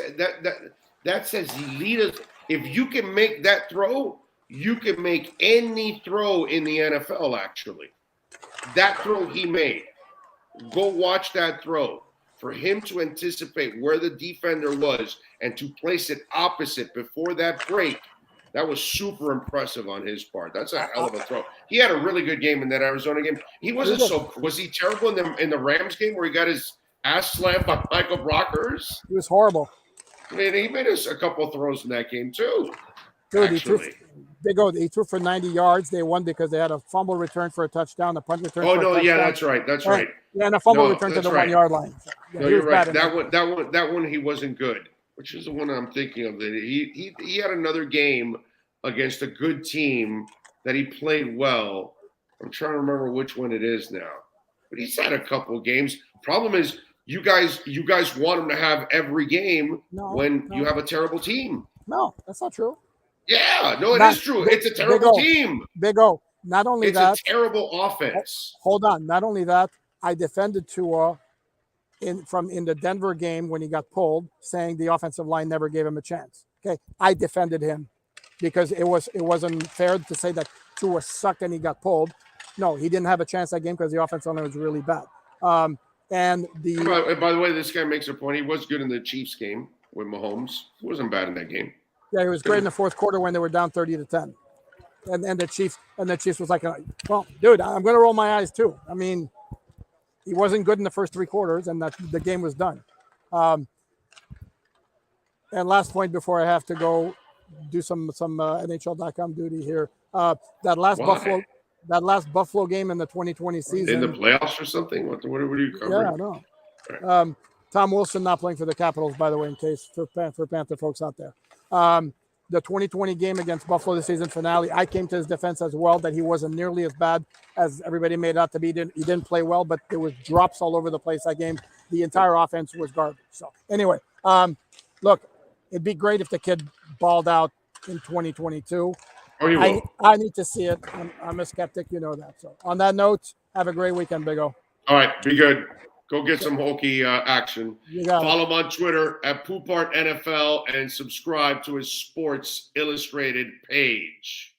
that's as elite as if you can make that throw, you can make any throw in the NFL, actually. That throw he made. Go watch that throw. For him to anticipate where the defender was and to place it opposite before that break, that was super impressive on his part. That's a hell of a throw. He had a really good game in that Arizona game. Was he terrible in the Rams game where he got his ass slammed by Michael Brockers? He was horrible. I mean, he made us a couple of throws in that game too. Dude, actually. he threw for 90 yards. They won because they had a fumble return for a touchdown, a punt return for a touchdown. Yeah, that's right. That's right. Yeah, and a fumble return to the 1 yard line. So, yeah, no, you're right. That one he wasn't good, which is the one I'm thinking of. That he had another game against a good team that he played well. I'm trying to remember which one it is now. But he's had a couple of games. Problem is you guys want him to have every game when you have a terrible team. No, that's not true. Yeah, no, it is true. It's a terrible team. Big O. Not only it's that. It's a terrible offense. Hold on. Not only that, I defended Tua in the Denver game when he got pulled, saying the offensive line never gave him a chance. Okay, I defended him because it wasn't fair to say that Tua sucked and he got pulled. No, he didn't have a chance that game because the offensive line was really bad. By the way, this guy makes a point. He was good in the Chiefs game with Mahomes. He wasn't bad in that game. Yeah, he was great in the fourth quarter when they were down 30-10. And the Chiefs was like, well, dude, I'm going to roll my eyes too. I mean, he wasn't good in the first three quarters, and the game was done. And last point before I have to go do some NHL.com duty here. That last Buffalo game in the 2020 season. In the playoffs or something? What are you covering? Yeah, I know. Right. Tom Wilson not playing for the Capitals, by the way, in case for Panther folks out there. The 2020 game against Buffalo, the season finale, I came to his defense as well, that he wasn't nearly as bad as everybody made out to be. He didn't play well, but there was drops all over the place that game. The entire offense was garbage. So anyway, look, it'd be great if the kid balled out in 2022. Oh, you will. I need to see it. I'm a skeptic, you know that. So on that note, have a great weekend, Big O. All right, be good. Go get some Hokie action. Follow him on Twitter at Poopart NFL and subscribe to his Sports Illustrated page.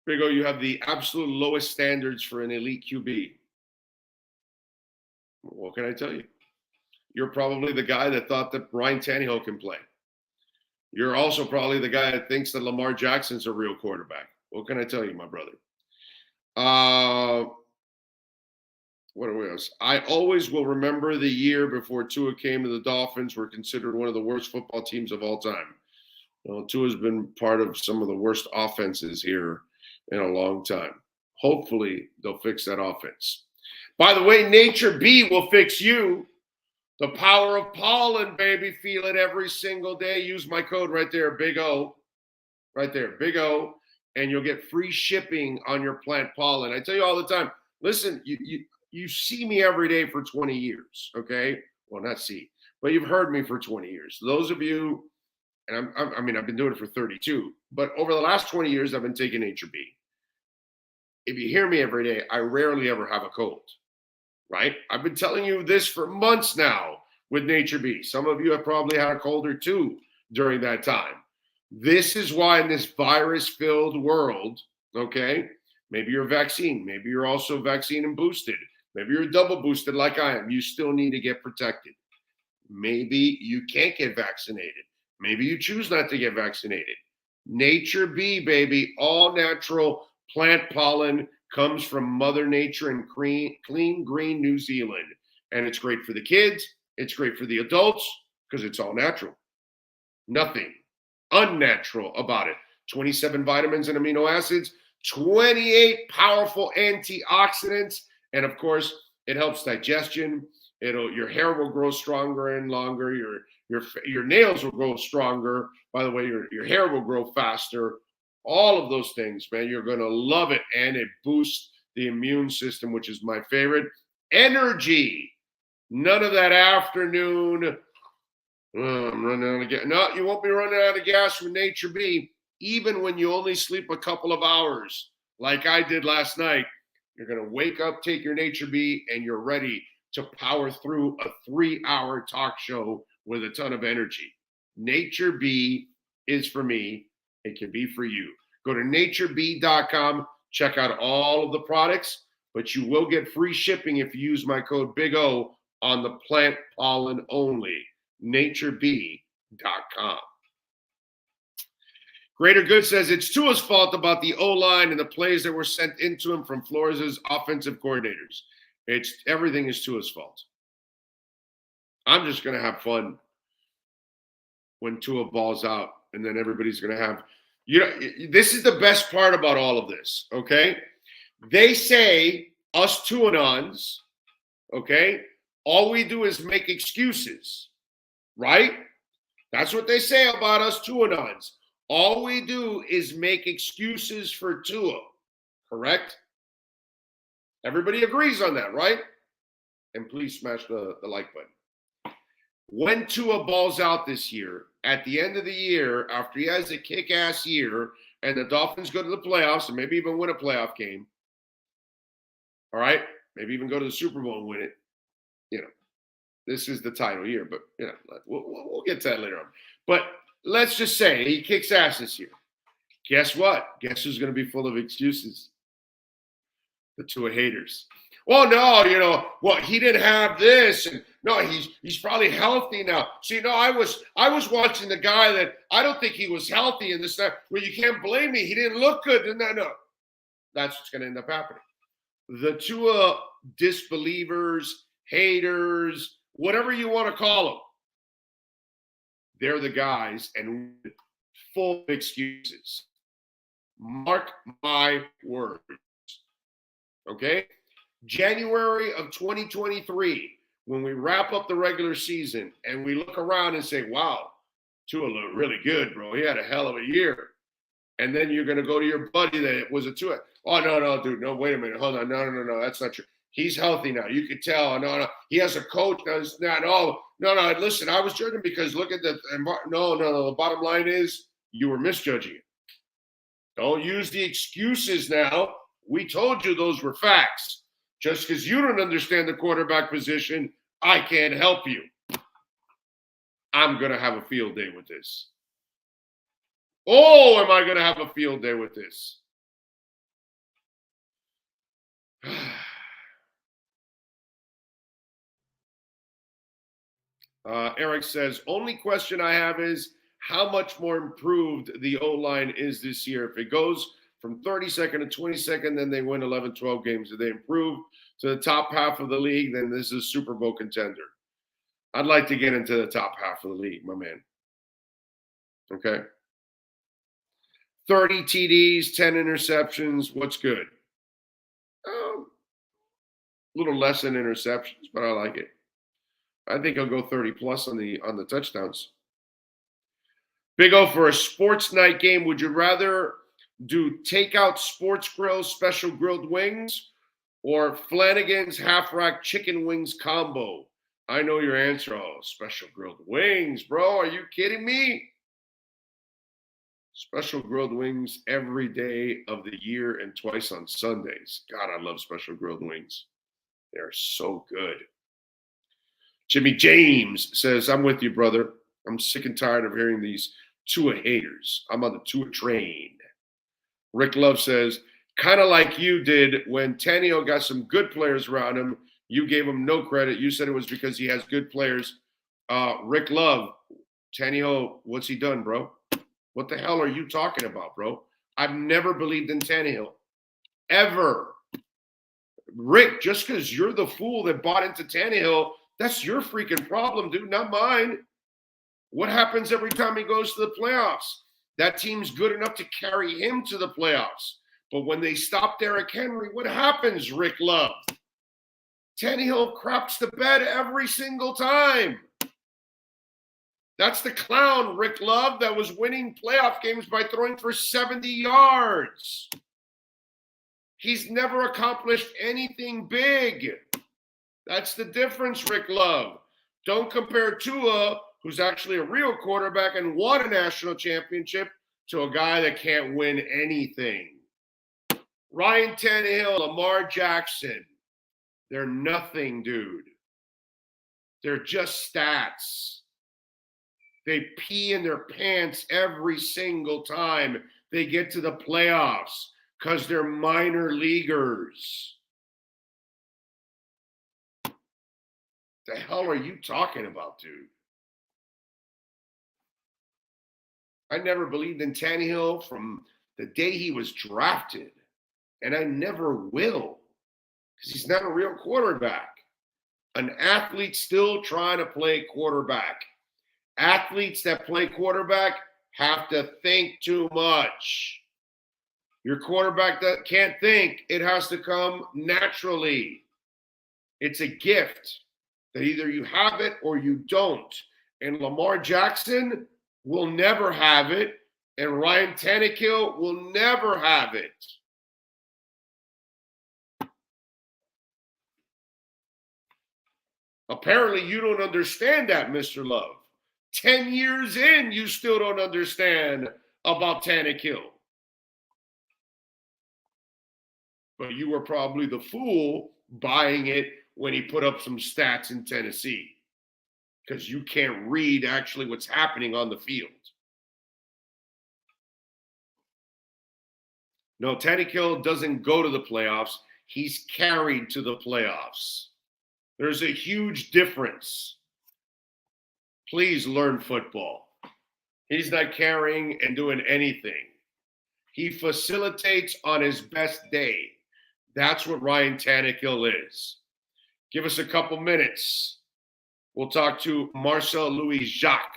Big O, you have the absolute lowest standards for an elite QB. What can I tell you? You're probably the guy that thought that Ryan Tannehill can play. You're also probably the guy that thinks that Lamar Jackson's a real quarterback. What can I tell you, my brother? What are we else? I always will remember the year before Tua came to the Dolphins were considered one of the worst football teams of all time. Well, Tua's been part of some of the worst offenses here in a long time. Hopefully, they'll fix that offense. By the way, Nature B will fix you. The power of pollen, baby. Feel it every single day. Use my code right there, Big O. Right there, Big O. And you'll get free shipping on your plant pollen. I tell you all the time, listen, you see me every day for 20 years, okay? Well, not see, but you've heard me for 20 years. Those of you, and I've been doing it for 32, but over the last 20 years, I've been taking Nature B. If you hear me every day, I rarely ever have a cold, right? I've been telling you this for months now with Nature B. Some of you have probably had a cold or two during that time. This is why in this virus-filled world, okay, maybe you're vaccine, maybe you're also vaccine and boosted, maybe you're double boosted like I am, you still need to get protected. Maybe you can't get vaccinated. Maybe you choose not to get vaccinated. Nature B, baby, all natural plant pollen comes from Mother Nature in clean green New Zealand. And it's great for the kids. It's great for the adults because it's all natural. Nothing unnatural about it. 27 vitamins and amino acids, 28 powerful antioxidants, and of course, it helps digestion. Your hair will grow stronger and longer. Your nails will grow stronger. By the way, your hair will grow faster. All of those things, man, you're going to love it. And it boosts the immune system, which is my favorite. Energy. None of that afternoon. I'm running out of gas. No, you won't be running out of gas with Nature B. Even when you only sleep a couple of hours, like I did last night, you're going to wake up, take your Nature B, and you're ready to power through a 3-hour talk show with a ton of energy. Nature B is for me. It can be for you. Go to natureb.com, check out all of the products, but you will get free shipping if you use my code Big O on the plant pollen only. natureb.com. Greater Good says it's Tua's fault about the O-line and the plays that were sent into him from Flores' offensive coordinators. Everything is Tua's fault. I'm just going to have fun when Tua balls out, and then everybody's going to have, this is the best part about all of this, okay? They say, us Tuanons, okay, all we do is make excuses, right? That's what they say about us Tuanons. All we do is make excuses for Tua, correct? Everybody agrees on that, right? And please smash the like button. When Tua balls out this year, at the end of the year, after he has a kick-ass year, and the Dolphins go to the playoffs and maybe even win a playoff game, all right? Maybe even go to the Super Bowl and win it. This is the title year, but we'll get to that later on. But let's just say he kicks ass this year. Guess what? Guess who's going to be full of excuses? The Tua haters. Well, no, he didn't have this, and no, he's probably healthy now. See, no, I was watching the guy that I don't think he was healthy and this that. Well, you can't blame me. He didn't look good. No, that's what's going to end up happening. The Tua disbelievers, haters, whatever you want to call them, they're the guys and full of excuses. Mark my words. Okay? January of 2023, when we wrap up the regular season and we look around and say, wow, Tua looked really good, bro. He had a hell of a year. And then you're going to go to your buddy that was a Tua. Oh, no, dude. No, wait a minute. Hold on. No. That's not true. He's healthy now. You could tell. No. He has a coach. No. Listen, I was judging because look at the – no. The bottom line is you were misjudging it. Don't use the excuses now. We told you those were facts. Just because you don't understand the quarterback position, I can't help you. I'm going to have a field day with this. Oh, am I going to have a field day with this? Eric says, only question I have is how much more improved the O-line is this year. If it goes from 32nd to 22nd, then they win 11, 12 games. If they improve to the top half of the league, then this is a Super Bowl contender. I'd like to get into the top half of the league, my man. Okay? 30 TDs, 10 interceptions. What's good? A little less than interceptions, but I like it. I think I'll go 30 plus on the touchdowns. Big O, for a sports night game, would you rather do takeout sports grill special grilled wings or Flanagan's half rack chicken wings combo? I know your answer. Oh, special grilled wings, bro. Are you kidding me? Special grilled wings every day of the year and twice on Sundays. God, I love special grilled wings. They're so good. Jimmy James says, I'm with you, brother. I'm sick and tired of hearing these Tua haters. I'm on the Tua train. Rick Love says, kind of like you did when Tannehill got some good players around him. You gave him no credit. You said it was because he has good players. Rick Love, Tannehill, what's he done, bro? What the hell are you talking about, bro? I've never believed in Tannehill. Ever. Rick, just because you're the fool that bought into Tannehill, that's your freaking problem, dude, not mine. What happens every time he goes to the playoffs? That team's good enough to carry him to the playoffs. But when they stop Derrick Henry, what happens, Rick Love? Tannehill craps the bed every single time. That's the clown, Rick Love, that was winning playoff games by throwing for 70 yards. He's never accomplished anything big. That's the difference, Rick Love. Don't compare Tua, who's actually a real quarterback and won a national championship, to a guy that can't win anything. Ryan Tannehill, Lamar Jackson, they're nothing, dude. They're just stats. They pee in their pants every single time they get to the playoffs because they're minor leaguers. The hell are you talking about, dude? I never believed in Tannehill from the day he was drafted, and I never will because he's not a real quarterback. An athlete still trying to play quarterback. Athletes that play quarterback have to think too much. Your quarterback that can't think, it has to come naturally. It's a gift that either you have it or you don't. And Lamar Jackson will never have it, and Ryan Tannehill will never have it. Apparently, you don't understand that, Mr. Love. 10 years in, you still don't understand about Tannehill. But you were probably the fool buying it when he put up some stats in Tennessee, because you can't read actually what's happening on the field. No, Tannehill doesn't go to the playoffs. He's carried to the playoffs. There's a huge difference. Please learn football. He's not carrying and doing anything. He facilitates on his best day. That's what Ryan Tannehill is. Give us a couple minutes. We'll talk to Marcel Louis-Jacques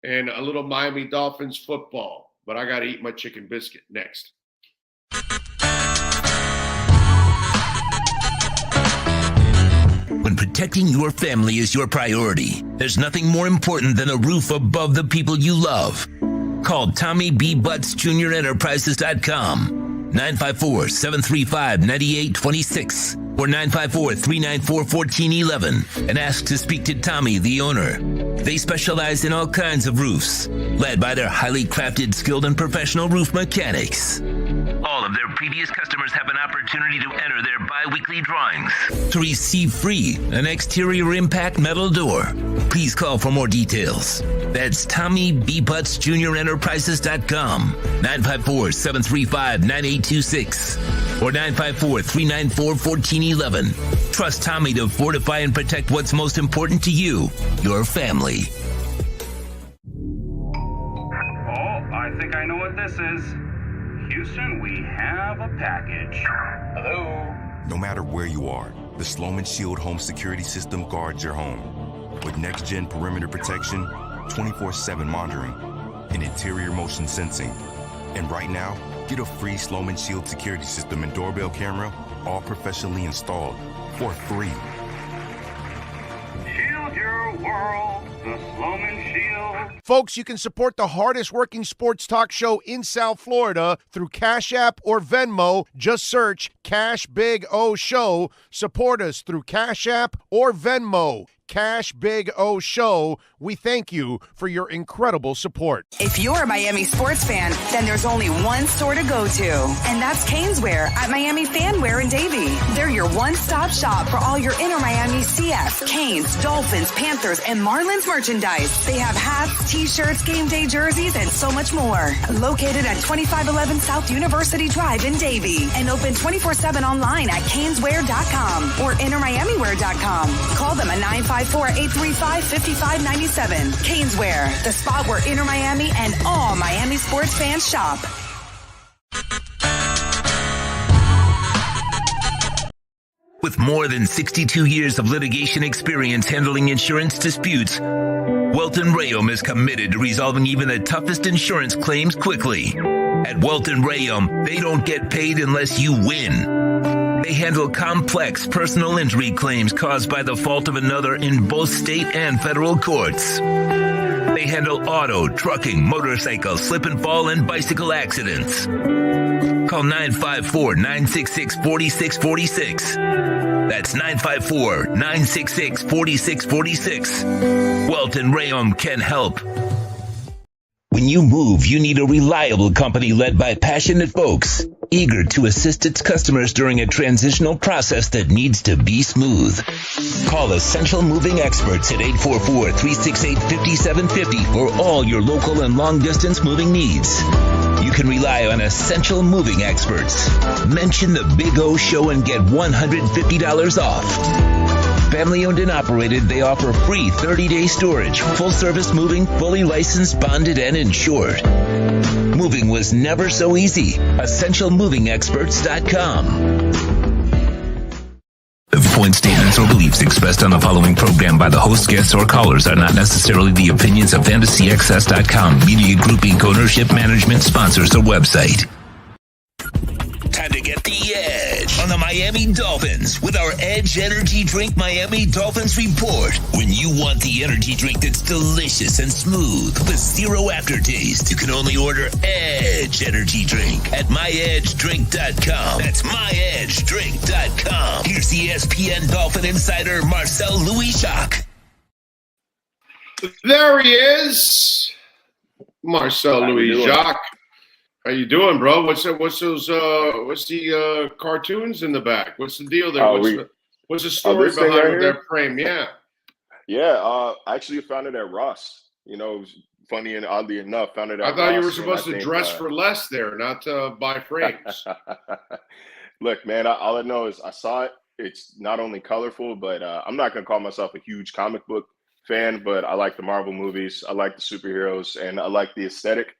and a little Miami Dolphins football. But I got to eat my chicken biscuit next. When protecting your family is your priority, there's nothing more important than a roof above the people you love. Call Tommy B. Butts Jr. Enterprises.com, 954-735-9826 or 954-394-1411, and ask to speak to Tommy, the owner. They specialize in all kinds of roofs, led by their highly crafted, skilled, and professional roof mechanics. All of their previous customers have an opportunity to enter their bi-weekly drawings to receive free an exterior impact metal door. Please call for more details. That's Tommy B. Butts Jr. Enterprises.com, 954-735-9826 or 954-394-1411. Trust Tommy to fortify and protect what's most important to you, your family. Oh, I think I know what this is. Houston, we have a package. Hello? No matter where you are, the Sloman Shield home security system guards your home. With next-gen perimeter protection, 24/7 monitoring, and interior motion sensing. And right now, get a free Sloman Shield security system and doorbell camera, all professionally installed, for free. Shield your world, the Sloman Shield. Folks, you can support the hardest working sports talk show in South Florida through Cash App or Venmo. Just search Cash Big O Show. Support us through Cash App or Venmo. Cash Big O Show. We thank you for your incredible support. If you're a Miami sports fan, then there's only one store to go to, and that's Caneswear at Miami Fanwear in Davie. They're your one-stop shop for all your inner Miami CF, Canes, Dolphins, Panthers, and Marlins merchandise. They have hats, t-shirts, game day jerseys, and so much more. Located at 2511 South University Drive in Davie and open 24/7 online at caneswear.com or innermiamiwear.com. Call them at 954-835-5597. Caneswear, the spot where Inner Miami and all Miami sports fans shop. With more than 62 years of litigation experience handling insurance disputes, Welton Rayom is committed to resolving even the toughest insurance claims quickly. At Welton Rayom, they don't get paid unless you win. They handle complex personal injury claims caused by the fault of another in both state and federal courts. They handle auto, trucking, motorcycle, slip and fall, and bicycle accidents. Call 954-966-4646. That's 954-966-4646. Welton Rayom can help. When you move, you need a reliable company led by passionate folks, eager to assist its customers during a transitional process that needs to be smooth. Call Essential Moving Experts at 844-368-5750 for all your local and long-distance moving needs. You can rely on Essential Moving Experts. Mention the Big O Show and get $150 off. Family owned and operated, they offer free 30-day storage, full-service moving, fully licensed, bonded, and insured. Moving was never so easy. EssentialMovingExperts.com. The point statements or beliefs expressed on the following program by the host, guests, or callers are not necessarily the opinions of FantasyXS.com, Media Group Inc., ownership, management, sponsors, or website. Time to get the edge on the Miami Dolphins with our Edge Energy Drink Miami Dolphins report. When you want the energy drink that's delicious and smooth with zero aftertaste, you can only order Edge Energy Drink at myedgedrink.com. That's myedgedrink.com. Here's ESPN Dolphin insider Marcel Louis-Jacques. There he is, Marcel Louis-Jacques. How you doing, bro? What's the cartoons in the back? What's the deal there? What's the story behind that frame? Yeah. Yeah, I actually found it at Ross. You know, it was funny and oddly enough, found it at Ross. I thought you were supposed to dress for less there, not to buy frames. Look, man, all I know is I saw it. It's not only colorful, but I'm not going to call myself a huge comic book fan, but I like the Marvel movies. I like the superheroes, and I like the aesthetic.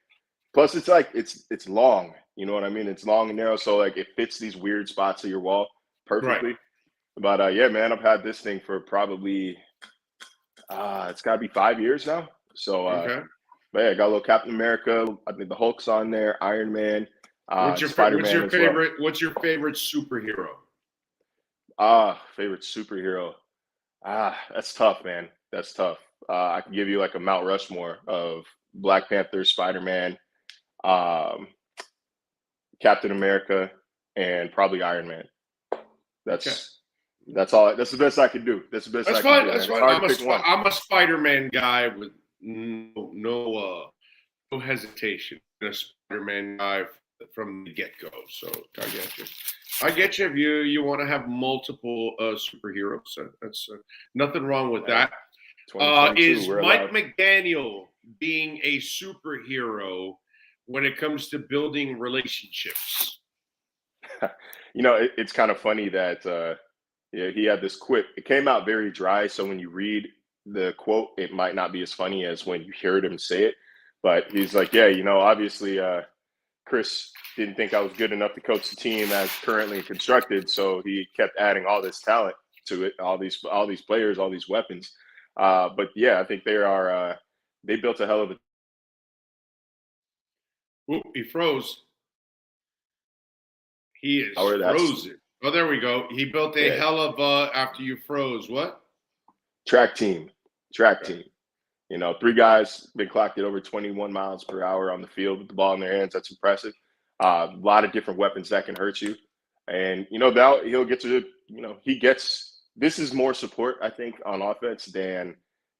Plus, it's like it's long. You know what I mean? It's long and narrow, so like it fits these weird spots of your wall perfectly. Right. But yeah, man, I've had this thing for probably it's got to be 5 years now. So, but yeah, I got a little Captain America. I think the Hulk's on there. Iron Man. What's your favorite? What's your favorite superhero? Favorite superhero. That's tough, man. That's tough. I can give you like a Mount Rushmore of Black Panther, Spider-Man, Captain America, and probably Iron Man. That's all. That's the best I can do. That's the best. That's fine. That's fine. I'm a Spider-Man guy with no hesitation. I'm a Spider-Man guy from the get-go. So I get you. If you want to have multiple superheroes, that's nothing wrong with that. Is Mike McDaniel being a superhero when it comes to building relationships? You know, it's kind of funny that he had this quip. It came out very dry, so when you read the quote, it might not be as funny as when you heard him say it. But he's like, yeah, you know, obviously Chris didn't think I was good enough to coach the team as currently constructed, so he kept adding all this talent to it, all these players, all these weapons. But yeah, I think they built a hell of a. Ooh, he froze. He is frozen. Oh, there we go. He built a hell of after you froze. What? Track team. You know, 3 guys been clocked at over 21 miles per hour on the field with the ball in their hands. That's impressive. A lot of different weapons that can hurt you. And, you know, now he'll get to, you know, this is more support, I think, on offense than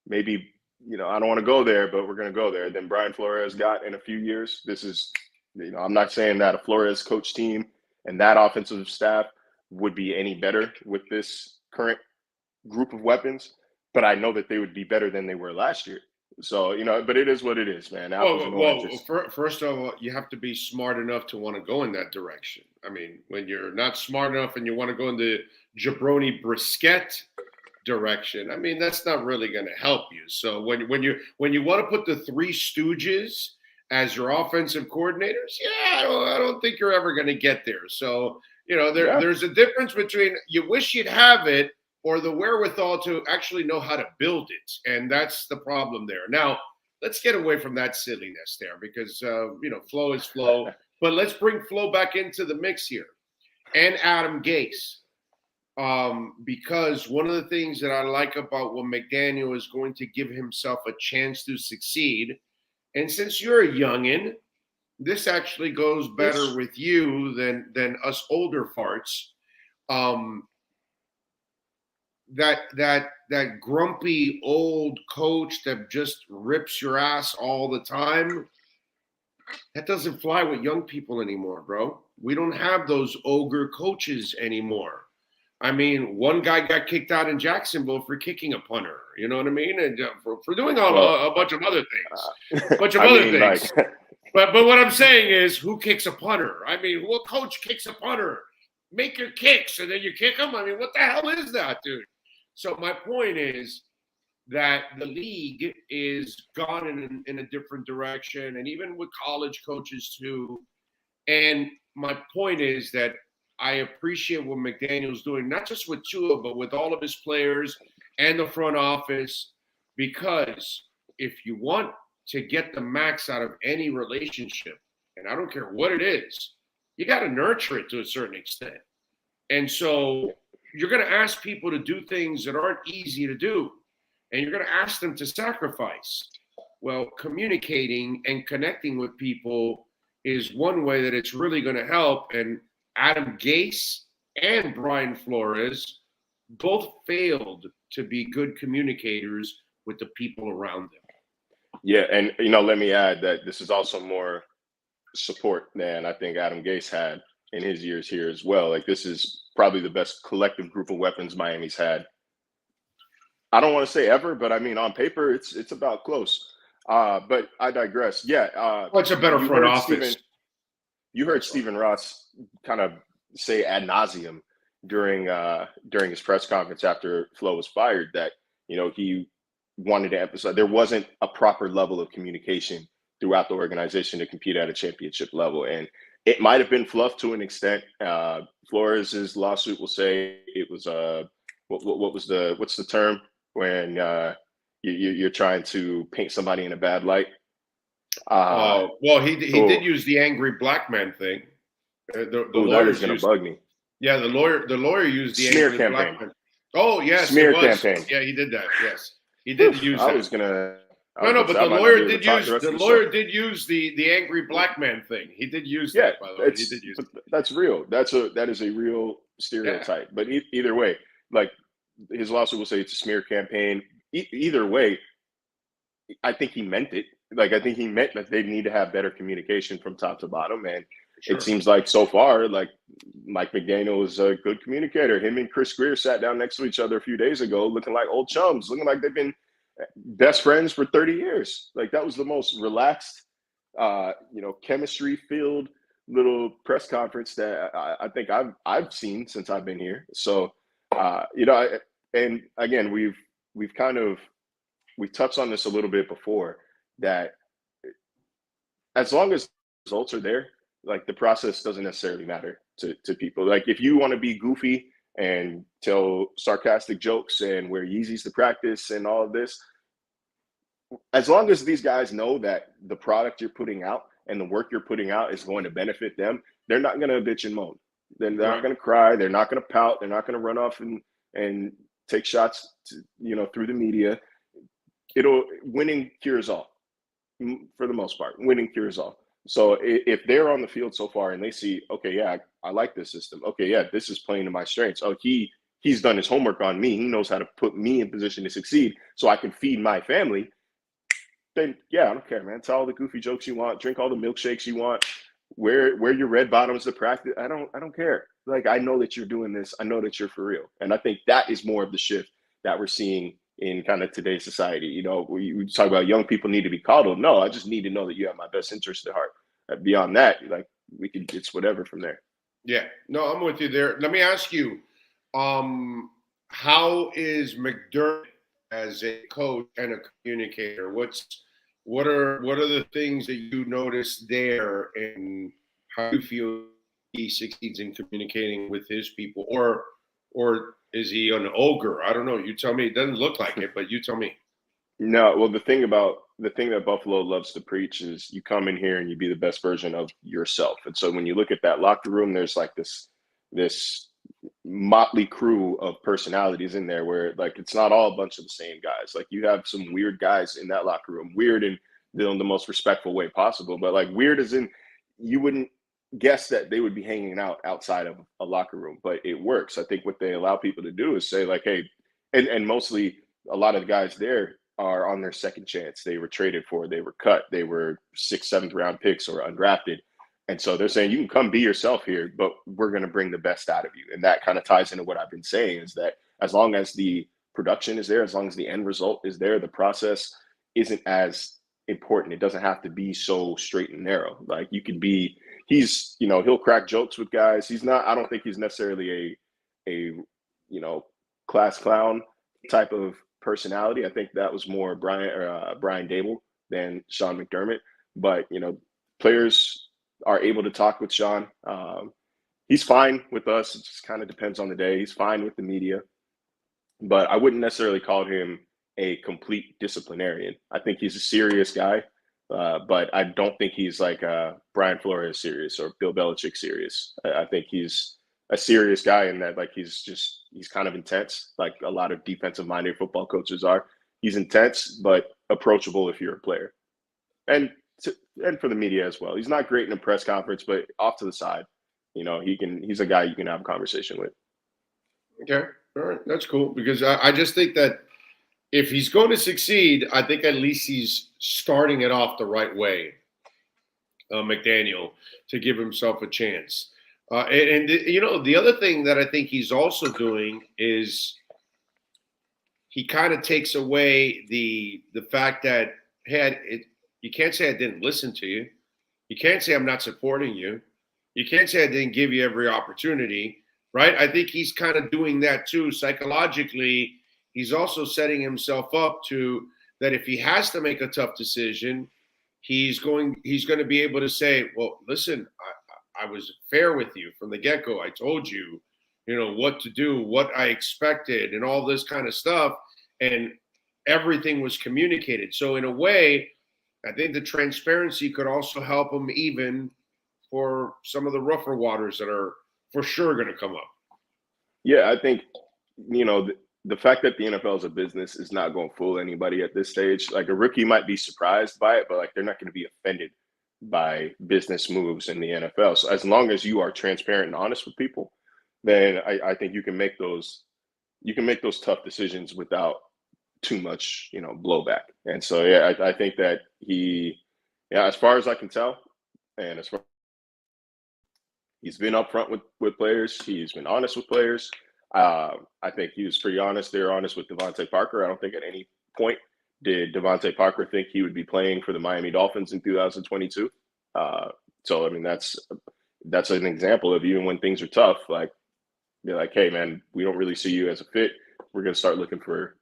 maybe, you know, I don't want to go there, but we're going to go there, than Brian Flores got in a few years. This is, you know, I'm not saying that a Flores coach team and that offensive staff would be any better with this current group of weapons, but I know that they would be better than they were last year. So, you know, but it is what it is, man. First of all, you have to be smart enough to want to go in that direction. I mean, when you're not smart enough and you want to go in the jabroni brisket direction, I mean, that's not really going to help you. So when you want to put the 3 Stooges as your offensive coordinators, I don't think you're ever going to get there. So, you know, there's a difference between you wish you'd have it or the wherewithal to actually know how to build it. And that's the problem there. Now, let's get away from that silliness there because, you know, flow is flow. But let's bring Flo back into the mix here. And Adam Gase. because one of the things that I like about what McDaniel is going to give himself a chance to succeed, and since you're a youngin', this actually goes better with you than us older farts. That grumpy old coach that just rips your ass all the time, that doesn't fly with young people anymore, bro. We don't have those ogre coaches anymore. I mean, one guy got kicked out in Jacksonville for kicking a punter. You know what I mean? And for doing a bunch of other things. Things. But what I'm saying is, who kicks a punter? I mean, what coach kicks a punter? Make your kicks and then you kick them? I mean, what the hell is that, dude? So my point is that the league is gone in a different direction, and even with college coaches too. And my point is that I appreciate what McDaniel's doing, not just with Tua, but with all of his players and the front office, because if you want to get the max out of any relationship, and I don't care what it is, you got to nurture it to a certain extent. And so you're going to ask people to do things that aren't easy to do, and you're going to ask them to sacrifice. Well, communicating and connecting with people is one way that it's really going to help. And Adam Gase and Brian Flores both failed to be good communicators with the people around them. Yeah, and let me add that this is also more support than I think Adam Gase had in his years here as well. Like, this is probably the best collective group of weapons Miami's had. I don't want to say ever, but I mean, on paper, it's about close. But I digress. Yeah. What's a better front office? You heard Stephen Ross kind of say ad nauseum during his press conference after Flo was fired that, he wanted to emphasize there wasn't a proper level of communication throughout the organization to compete at a championship level. And it might have been fluff to an extent. Flores' lawsuit will say it was what's the term when you're trying to paint somebody in a bad light? Well, he did use the angry black man thing. The lawyer's going to bug me. Yeah, the lawyer used the smear angry campaign. Black man. Oh yes, smear campaign. Yeah, he did that. Yes, he did use that. I was gonna. No, but the lawyer did use the angry black man thing. He did use that, by the way. He did use it. That's real. That is a real stereotype. Yeah. But either way, like his lawsuit will say it's a smear campaign. Either way, I think he meant it. Like, I think he meant that they need to have better communication from top to bottom. And it seems like so far, like Mike McDaniel is a good communicator. Him and Chris Greer sat down next to each other a few days ago, looking like old chums, looking like they've been best friends for 30 years. Like, that was the most relaxed, chemistry-filled little press conference that I think I've seen since I've been here. So, and again, we've touched on this a little bit before, that as long as results are there, like, the process doesn't necessarily matter to people. Like, if you want to be goofy and tell sarcastic jokes and wear Yeezys to practice and all of this, as long as these guys know that the product you're putting out and the work you're putting out is going to benefit them, they're not going to bitch and moan. They're not going to cry. They're not going to pout. They're not going to run off and take shots through the media. Winning cures all, for the most part. Winning cures all. So if they're on the field so far and they see, okay, yeah, I like this system. Okay, yeah, this is playing to my strengths. Oh, he's done his homework on me. He knows how to put me in position to succeed so I can feed my family. Then, yeah, I don't care, man. Tell all the goofy jokes you want. Drink all the milkshakes you want. Wear your red bottoms to practice. I don't care. Like, I know that you're doing this. I know that you're for real. And I think that is more of the shift that we're seeing in kind of today's society. We talk about young people need to be coddled. No, I just need to know that you have my best interest at heart. Beyond that, like, it's whatever from there. Yeah, no, I'm with you there. Let me ask you, how is McDermott as a coach and a communicator? What are the things that you notice there, and how do you feel he succeeds in communicating with his people, or is he an ogre? I don't know. You tell me. It doesn't look like it, but you tell me. No, well, the thing that Buffalo loves to preach is you come in here and you be the best version of yourself. And so when you look at that locker room, there's like this motley crew of personalities in there where like it's not all a bunch of the same guys. Like you have some weird guys in that locker room, weird in the most respectful way possible, but like weird as in you wouldn't guess that they would be hanging out outside of a locker room, but it works. I think what they allow people to do is say like, hey, and mostly a lot of the guys there are on their second chance. They were traded for, they were cut, they were 6th, 7th round picks or undrafted. And so they're saying you can come be yourself here, but we're going to bring the best out of you. And that kind of ties into what I've been saying is that as long as the production is there, as long as the end result is there, the process isn't as important. It doesn't have to be so straight and narrow. Like you can be, he'll crack jokes with guys. I don't think he's necessarily a class clown type of personality. I think that was more Brian Dable than Sean McDermott. But, players are able to talk with Sean. He's fine with us. It just kind of depends on the day. He's fine with the media. But I wouldn't necessarily call him a complete disciplinarian. I think he's a serious guy, but I don't think he's like Brian Flores serious or Bill Belichick serious. I think he's a serious guy in that like he's kind of intense, like a lot of defensive-minded football coaches are. He's intense, but approachable if you're a player. And for the media as well. He's not great in a press conference, but off to the side, he's a guy you can have a conversation with. Okay. All right. That's cool because I just think that if he's going to succeed, I think at least he's starting it off the right way, McDaniel, to give himself a chance. The other thing that I think he's also doing is he kind of takes away the fact that, hey, you can't say I didn't listen to you. You can't say I'm not supporting you. You can't say I didn't give you every opportunity, right? I think he's kind of doing that too. Psychologically, he's also setting himself up to that if he has to make a tough decision, he's going to be able to say, well, listen, I was fair with you from the get-go. I told you, what to do, what I expected, and all this kind of stuff. And everything was communicated. So in a way, I think the transparency could also help him even for some of the rougher waters that are for sure going to come up. Yeah, I think, the fact that the NFL is a business is not going to fool anybody at this stage. Like a rookie might be surprised by it, but like they're not going to be offended by business moves in the NFL. So as long as you are transparent and honest with people, then I think you can make those tough decisions without too much, blowback. And so, yeah, I think that as far as I can tell, and as far he's been upfront with players, he's been honest with players. I think he was pretty honest. They were honest with Devontae Parker. I don't think at any point did Devontae Parker think he would be playing for the Miami Dolphins in 2022. So, I mean, that's an example of even when things are tough, like they're like, hey, man, we don't really see you as a fit. We're going to start looking for,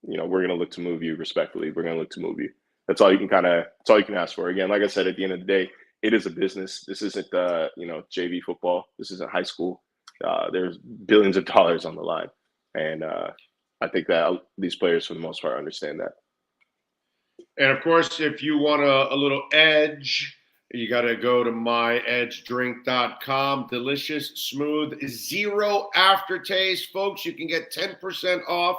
we're going to look to move you respectfully. We're going to look to move you. That's all you can ask for. Again, like I said, at the end of the day, it is a business. This isn't, JV football. This isn't high school. There's billions of dollars on the line. And I think that these players, for the most part, understand that. And, of course, if you want a little edge, you got to go to myedgedrink.com. Delicious, smooth, zero aftertaste. Folks, you can get 10% off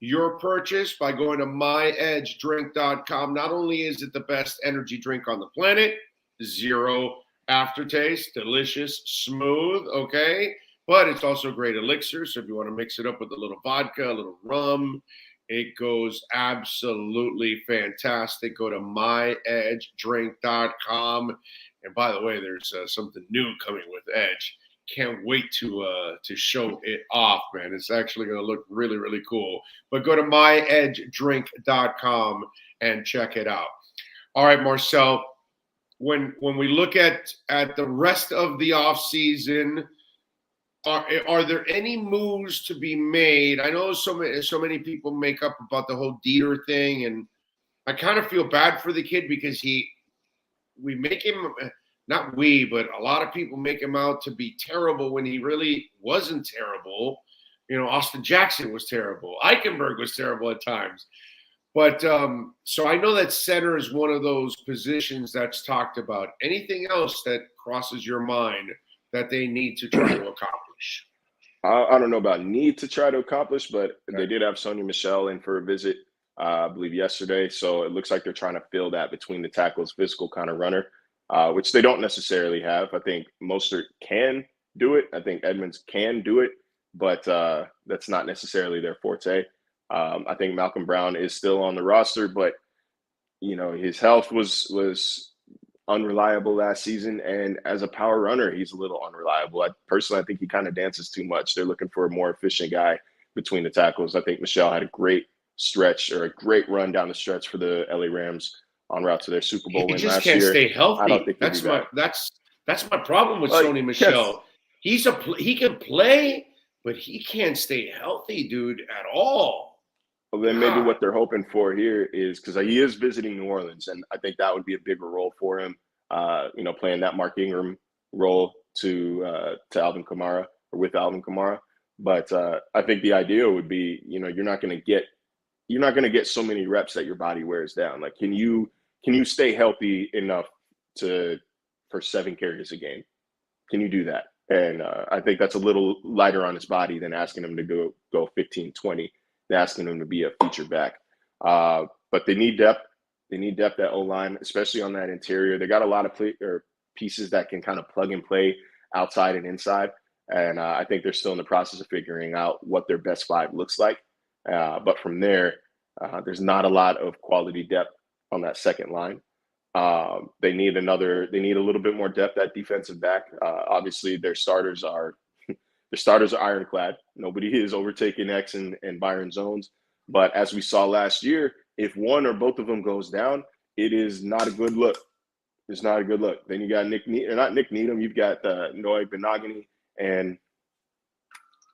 your purchase by going to myedgedrink.com. Not only is it the best energy drink on the planet, zero aftertaste, delicious, smooth, okay? But it's also a great elixir. So if you want to mix it up with a little vodka, a little rum, it goes absolutely fantastic. Go to myedgedrink.com. And by the way, there's something new coming with Edge. Can't wait to show it off, man. It's actually going to look really, really cool. But go to myedgedrink.com and check it out. All right, Marcel, when we look at the rest of the offseason, are there any moves to be made? I know so many people make up about the whole Dieter thing, and I kind of feel bad for the kid because we make him, not we, but a lot of people make him out to be terrible when he really wasn't terrible. Austin Jackson was terrible. Eichenberg was terrible at times. But so I know that center is one of those positions that's talked about. Anything else that crosses your mind that they need to try to accomplish? I don't know about need to try to accomplish, but they did have Sony Michel in for a visit, I believe yesterday. So it looks like they're trying to fill that between the tackles, physical kind of runner, which they don't necessarily have. I think Mostert can do it. I think Edmonds can do it, but that's not necessarily their forte. I think Malcolm Brown is still on the roster, but his health was unreliable last season, and as a power runner, he's a little unreliable. I think he kind of dances too much. They're looking for a more efficient guy between the tackles. I think Michelle had a great stretch or a great run down the stretch for the LA Rams en route to their Super Bowl win last year. He just can't stay healthy. I don't think that's my problem with Sony Michel. Yes. He can play, but he can't stay healthy, dude, at all. Well, then maybe what they're hoping for here is, because he is visiting New Orleans, and I think that would be a bigger role for him, playing that Mark Ingram role to Alvin Kamara or with Alvin Kamara. But I think the idea would be, you're not going to get so many reps that your body wears down. Like, can you stay healthy enough for 7 carries a game? Can you do that? And I think that's a little lighter on his body than asking him to go 15, 20. They're asking him to be a feature back. But they need depth. They need depth at O-line, especially on that interior. They got a lot of pieces that can kind of plug and play outside and inside. And I think they're still in the process of figuring out what their best 5 looks like. But from there, there's not a lot of quality depth on that second line. They need a little bit more depth at defensive back. Obviously, their starters are ironclad. Nobody is overtaking X and Byron Zones. But as we saw last year, if one or both of them goes down, it is not a good look. It's not a good look. Then you got Nick Needham. You've got Noah Benogany and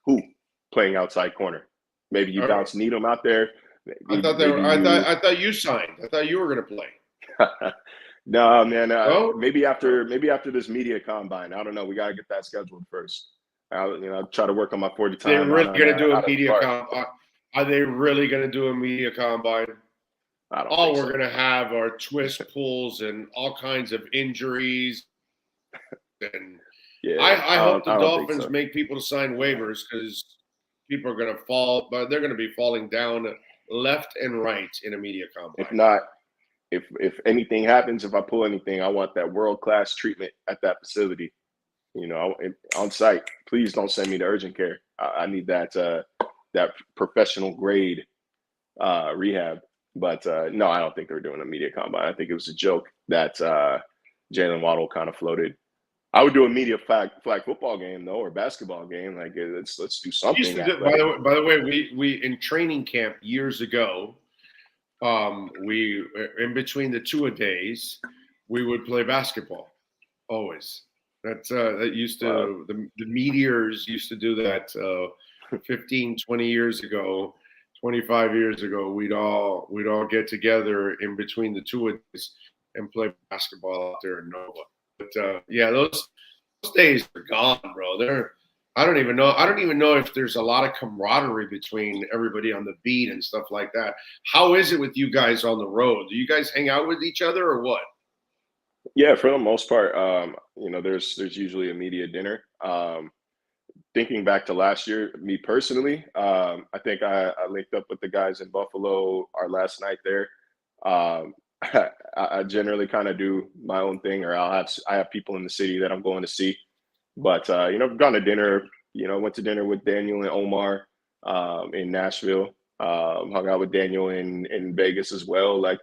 who playing outside corner. Maybe you bounce Needham out there. I thought you signed. I thought you were going to play. No, man. Maybe after this media combine. I don't know. We got to get that scheduled first. I'll try to work on my 40 time. They're really going to do a media combine. Are they really going to do a media combine? All we're going to have are twist pulls and all kinds of injuries. And I hope the Dolphins make people sign waivers, because people are going to fall, but they're going to be falling down left and right in a media combine. If not, if anything happens, if I pull anything, I want that world-class treatment at that facility. On site. Please don't send me to urgent care. I need that professional grade rehab. But no, I don't think they're doing a media combine. I think it was a joke that Jalen Waddle kind of floated. I would do a media flag football game though, or basketball game. Like let's do something. By the way, we in training camp years ago, we in between the two-a-days, we would play basketball always. That used to the Meteors used to do that 15, 20 years ago, 25 years ago. We'd all get together in between the two-a-days and play basketball out there in Nova. But those days are gone, bro. I don't even know if there's a lot of camaraderie between everybody on the beat and stuff like that. How is it with you guys on the road? Do you guys hang out with each other or what? Yeah, for the most part, there's usually a media dinner. Thinking back to last year, me personally, I think I linked up with the guys in Buffalo our last night there. I generally kind of do my own thing, or I have people in the city that I'm going to see. But I've gone to dinner. Went to dinner with Daniel and Omar in Nashville. Hung out with Daniel in Vegas as well. Like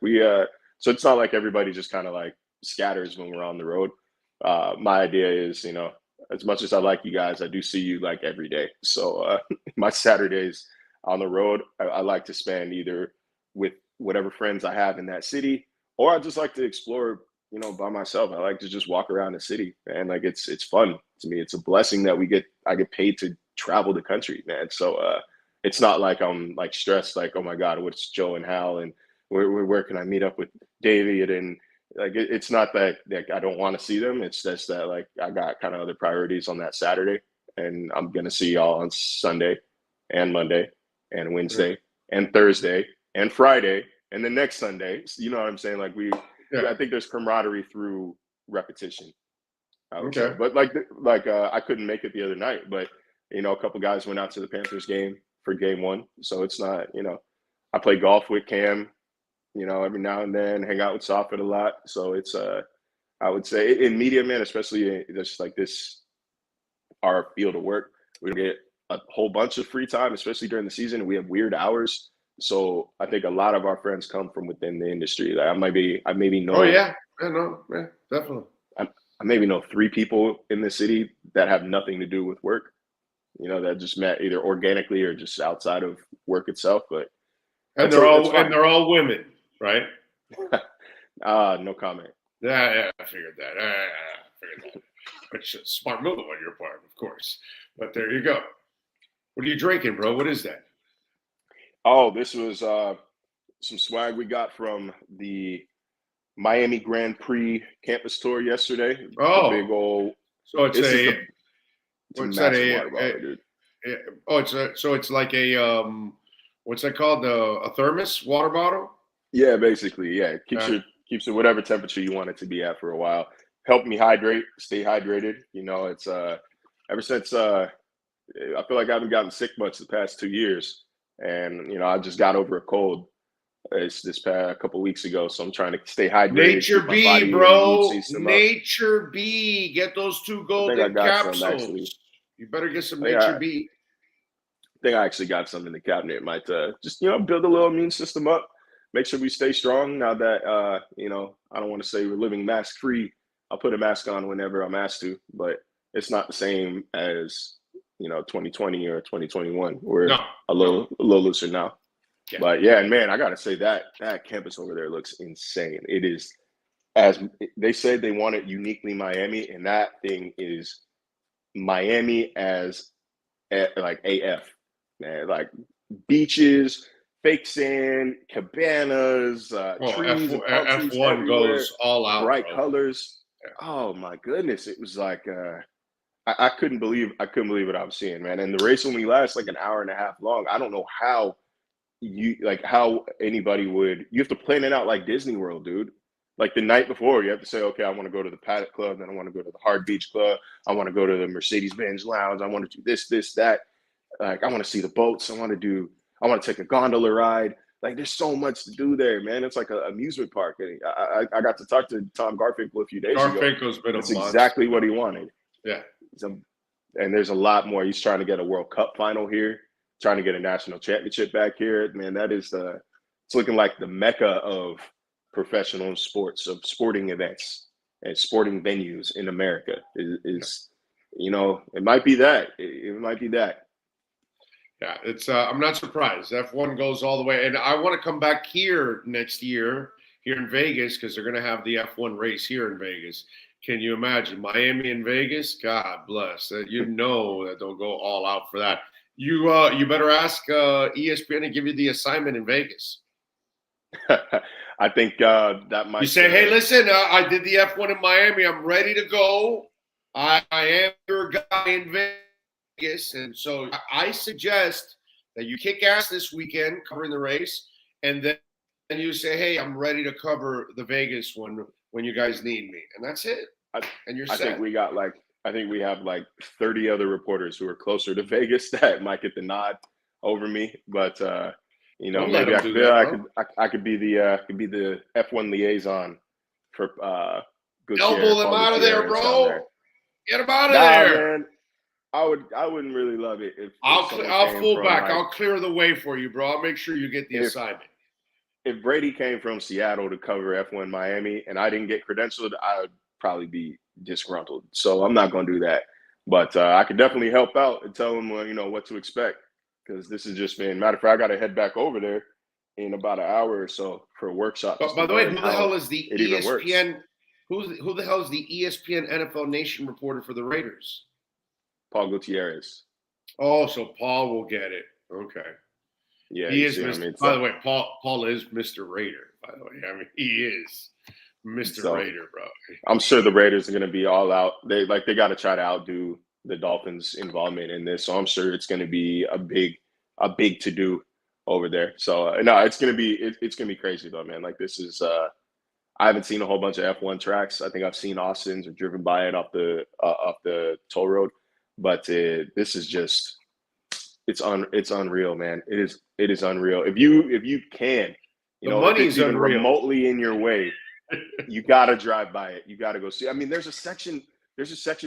so it's not like everybody just kind of like scatters when we're on the road. My idea is, as much as I like you guys, I do see you like every day. So my Saturdays on the road, I like to spend either with whatever friends I have in that city, or I just like to explore, by myself. I like to just walk around the city, and like it's fun to me. It's a blessing that I get paid to travel the country, man. So it's not like I'm like stressed, like, oh my God, what's Joe and Hal, and where can I meet up with David? And like it's not that I don't want to see them. It's just that like I got kind of other priorities on that Saturday, and I'm gonna see y'all on Sunday and Monday and Wednesday and Thursday and Friday and the next Sunday. You know what I'm saying? Like I think there's camaraderie through repetition. Okay. But like I couldn't make it the other night, but You know, a couple guys went out to the Panthers game for game one. So it's not, you know, I play golf with Cam, you know, every now and then, hang out with Soffit a lot. So it's, I would say in media, man, especially just like this, our field of work, we get a whole bunch of free time, especially during the season. We have weird hours. So I think a lot of our friends come from within the industry. Like I maybe know. Oh yeah, I know, yeah, definitely. I maybe know 3 people in the city that have nothing to do with work. You know, that just met either organically or just outside of work itself. But they're all women, right? No comment. Yeah, I figured that. Which is a smart move on your part, of course. But there you go. What are you drinking, bro? What is that? Oh, this was some swag we got from the Miami Grand Prix campus tour yesterday. Oh, big old. So it's a massive water bottle, dude. So it's like a what's that called? A thermos water bottle? Yeah, basically, yeah. It keeps it whatever temperature you want it to be at for a while. Helped me stay hydrated. You know, it's ever since I feel like I haven't gotten sick much the past 2 years, and you know I just got over a cold this past couple weeks ago, so I'm trying to stay hydrated. Nature B, bro. Nature B. Get those 2 golden capsules. You better get some Nature B. I think I actually got some in the cabinet. Might just, you know, build a little immune system up. Make sure we stay strong now that, you know, I don't want to say we're living mask free. I'll put a mask on whenever I'm asked to, but it's not the same as, you know, 2020 or 2021. We're a little looser now. Yeah. But yeah, and man, I got to say that campus over there looks insane. It is, as they said, they want it uniquely Miami, and that thing is Miami as like AF, man, like beaches, fake sand, cabanas, trees. F1 goes all out. Bright colors. Yeah. Oh my goodness. It was like, I couldn't believe what I was seeing, man. And the race only lasts like an hour and a half long. I don't know how anybody would, you have to plan it out like Disney World, dude. Like the night before, you have to say, okay, I want to go to the Paddock Club, then I want to go to the Hard Beach Club, I want to go to the Mercedes-Benz Lounge, I want to do this, that. Like, I want to see the boats, I want to take a gondola ride. Like, there's so much to do there, man. It's like an amusement park. And I got to talk to Tom Garfinkel a few days ago. Garfinkel's been That's exactly what he wanted. Yeah. And there's a lot more. He's trying to get a World Cup final here, trying to get a national championship back here. Man, that is it's looking like the mecca of professional sports, of sporting events and sporting venues in America is you know, it might be that. It might be that. Yeah, it's I'm not surprised. F1 goes all the way. And I want to come back here next year, here in Vegas, because they're going to have the F1 race here in Vegas. Can you imagine Miami and Vegas? God bless. You know that they'll go all out for that. You better ask ESPN to give you the assignment in Vegas. I think that might. You say, hey, listen, I did the F1 in Miami. I'm ready to go. I am your guy in Vegas. And so I suggest that you kick ass this weekend covering the race. And then you say, hey, I'm ready to cover the Vegas one when you guys need me. And that's it. And you're set. I think we have like 30 other reporters who are closer to Vegas that might get the nod over me. But you know, maybe I could be the F1 liaison for elbow them out of there, bro. Get them out of there. Man, I wouldn't really love it if I'll pull back. Like, I'll clear the way for you, bro. I'll make sure you get the assignment. If Brady came from Seattle to cover F1 Miami and I didn't get credentialed, I would probably be disgruntled. So I'm not going to do that. But I could definitely help out and tell them, you know, what to expect. Because this has just been, matter of fact, I got to head back over there in about an hour or so for a workshop. But by the way, who the hell is the ESPN? Who the hell is the ESPN NFL Nation reporter for the Raiders? Paul Gutierrez. Oh, so Paul will get it. Okay. Yeah, he is. By the way, Paul is Mr. Raider. By the way, I mean he is Mr. Raider, bro. I'm sure the Raiders are going to be all out. They got to try to outdo the Dolphins' involvement in this. So I'm sure it's going to be a big to do over there. So no, it's going to be crazy though, man. Like this is I haven't seen a whole bunch of F1 tracks. I think I've seen Austin's or driven by it off the toll road. But this is just it's unreal, man. It is unreal. If you can, The if money it's is even unreal. remotely in your way, you got to drive by it. You got to go see. I mean, there's a section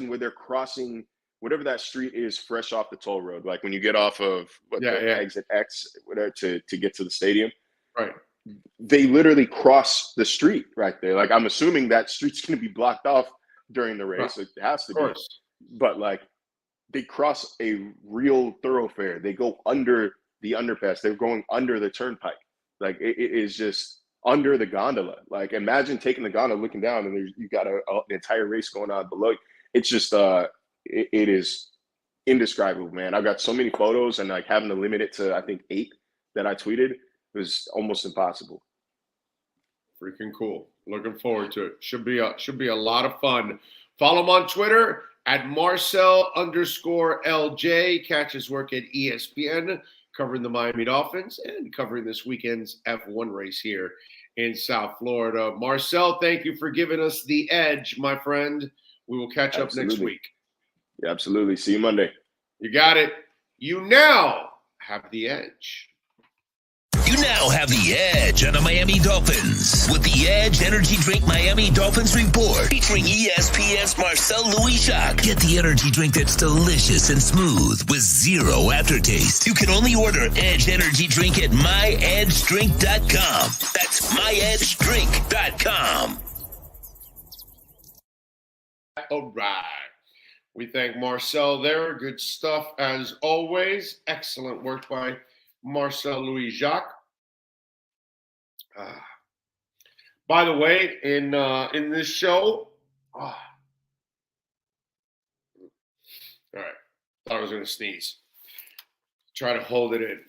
where they're crossing whatever that street is fresh off the toll road, like when you get off of exit X, whatever, to get to the stadium. Right. They literally cross the street right there. Like, I'm assuming that street's going to be blocked off during the race. It has to be. But like, they cross a real thoroughfare. They go under the underpass. They're going under the turnpike. Like, it is just under the gondola. Like, imagine taking the gondola, looking down, and you got an entire race going on below. It's just it is indescribable, man. I've got so many photos, and like having to limit it to I think 8 that I tweeted was almost impossible. Freaking cool. Looking forward to it. Should be a lot of fun. Follow him on Twitter at Marcel_LJ. Catch his work at ESPN, covering the Miami Dolphins and covering this weekend's F1 race here in South Florida. Marcel, thank you for giving us the edge, my friend. We will catch up next week. Yeah, absolutely. See you Monday. You got it. You now have the edge. You now have the edge on the Miami Dolphins with the Edge Energy Drink Miami Dolphins Report featuring ESPN's Marcel Louis-Jacques. Get the energy drink that's delicious and smooth with zero aftertaste. You can only order Edge Energy Drink at myedgedrink.com. That's myedgedrink.com. All right. We thank Marcel there. Good stuff as always. Excellent work by Marcel Louis-Jacques. By the way, in this show, all right, thought I was going to sneeze. Try to hold it in.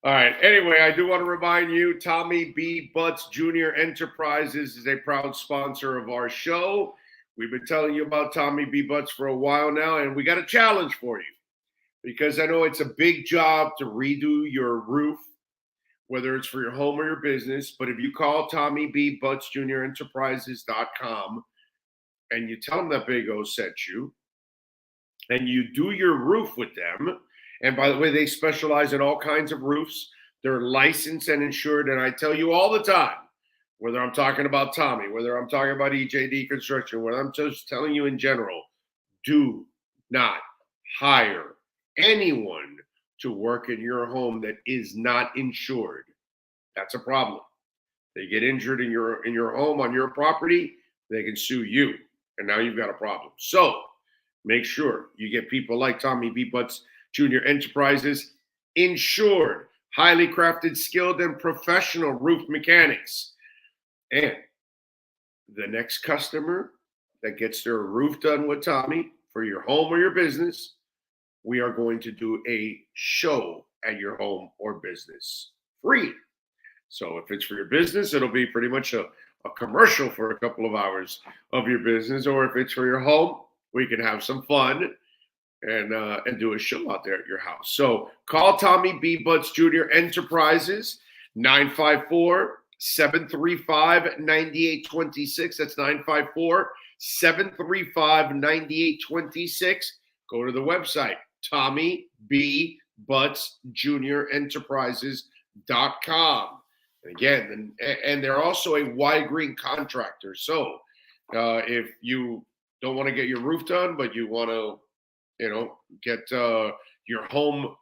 All right. Anyway, I do want to remind you, Tommy B. Butts Jr. Enterprises is a proud sponsor of our show. We've been telling you about Tommy B. Butts for a while now, and we got a challenge for you because I know it's a big job to redo your roof, whether it's for your home or your business. But if you call Tommy B. Butts Jr. Enterprises.com and you tell them that Big O sent you, and you do your roof with them, and by the way, they specialize in all kinds of roofs. They're licensed and insured. And I tell you all the time, whether I'm talking about Tommy, whether I'm talking about EJD Construction, whether I'm just telling you in general, do not hire anyone to work in your home that is not insured. That's a problem. They get injured in your home, on your property, they can sue you. And now you've got a problem. So make sure you get people like Tommy B. Butts Jr. Enterprises insured, highly crafted, skilled, and professional roof mechanics. And the next customer that gets their roof done with Tommy for your home or your business, we are going to do a show at your home or business free. So if it's for your business, it'll be pretty much a commercial for a couple of hours of your business. Or if it's for your home, we can have some fun and do a show out there at your house. So call Tommy B. Butts Jr. Enterprises, 954-735-9826. That's 954-735-9826. Go to the website, Tommy B. Butts Jr. Enterprises.com. And again, and they're also a wide green contractor. So if you don't want to get your roof done, but you want to, get your home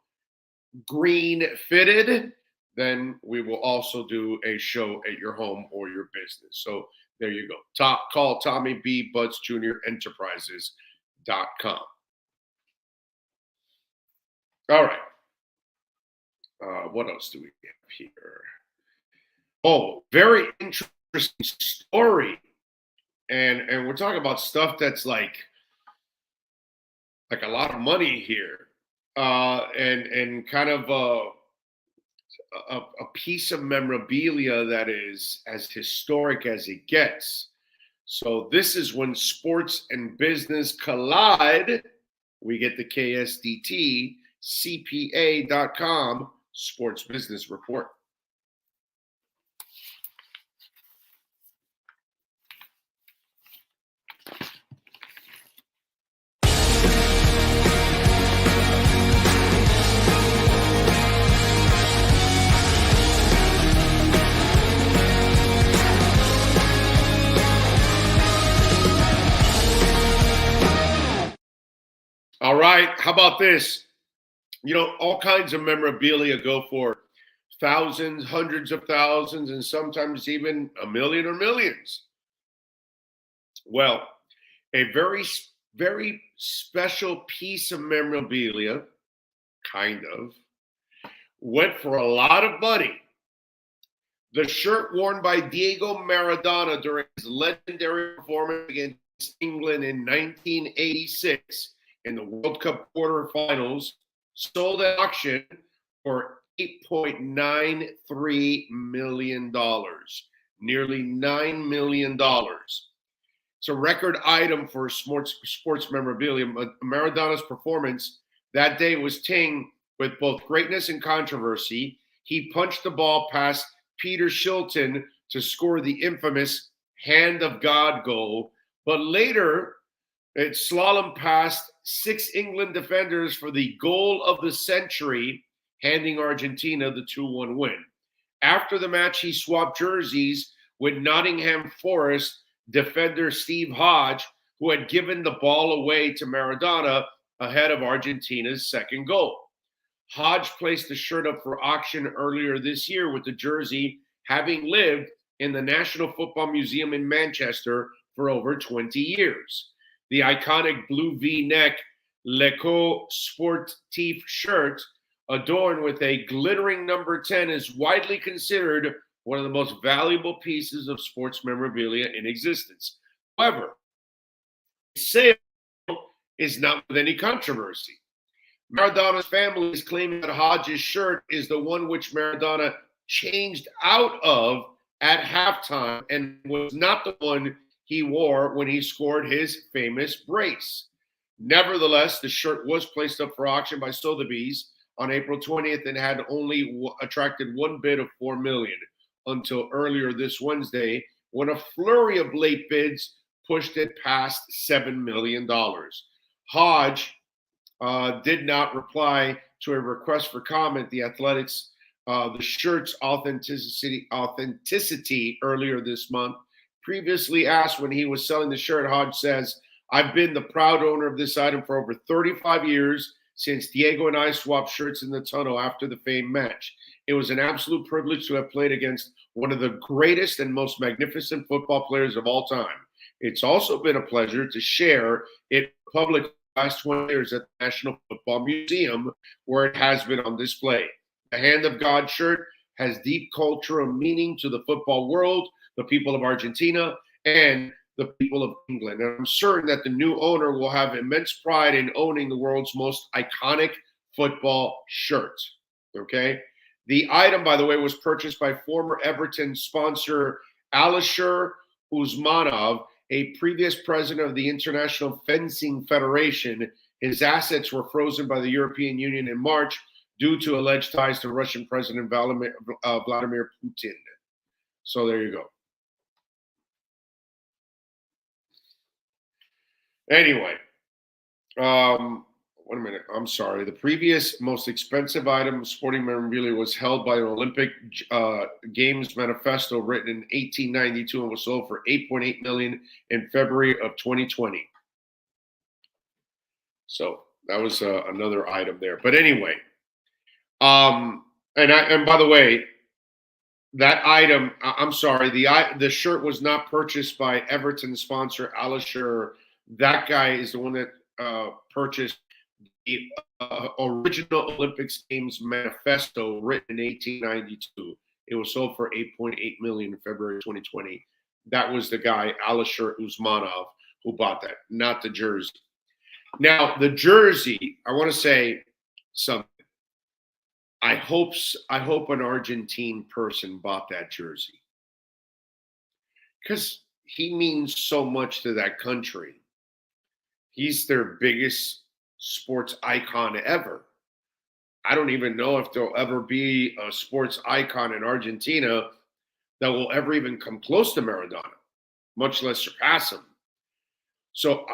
green fitted, then we will also do a show at your home or your business. So there you go. Call Tommy B. Butts Jr. Enterprises.com. All right. What else do we have here? Oh, very interesting story. And we're talking about stuff that's like a lot of money here. And kind of a piece of memorabilia that is as historic as it gets. So this is when sports and business collide. We get the KSDT CPA.com Sports Business Report. All right. How about this? You know, all kinds of memorabilia go for thousands, hundreds of thousands, and sometimes even a million or millions. Well, a very, very special piece of memorabilia, kind of, went for a lot of money. The shirt worn by Diego Maradona during his legendary performance against England in 1986 in the World Cup quarterfinals sold at auction for $8.93 million, nearly $9 million. It's a record item for sports memorabilia. Maradona's performance that day was tinged with both greatness and controversy. He punched the ball past Peter Shilton to score the infamous Hand of God goal, but later it slalom past 6 England defenders for the goal of the century, handing Argentina the 2-1 win. After the match, he swapped jerseys with Nottingham Forest defender Steve Hodge, who had given the ball away to Maradona ahead of Argentina's second goal. Hodge placed the shirt up for auction earlier this year with the jersey having lived in the National Football Museum in Manchester for over 20 years. The iconic blue V-neck L'Eco Sportif shirt, adorned with a glittering number 10, is widely considered one of the most valuable pieces of sports memorabilia in existence. However, sale is not with any controversy. Maradona's family is claiming that Hodge's shirt is the one which Maradona changed out of at halftime and was not the one he wore when he scored his famous brace. Nevertheless, the shirt was placed up for auction by Sotheby's on April 20th and had only attracted one bid of $4 million until earlier this Wednesday, when a flurry of late bids pushed it past $7 million. Hodge did not reply to a request for comment. The Athletics, the shirt's authenticity earlier this month. Previously asked when he was selling the shirt, Hodge says, "I've been the proud owner of this item for over 35 years since Diego and I swapped shirts in the tunnel after the famed match. It was an absolute privilege to have played against one of the greatest and most magnificent football players of all time. It's also been a pleasure to share it publicly the last 20 years at the National Football Museum, where it has been on display. The Hand of God shirt has deep cultural meaning to the football world, the people of Argentina, and the people of England. And I'm certain that the new owner will have immense pride in owning the world's most iconic football shirt." Okay? The item, by the way, was purchased by former Everton sponsor Alisher Usmanov, a previous president of the International Fencing Federation. His assets were frozen by the European Union in March due to alleged ties to Russian President Vladimir Putin. So there you go. Anyway, wait a minute. I'm sorry. The previous most expensive item of sporting memorabilia was held by an Olympic Games manifesto written in 1892 and was sold for $8.8 million in February of 2020. So that was another item there. But anyway, and by the way, that item, I'm sorry, the shirt was not purchased by Everton sponsor Alisher. That guy is the one that purchased the original Olympics Games manifesto written in 1892. It was sold for $8.8 million in February 2020. That was the guy, Alisher Usmanov, who bought that, not the jersey. Now, the jersey, I want to say something. I hope an Argentine person bought that jersey, because he means so much to that country. He's their biggest sports icon ever. I don't even know if there'll ever be a sports icon in Argentina that will ever even come close to Maradona, much less surpass him. So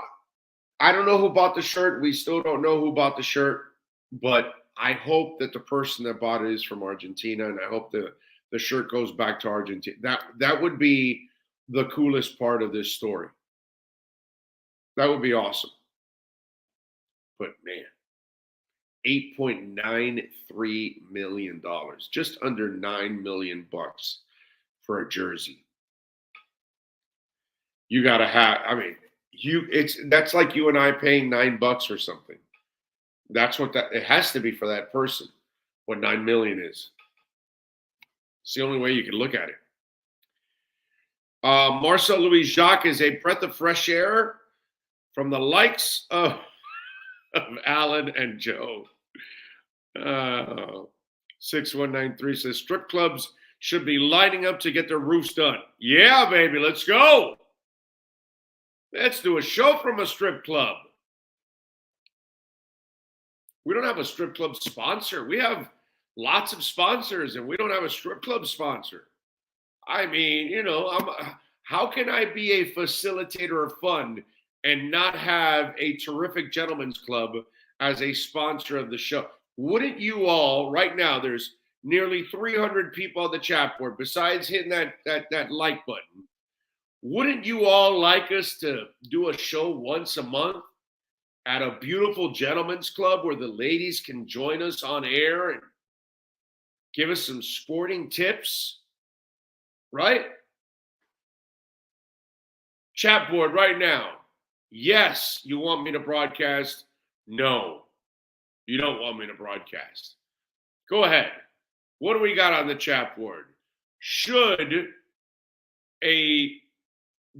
I don't know who bought the shirt. We still don't know who bought the shirt, but I hope that the person that bought it is from Argentina, and I hope the shirt goes back to Argentina. That would be the coolest part of this story. That would be awesome. But man, $8.93 million, just under $9 million for a jersey. You gotta have, I mean, that's like you and I paying $9 or something. That's what it has to be for that person, what $9 million is. It's the only way you can look at it. Marcel Louis Jacques is a breath of fresh air from the likes of Alan and Joe. 6193 says strip clubs should be lining up to get their roofs done. Yeah, baby, let's go. Let's do a show from a strip club. We don't have a strip club sponsor. We have lots of sponsors, and we don't have a strip club sponsor. I mean, you know, how can I be a facilitator of fun and not have a terrific gentleman's club as a sponsor of the show? Wouldn't you all, right now, there's nearly 300 people on the chat board, besides hitting that like button. Wouldn't you all like us to do a show once a month at a beautiful gentleman's club where the ladies can join us on air and give us some sporting tips? Right? Chat board right now. Yes, you want me to broadcast? No, you don't want me to broadcast. Go ahead. What do we got on the chat board? Should a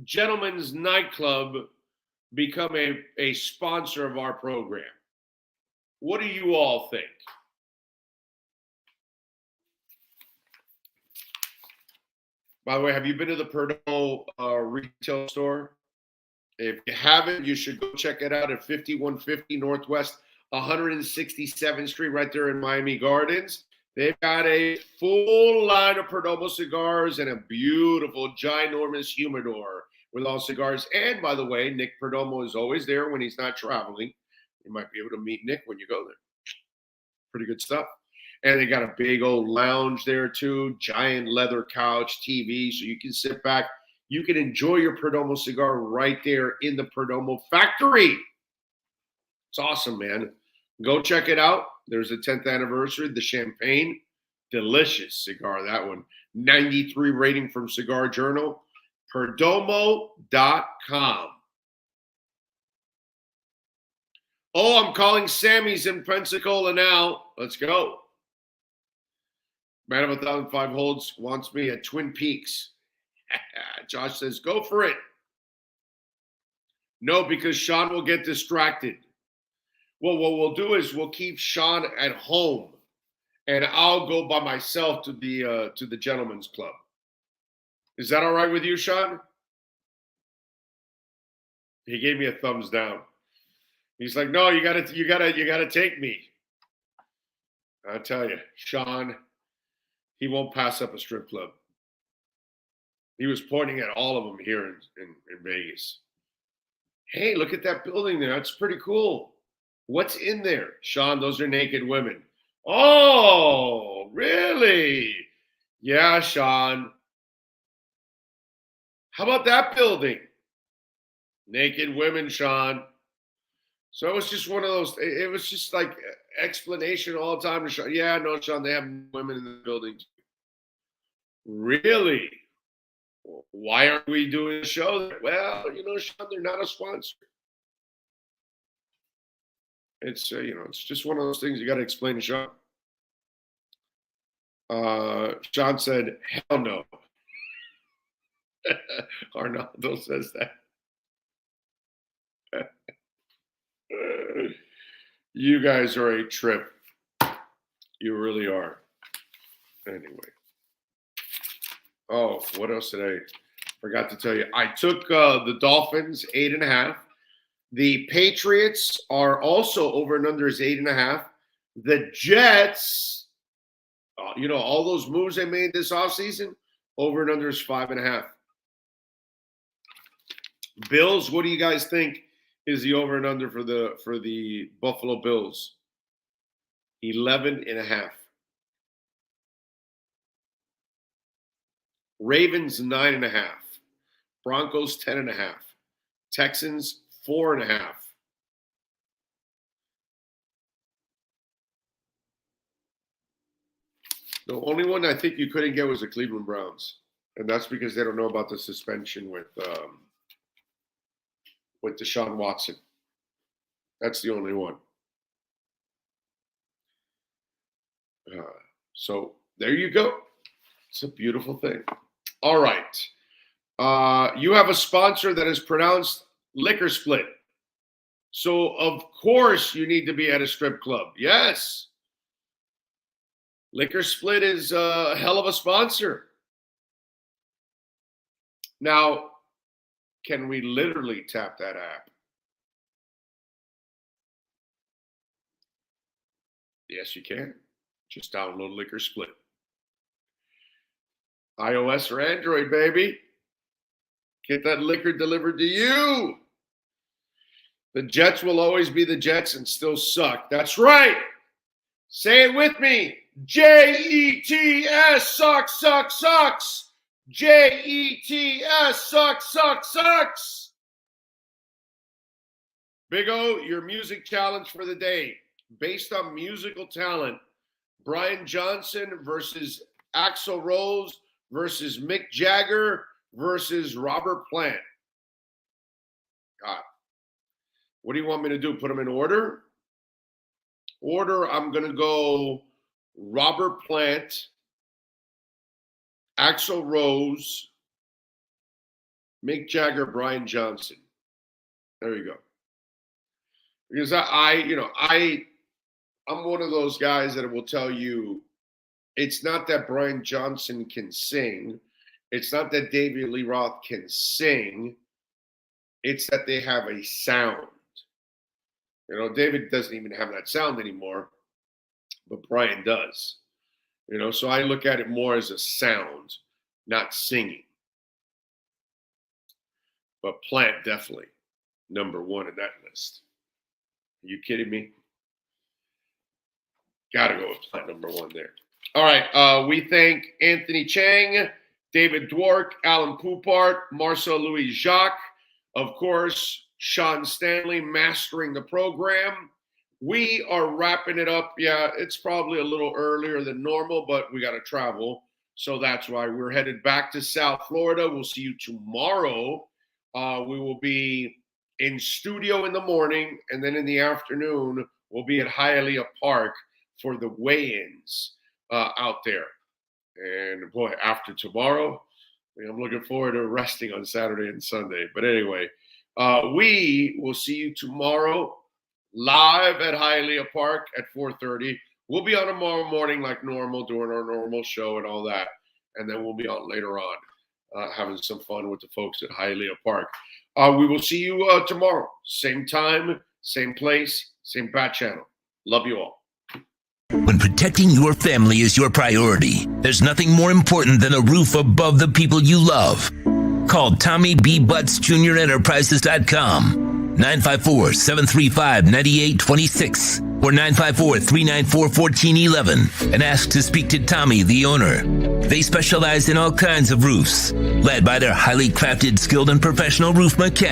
gentleman's nightclub become a sponsor of our program? What do you all think? By the way, have you been to the Perdomo retail store? If you haven't, you should go check it out at 5150 Northwest 167th Street, right there in Miami Gardens. They've got a full line of Perdomo cigars and a beautiful, ginormous humidor with all cigars. And by the way, Nick Perdomo is always there when he's not traveling. You might be able to meet Nick when you go there. Pretty good stuff. And they got a big old lounge there too, giant leather couch, TV, so you can sit back. You can enjoy your Perdomo cigar right there in the Perdomo factory. It's awesome, man. Go check it out. There's the 10th anniversary, the champagne. Delicious cigar, that one. 93 rating from Cigar Journal. Perdomo.com. Oh, I'm calling Sammy's in Pensacola now. Let's go. Man of 1,005 holds wants me at Twin Peaks. Josh says, go for it. No, because Sean will get distracted. Well, what we'll do is we'll keep Sean at home, and I'll go by myself to the gentleman's club. Is that all right with you, Sean? He gave me a thumbs down. He's like, no, you gotta take me. I tell you, Sean, he won't pass up a strip club. He was pointing at all of them here in Vegas. Hey, look at that building there. That's pretty cool. What's in there? Sean, those are naked women. Oh, really? Yeah, Sean. How about that building? Naked women, Sean. So it was just one of those, it was just like explanation all the time to Sean. Yeah, no, Sean, they have women in the building. Really? Why aren't we doing a show? Well, you know, Sean, they're not a sponsor. It's, it's just one of those things you got to explain to Sean. Sean said, hell no. Arnaldo says that. You guys are a trip. You really are. Anyway. Oh, what else did I forgot to tell you? I took the Dolphins 8.5. The Patriots are also over and under is 8.5. The Jets, all those moves they made this offseason, over and under is 5.5. Bills, what do you guys think is the over and under for the Buffalo Bills? 11.5. Ravens 9.5. Broncos 10.5. Texans 4.5. The only one I think you couldn't get was the Cleveland Browns, and that's because they don't know about the suspension with Deshaun Watson. That's the only one. So there you go. It's a beautiful thing. All right. You have a sponsor that is pronounced Liquor Split. So, of course, you need to be at a strip club. Yes. Liquor Split is a hell of a sponsor. Now, can we literally tap that app? Yes, you can. Just download Liquor Split. iOS or Android, baby. Get that liquor delivered to you. The Jets will always be the Jets and still suck. That's right. Say it with me. Jets, sucks. Jets, sucks. Big O, your music challenge for the day. Based on musical talent, Brian Johnson versus Axl Rose versus Mick Jagger versus Robert Plant. God. What do you want me to do? Put them in order? I'm going to go Robert Plant, Axl Rose, Mick Jagger, Brian Johnson. There you go. Because I'm one of those guys that will tell you it's not that Brian Johnson can sing. It's not that David Lee Roth can sing. It's that they have a sound. David doesn't even have that sound anymore, but Brian does. So I look at it more as a sound, not singing. But Plant definitely number one in that list. Are you kidding me? Got to go with Plant number one there. All right. We thank Anthony Chang, David Dwork, Alan Poupart, Marcel Louis Jacques, of course, Sean Stanley mastering the program. We are wrapping it up. Yeah, it's probably a little earlier than normal, but we got to travel. So that's why we're headed back to South Florida. We'll see you tomorrow. We will be in studio in the morning, and then in the afternoon, we'll be at Hialeah Park for the weigh-ins out there. And boy, after tomorrow, I'm looking forward to resting on Saturday and Sunday. But anyway, we will see you tomorrow live at Hialeah Park at 4:30. We'll be on tomorrow morning like normal, doing our normal show and all that. And then we'll be on later on, having some fun with the folks at Hialeah Park. We will see you tomorrow. Same time, same place, same bat channel. Love you all. When protecting your family is your priority, there's nothing more important than a roof above the people you love. Call Tommy B. Butts Jr. Enterprises.com, 954-735-9826 or 954-394-1411 and ask to speak to Tommy, the owner. They specialize in all kinds of roofs, led by their highly crafted, skilled, and professional roof mechanics.